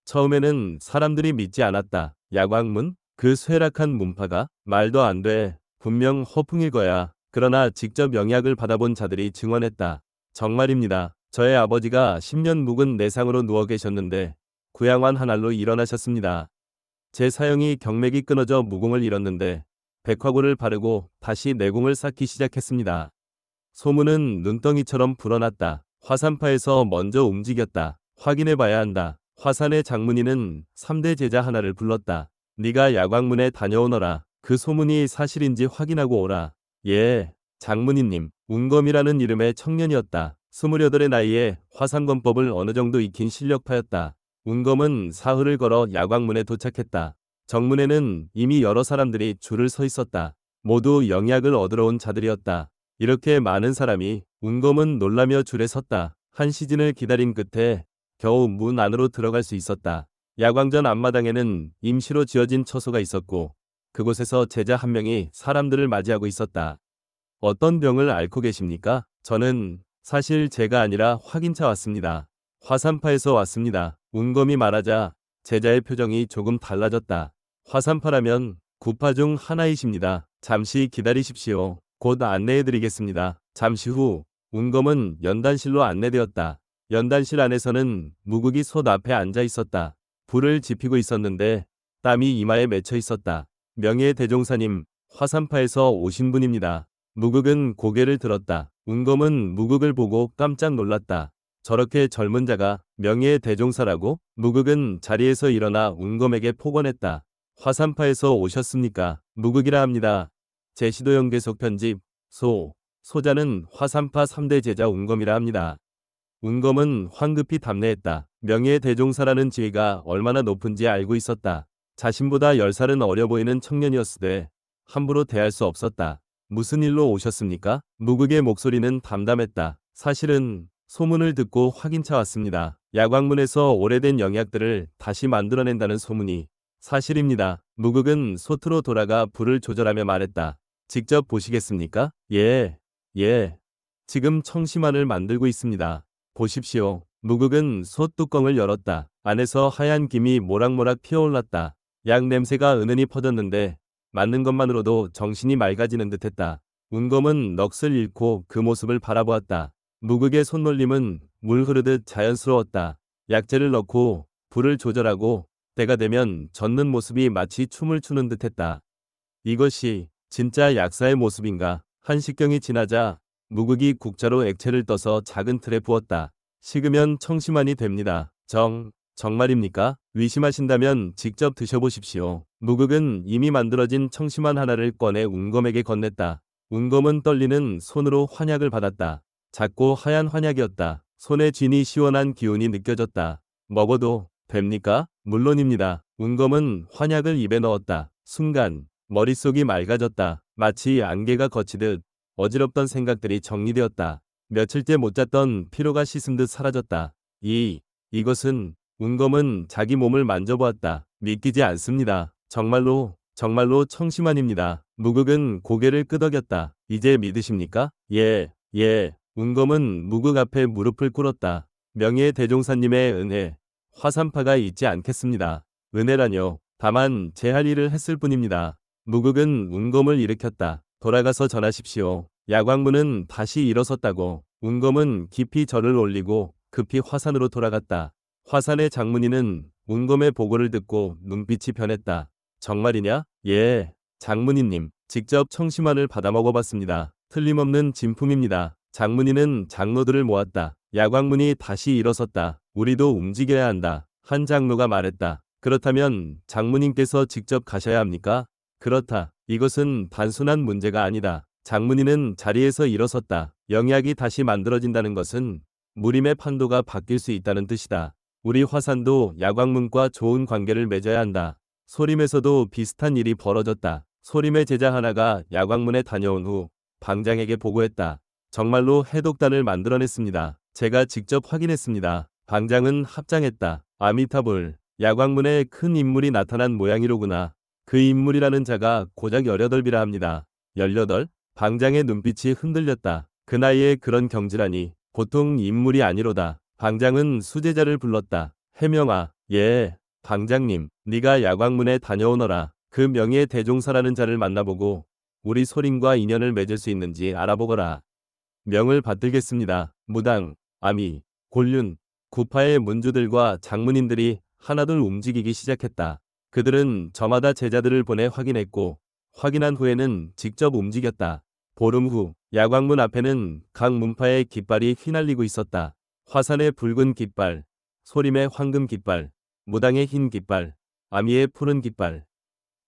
처음에는 사람들이 믿지 않았다. 야광문? 그 쇠락한 문파가? 말도 안 돼. 분명 허풍일 거야. 그러나 직접 영약을 받아본 자들이 증언했다. 정말입니다. 저의 아버지가 10년 묵은 내상으로 누워 계셨는데 구양환 한 알로 일어나셨습니다. 제 사형이 경맥이 끊어져 무공을 잃었는데 백화고를 바르고 다시 내공을 쌓기 시작했습니다. 소문은 눈덩이처럼 불어났다. 화산파에서 먼저 움직였다. 확인해봐야 한다. 화산의 장문이는 3대 제자 하나를 불렀다. 네가 야광문에 다녀오너라. 그 소문이 사실인지 확인하고 오라. 예, 장문이님. 운검이라는 이름의 청년이었다. 28의 나이에 화산검법을 어느 정도 익힌 실력파였다. 운검은 사흘을 걸어 야광문에 도착했다. 정문에는 이미 여러 사람들이 줄을 서 있었다. 모두 영약을 얻으러 온 자들이었다. 이렇게 많은 사람이 운검은 놀라며 줄에 섰다. 한 시즌을 기다린 끝에 겨우 문 안으로 들어갈 수 있었다. 야광전 앞마당에는 임시로 지어진 처소가 있었고 그곳에서 제자 한 명이 사람들을 맞이하고 있었다. 어떤 병을 앓고 계십니까? 저는 사실 제가 아니라 확인차 왔습니다. 화산파에서 왔습니다. 운검이 말하자 제자의 표정이 조금 달라졌다. 화산파라면 구파 중 하나이십니다. 잠시 기다리십시오. 곧 안내해드리겠습니다. 잠시 후 운검은 연단실로 안내되었다. 연단실 안에서는 무극이 솥 앞에 앉아 있었다. 불을 지피고 있었는데 땀이 이마에 맺혀 있었다. 명예의 대종사님, 화산파에서 오신 분입니다. 무극은 고개를 들었다. 운검은 무극을 보고 깜짝 놀랐다. 저렇게 젊은 자가 명예의 대종사라고? 무극은 자리에서 일어나 운검에게 폭언했다. 화산파에서 오셨습니까? 무극이라 합니다. 제시도영 계속 편집. 소자는 화산파 3대 제자 운검이라 합니다. 운검은 황급히 답례했다. 명예의 대종사라는 지위가 얼마나 높은지 알고 있었다. 자신보다 10살은 어려 보이는 청년이었으되 함부로 대할 수 없었다. 무슨 일로 오셨습니까? 무극의 목소리는 담담했다. 사실은 소문을 듣고 확인차 왔습니다. 야광문에서 오래된 영약들을 다시 만들어낸다는 소문이 사실입니다. 무극은 솥으로 돌아가 불을 조절하며 말했다. 직접 보시겠습니까? 예. 지금 청심환을 만들고 있습니다. 보십시오. 무극은 솥 뚜껑을 열었다. 안에서 하얀 김이 모락모락 피어올랐다. 약 냄새가 은은히 퍼졌는데 맞는 것만으로도 정신이 맑아지는 듯했다. 운검은 넋을 잃고 그 모습을 바라보았다. 무극의 손놀림은 물 흐르듯 자연스러웠다. 약재를 넣고 불을 조절하고 때가 되면 젓는 모습이 마치 춤을 추는 듯했다. 이것이 진짜 약사의 모습인가? 한 식경이 지나자 무극이 국자로 액체를 떠서 작은 틀에 부었다. 식으면 청심환이 됩니다. 정말입니까? 의심하신다면 직접 드셔보십시오. 무극은 이미 만들어진 청심환 하나를 꺼내 운검에게 건넸다. 운검은 떨리는 손으로 환약을 받았다. 작고 하얀 환약이었다. 손에 쥐니 시원한 기운이 느껴졌다. 먹어도 됩니까? 물론입니다. 운검은 환약을 입에 넣었다. 순간 머릿속이 맑아졌다. 마치 안개가 걷히듯 어지럽던 생각들이 정리되었다. 며칠째 못 잤던 피로가 씻은 듯 사라졌다. 이것은 운검은 자기 몸을 만져보았다. 믿기지 않습니다. 정말로 청심환입니다. 무극은 고개를 끄덕였다. 이제 믿으십니까? 예. 운검은 무극 앞에 무릎을 꿇었다. 명예 대종사님의 은혜, 화산파가 있지 않겠습니다. 은혜라뇨. 다만 제 할 일을 했을 뿐입니다. 무극은 운검을 일으켰다. 돌아가서 전하십시오. 야광문은 다시 일어섰다고. 운검은 깊이 절을 올리고 급히 화산으로 돌아갔다. 화산의 장문이는 운검의 보고를 듣고 눈빛이 변했다. 정말이냐? 예, 장문이님. 직접 청심환을 받아 먹어봤습니다. 틀림없는 진품입니다. 장문이는 장로들을 모았다. 야광문이 다시 일어섰다. 우리도 움직여야 한다. 한 장로가 말했다. 그렇다면 장모님께서 직접 가셔야 합니까? 그렇다. 이것은 단순한 문제가 아니다. 장문이는 자리에서 일어섰다. 영약이 다시 만들어진다는 것은 무림의 판도가 바뀔 수 있다는 뜻이다. 우리 화산도 야광문과 좋은 관계를 맺어야 한다. 소림에서도 비슷한 일이 벌어졌다. 소림의 제자 하나가 야광문에 다녀온 후 방장에게 보고했다. 정말로 해독단을 만들어냈습니다. 제가 직접 확인했습니다. 방장은 합장했다. 아미타불. 야광문에 큰 인물이 나타난 모양이로구나. 그 인물이라는 자가 고작 18이라 합니다. 18? 방장의 눈빛이 흔들렸다. 그 나이에 그런 경지라니 보통 인물이 아니로다. 방장은 수제자를 불렀다. 해명아. 예, 방장님. 네가 야광문에 다녀오너라. 그 명예 대종사라는 자를 만나보고 우리 소림과 인연을 맺을 수 있는지 알아보거라. 명을 받들겠습니다. 무당, 아미, 곤륜, 구파의 문주들과 장문인들이 하나둘 움직이기 시작했다. 그들은 저마다 제자들을 보내 확인했고 확인한 후에는 직접 움직였다. 보름 후 야광문 앞에는 각 문파의 깃발이 휘날리고 있었다. 화산의 붉은 깃발, 소림의 황금 깃발, 무당의 흰 깃발, 아미의 푸른 깃발.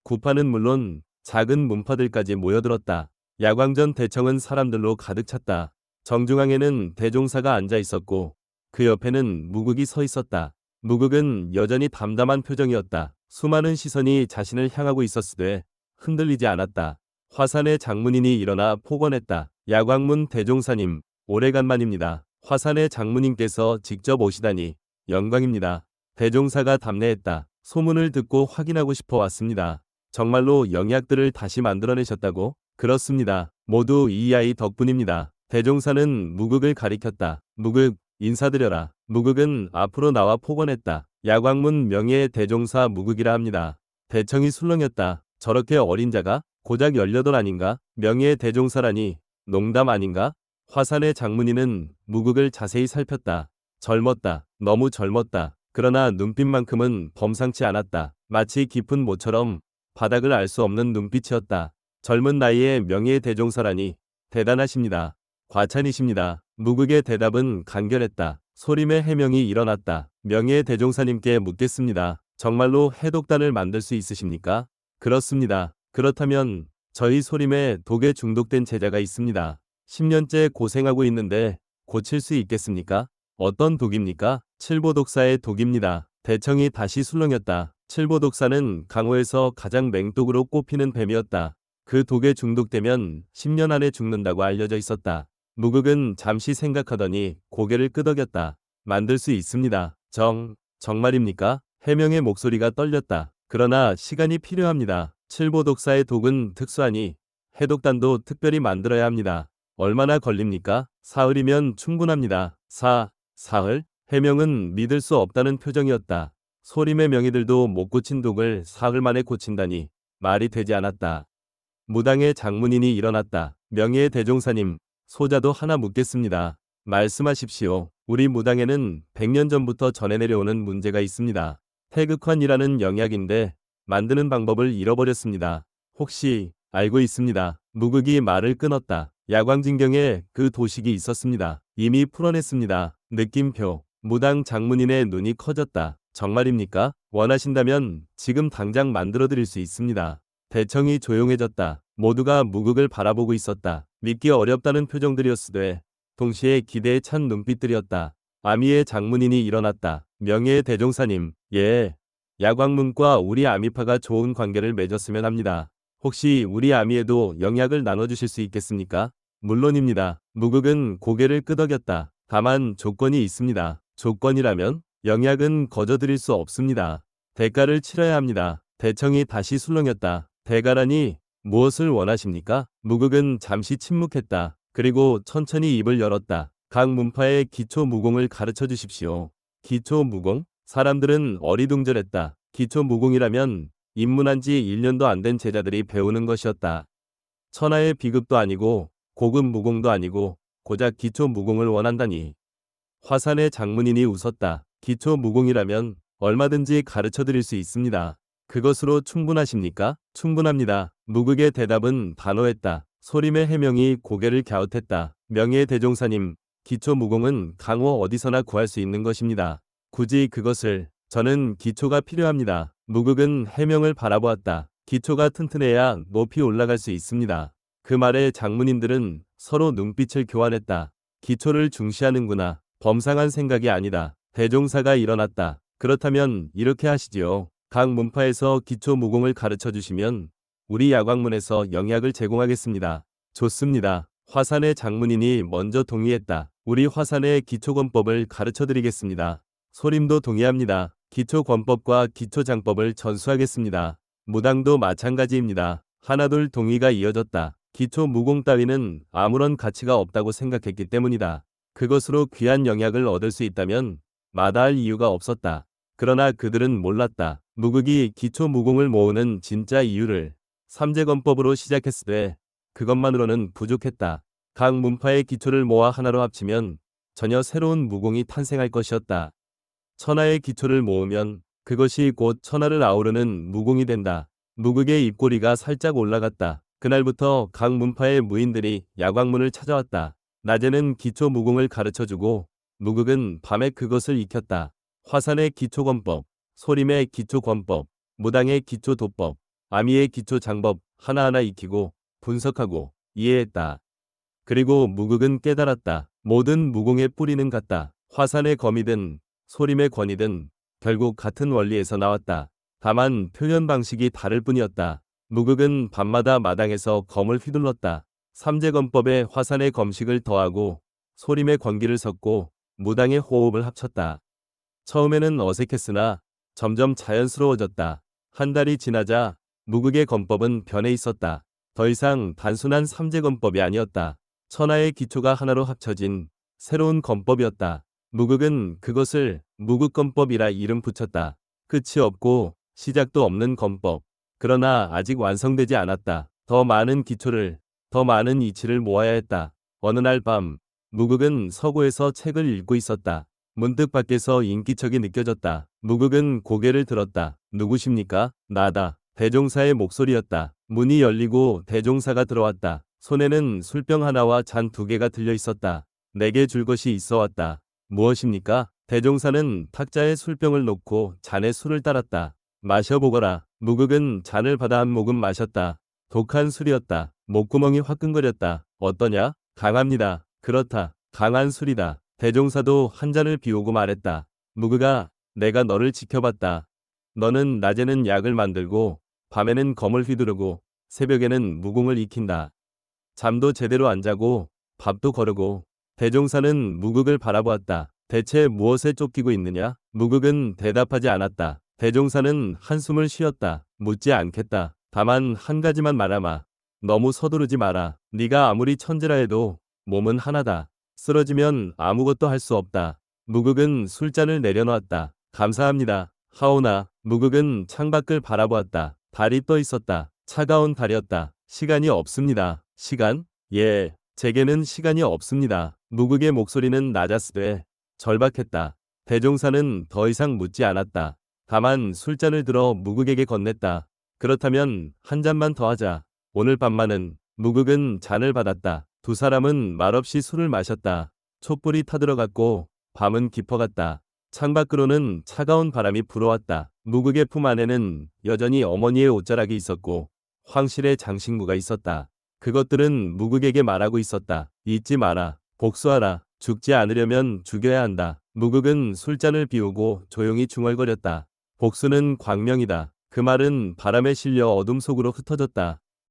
구파는 물론 작은 문파들까지 모여들었다. 야광전 대청은 사람들로 가득 찼다. 정중앙에는 대종사가 앉아 있었고 그 옆에는 무극이 서 있었다. 무극은 여전히 담담한 표정이었다. 수많은 시선이 자신을 향하고 있었으되 흔들리지 않았다. 화산의 장문인이 일어나 폭언했다. 야광문 대종사님, 오래간만입니다. 화산의 장문인께서 직접 오시다니 영광입니다. 대종사가 답례했다. 소문을 듣고 확인하고 싶어 왔습니다. 정말로 영약들을 다시 만들어내셨다고? 그렇습니다. 모두 이 아이 덕분입니다. 대종사는 무극을 가리켰다. 무극, 인사드려라. 무극은 앞으로 나와 폭언했다. 야광문 명예의 대종사 무극이라 합니다. 대청이 술렁였다. 저렇게 어린 자가? 고작 18 아닌가? 명예의 대종사라니 농담 아닌가? 화산의 장문인은 무극을 자세히 살폈다. 젊었다. 너무 젊었다. 그러나 눈빛만큼은 범상치 않았다. 마치 깊은 모처럼 바닥을 알 수 없는 눈빛이었다. 젊은 나이에 명예의 대종사라니 대단하십니다. 과찬이십니다. 무극의 대답은 간결했다. 소림의 해명이 일어났다. 명예의 대종사님께 묻겠습니다. 정말로 해독단을 만들 수 있으십니까? 그렇습니다. 그렇다면 저희 소림에 독에 중독된 제자가 있습니다. 10년째 고생하고 있는데 고칠 수 있겠습니까? 어떤 독입니까? 칠보독사의 독입니다. 대청이 다시 술렁였다. 칠보독사는 강호에서 가장 맹독으로 꼽히는 뱀이었다. 그 독에 중독되면 10년 안에 죽는다고 알려져 있었다. 무극은 잠시 생각하더니 고개를 끄덕였다. 만들 수 있습니다. 정말입니까? 해명의 목소리가 떨렸다. 그러나 시간이 필요합니다. 칠보독사의 독은 특수하니 해독단도 특별히 만들어야 합니다. 얼마나 걸립니까? 사흘이면 충분합니다. 사흘? 해명은 믿을 수 없다는 표정이었다. 소림의 명의들도 못 고친 독을 사흘 만에 고친다니 말이 되지 않았다. 무당의 장문인이 일어났다. 명예의 대종사님, 소자도 하나 묻겠습니다. 말씀하십시오. 우리 무당에는 100년 전부터 전해 내려오는 문제가 있습니다. 태극환이라는 영약인데 만드는 방법을 잃어버렸습니다. 혹시 알고 있습니다. 무극이 말을 끊었다. 야광진경에 그 도식이 있었습니다. 이미 풀어냈습니다. 느낌표. 무당 장문인의 눈이 커졌다. 정말입니까? 원하신다면 지금 당장 만들어 드릴 수 있습니다. 대청이 조용해졌다. 모두가 무극을 바라보고 있었다. 믿기 어렵다는 표정들이었으되 동시에 기대에 찬 눈빛들이었다. 아미의 장문인이 일어났다. 명예의 대종사님, 예. 야광문과 우리 아미파가 좋은 관계를 맺었으면 합니다. 혹시 우리 아미에도 영약을 나눠주실 수 있겠습니까? 물론입니다. 무극은 고개를 끄덕였다. 다만 조건이 있습니다. 조건이라면? 영약은 거저드릴 수 없습니다. 대가를 치러야 합니다. 대청이 다시 술렁였다. 대가라니 무엇을 원하십니까? 무극은 잠시 침묵했다. 그리고 천천히 입을 열었다. 각 문파의 기초 무공을 가르쳐 주십시오. 기초 무공? 사람들은 어리둥절했다. 기초 무공이라면 입문한 지 1년도 안 된 제자들이 배우는 것이었다. 천하의 비급도 아니고 고급 무공도 아니고 고작 기초 무공을 원한다니. 화산의 장문인이 웃었다. 기초 무공이라면 얼마든지 가르쳐 드릴 수 있습니다. 그것으로 충분하십니까? 충분합니다. 무극의 대답은 단호했다. 소림의 해명이 고개를 갸웃했다. 명예 대종사님, 기초 무공은 강호 어디서나 구할 수 있는 것입니다. 굳이 그것을, 저는 기초가 필요합니다. 무극은 해명을 바라보았다. 기초가 튼튼해야 높이 올라갈 수 있습니다. 그 말에 장문인들은 서로 눈빛을 교환했다. 기초를 중시하는구나. 범상한 생각이 아니다. 대종사가 일어났다. 그렇다면 이렇게 하시지요. 각 문파에서 기초 무공을 가르쳐 주시면 우리 야광문에서 영약을 제공하겠습니다. 좋습니다. 화산의 장문인이 먼저 동의했다. 우리 화산의 기초권법을 가르쳐 드리겠습니다. 소림도 동의합니다. 기초권법과 기초장법을 전수하겠습니다. 무당도 마찬가지입니다. 하나둘 동의가 이어졌다. 기초 무공 따위는 아무런 가치가 없다고 생각했기 때문이다. 그것으로 귀한 영약을 얻을 수 있다면 마다할 이유가 없었다. 그러나 그들은 몰랐다. 무극이 기초 무공을 모으는 진짜 이유를 삼재건법으로 시작했으되 그것만으로는 부족했다. 각 문파의 기초를 모아 하나로 합치면 전혀 새로운 무공이 탄생할 것이었다. 천하의 기초를 모으면 그것이 곧 천하를 아우르는 무공이 된다. 무극의 입꼬리가 살짝 올라갔다. 그날부터 각 문파의 무인들이 야광문을 찾아왔다. 낮에는 기초 무공을 가르쳐주고 무극은 밤에 그것을 익혔다. 화산의 기초권법, 소림의 기초권법, 무당의 기초도법, 아미의 기초장법 하나하나 익히고 분석하고 이해했다. 그리고 무극은 깨달았다. 모든 무공의 뿌리는 같다. 화산의 검이든 소림의 권이든 결국 같은 원리에서 나왔다. 다만 표현 방식이 다를 뿐이었다. 무극은 밤마다 마당에서 검을 휘둘렀다. 삼재검법에 화산의 검식을 더하고 소림의 권기를 섞고 무당의 호흡을 합쳤다. 처음에는 어색했으나 점점 자연스러워졌다. 한 달이 지나자 무극의 검법은 변해 있었다. 더 이상 단순한 삼재검법이 아니었다. 천하의 기초가 하나로 합쳐진 새로운 검법이었다. 무극은 그것을 무극검법이라 이름 붙였다. 끝이 없고 시작도 없는 검법. 그러나 아직 완성되지 않았다. 더 많은 기초를, 더 많은 이치를 모아야 했다. 어느 날 밤, 무극은 서고에서 책을 읽고 있었다. 문득 밖에서 인기척이 느껴졌다. 무극은 고개를 들었다. 누구십니까? 나다. 대종사의 목소리였다. 문이 열리고 대종사가 들어왔다. 손에는 술병 하나와 잔 2개가 들려 있었다. 내게 줄 것이 있어 왔다. 무엇입니까? 대종사는 탁자에 술병을 놓고 잔에 술을 따랐다. 마셔보거라. 무극은 잔을 받아 한 모금 마셨다. 독한 술이었다. 목구멍이 화끈거렸다. 어떠냐? 강합니다. 그렇다. 강한 술이다. 대종사도 한 잔을 비우고 말했다. 무극아, 내가 너를 지켜봤다. 너는 낮에는 약을 만들고 밤에는 검을 휘두르고 새벽에는 무공을 익힌다. 잠도 제대로 안 자고 밥도 거르고. 대종사는 무극을 바라보았다. 대체 무엇에 쫓기고 있느냐? 무극은 대답하지 않았다. 대종사는 한숨을 쉬었다. 묻지 않겠다. 다만 한 가지만 말하마. 너무 서두르지 마라. 네가 아무리 천재라 해도 몸은 하나다. 쓰러지면 아무것도 할 수 없다. 무극은 술잔을 내려놓았다. 감사합니다. 하오나. 무극은 창밖을 바라보았다. 달이 떠 있었다. 차가운 달이었다. 시간이 없습니다. 시간? 예, 제게는 시간이 없습니다. 무극의 목소리는 낮았으되 절박했다. 대종사는 더 이상 묻지 않았다. 다만 술잔을 들어 무극에게 건넸다. 그렇다면 한 잔만 더 하자. 오늘 밤만은. 무극은 잔을 받았다. 두 사람은 말없이 술을 마셨다. 촛불이 타들어갔고 밤은 깊어갔다. 창밖으로는 차가운 바람이 불어왔다. 무극의 품 안에는 여전히 어머니의 옷자락이 있었고 황실의 장신구가 있었다. 그것들은 무극에게 말하고 있었다. 잊지 마라. 복수하라. 죽지 않으려면 죽여야 한다. 무극은 술잔을 비우고 조용히 중얼거렸다. 복수는 광명이다. 그 말은 바람에 실려 어둠 속으로 흩어졌다.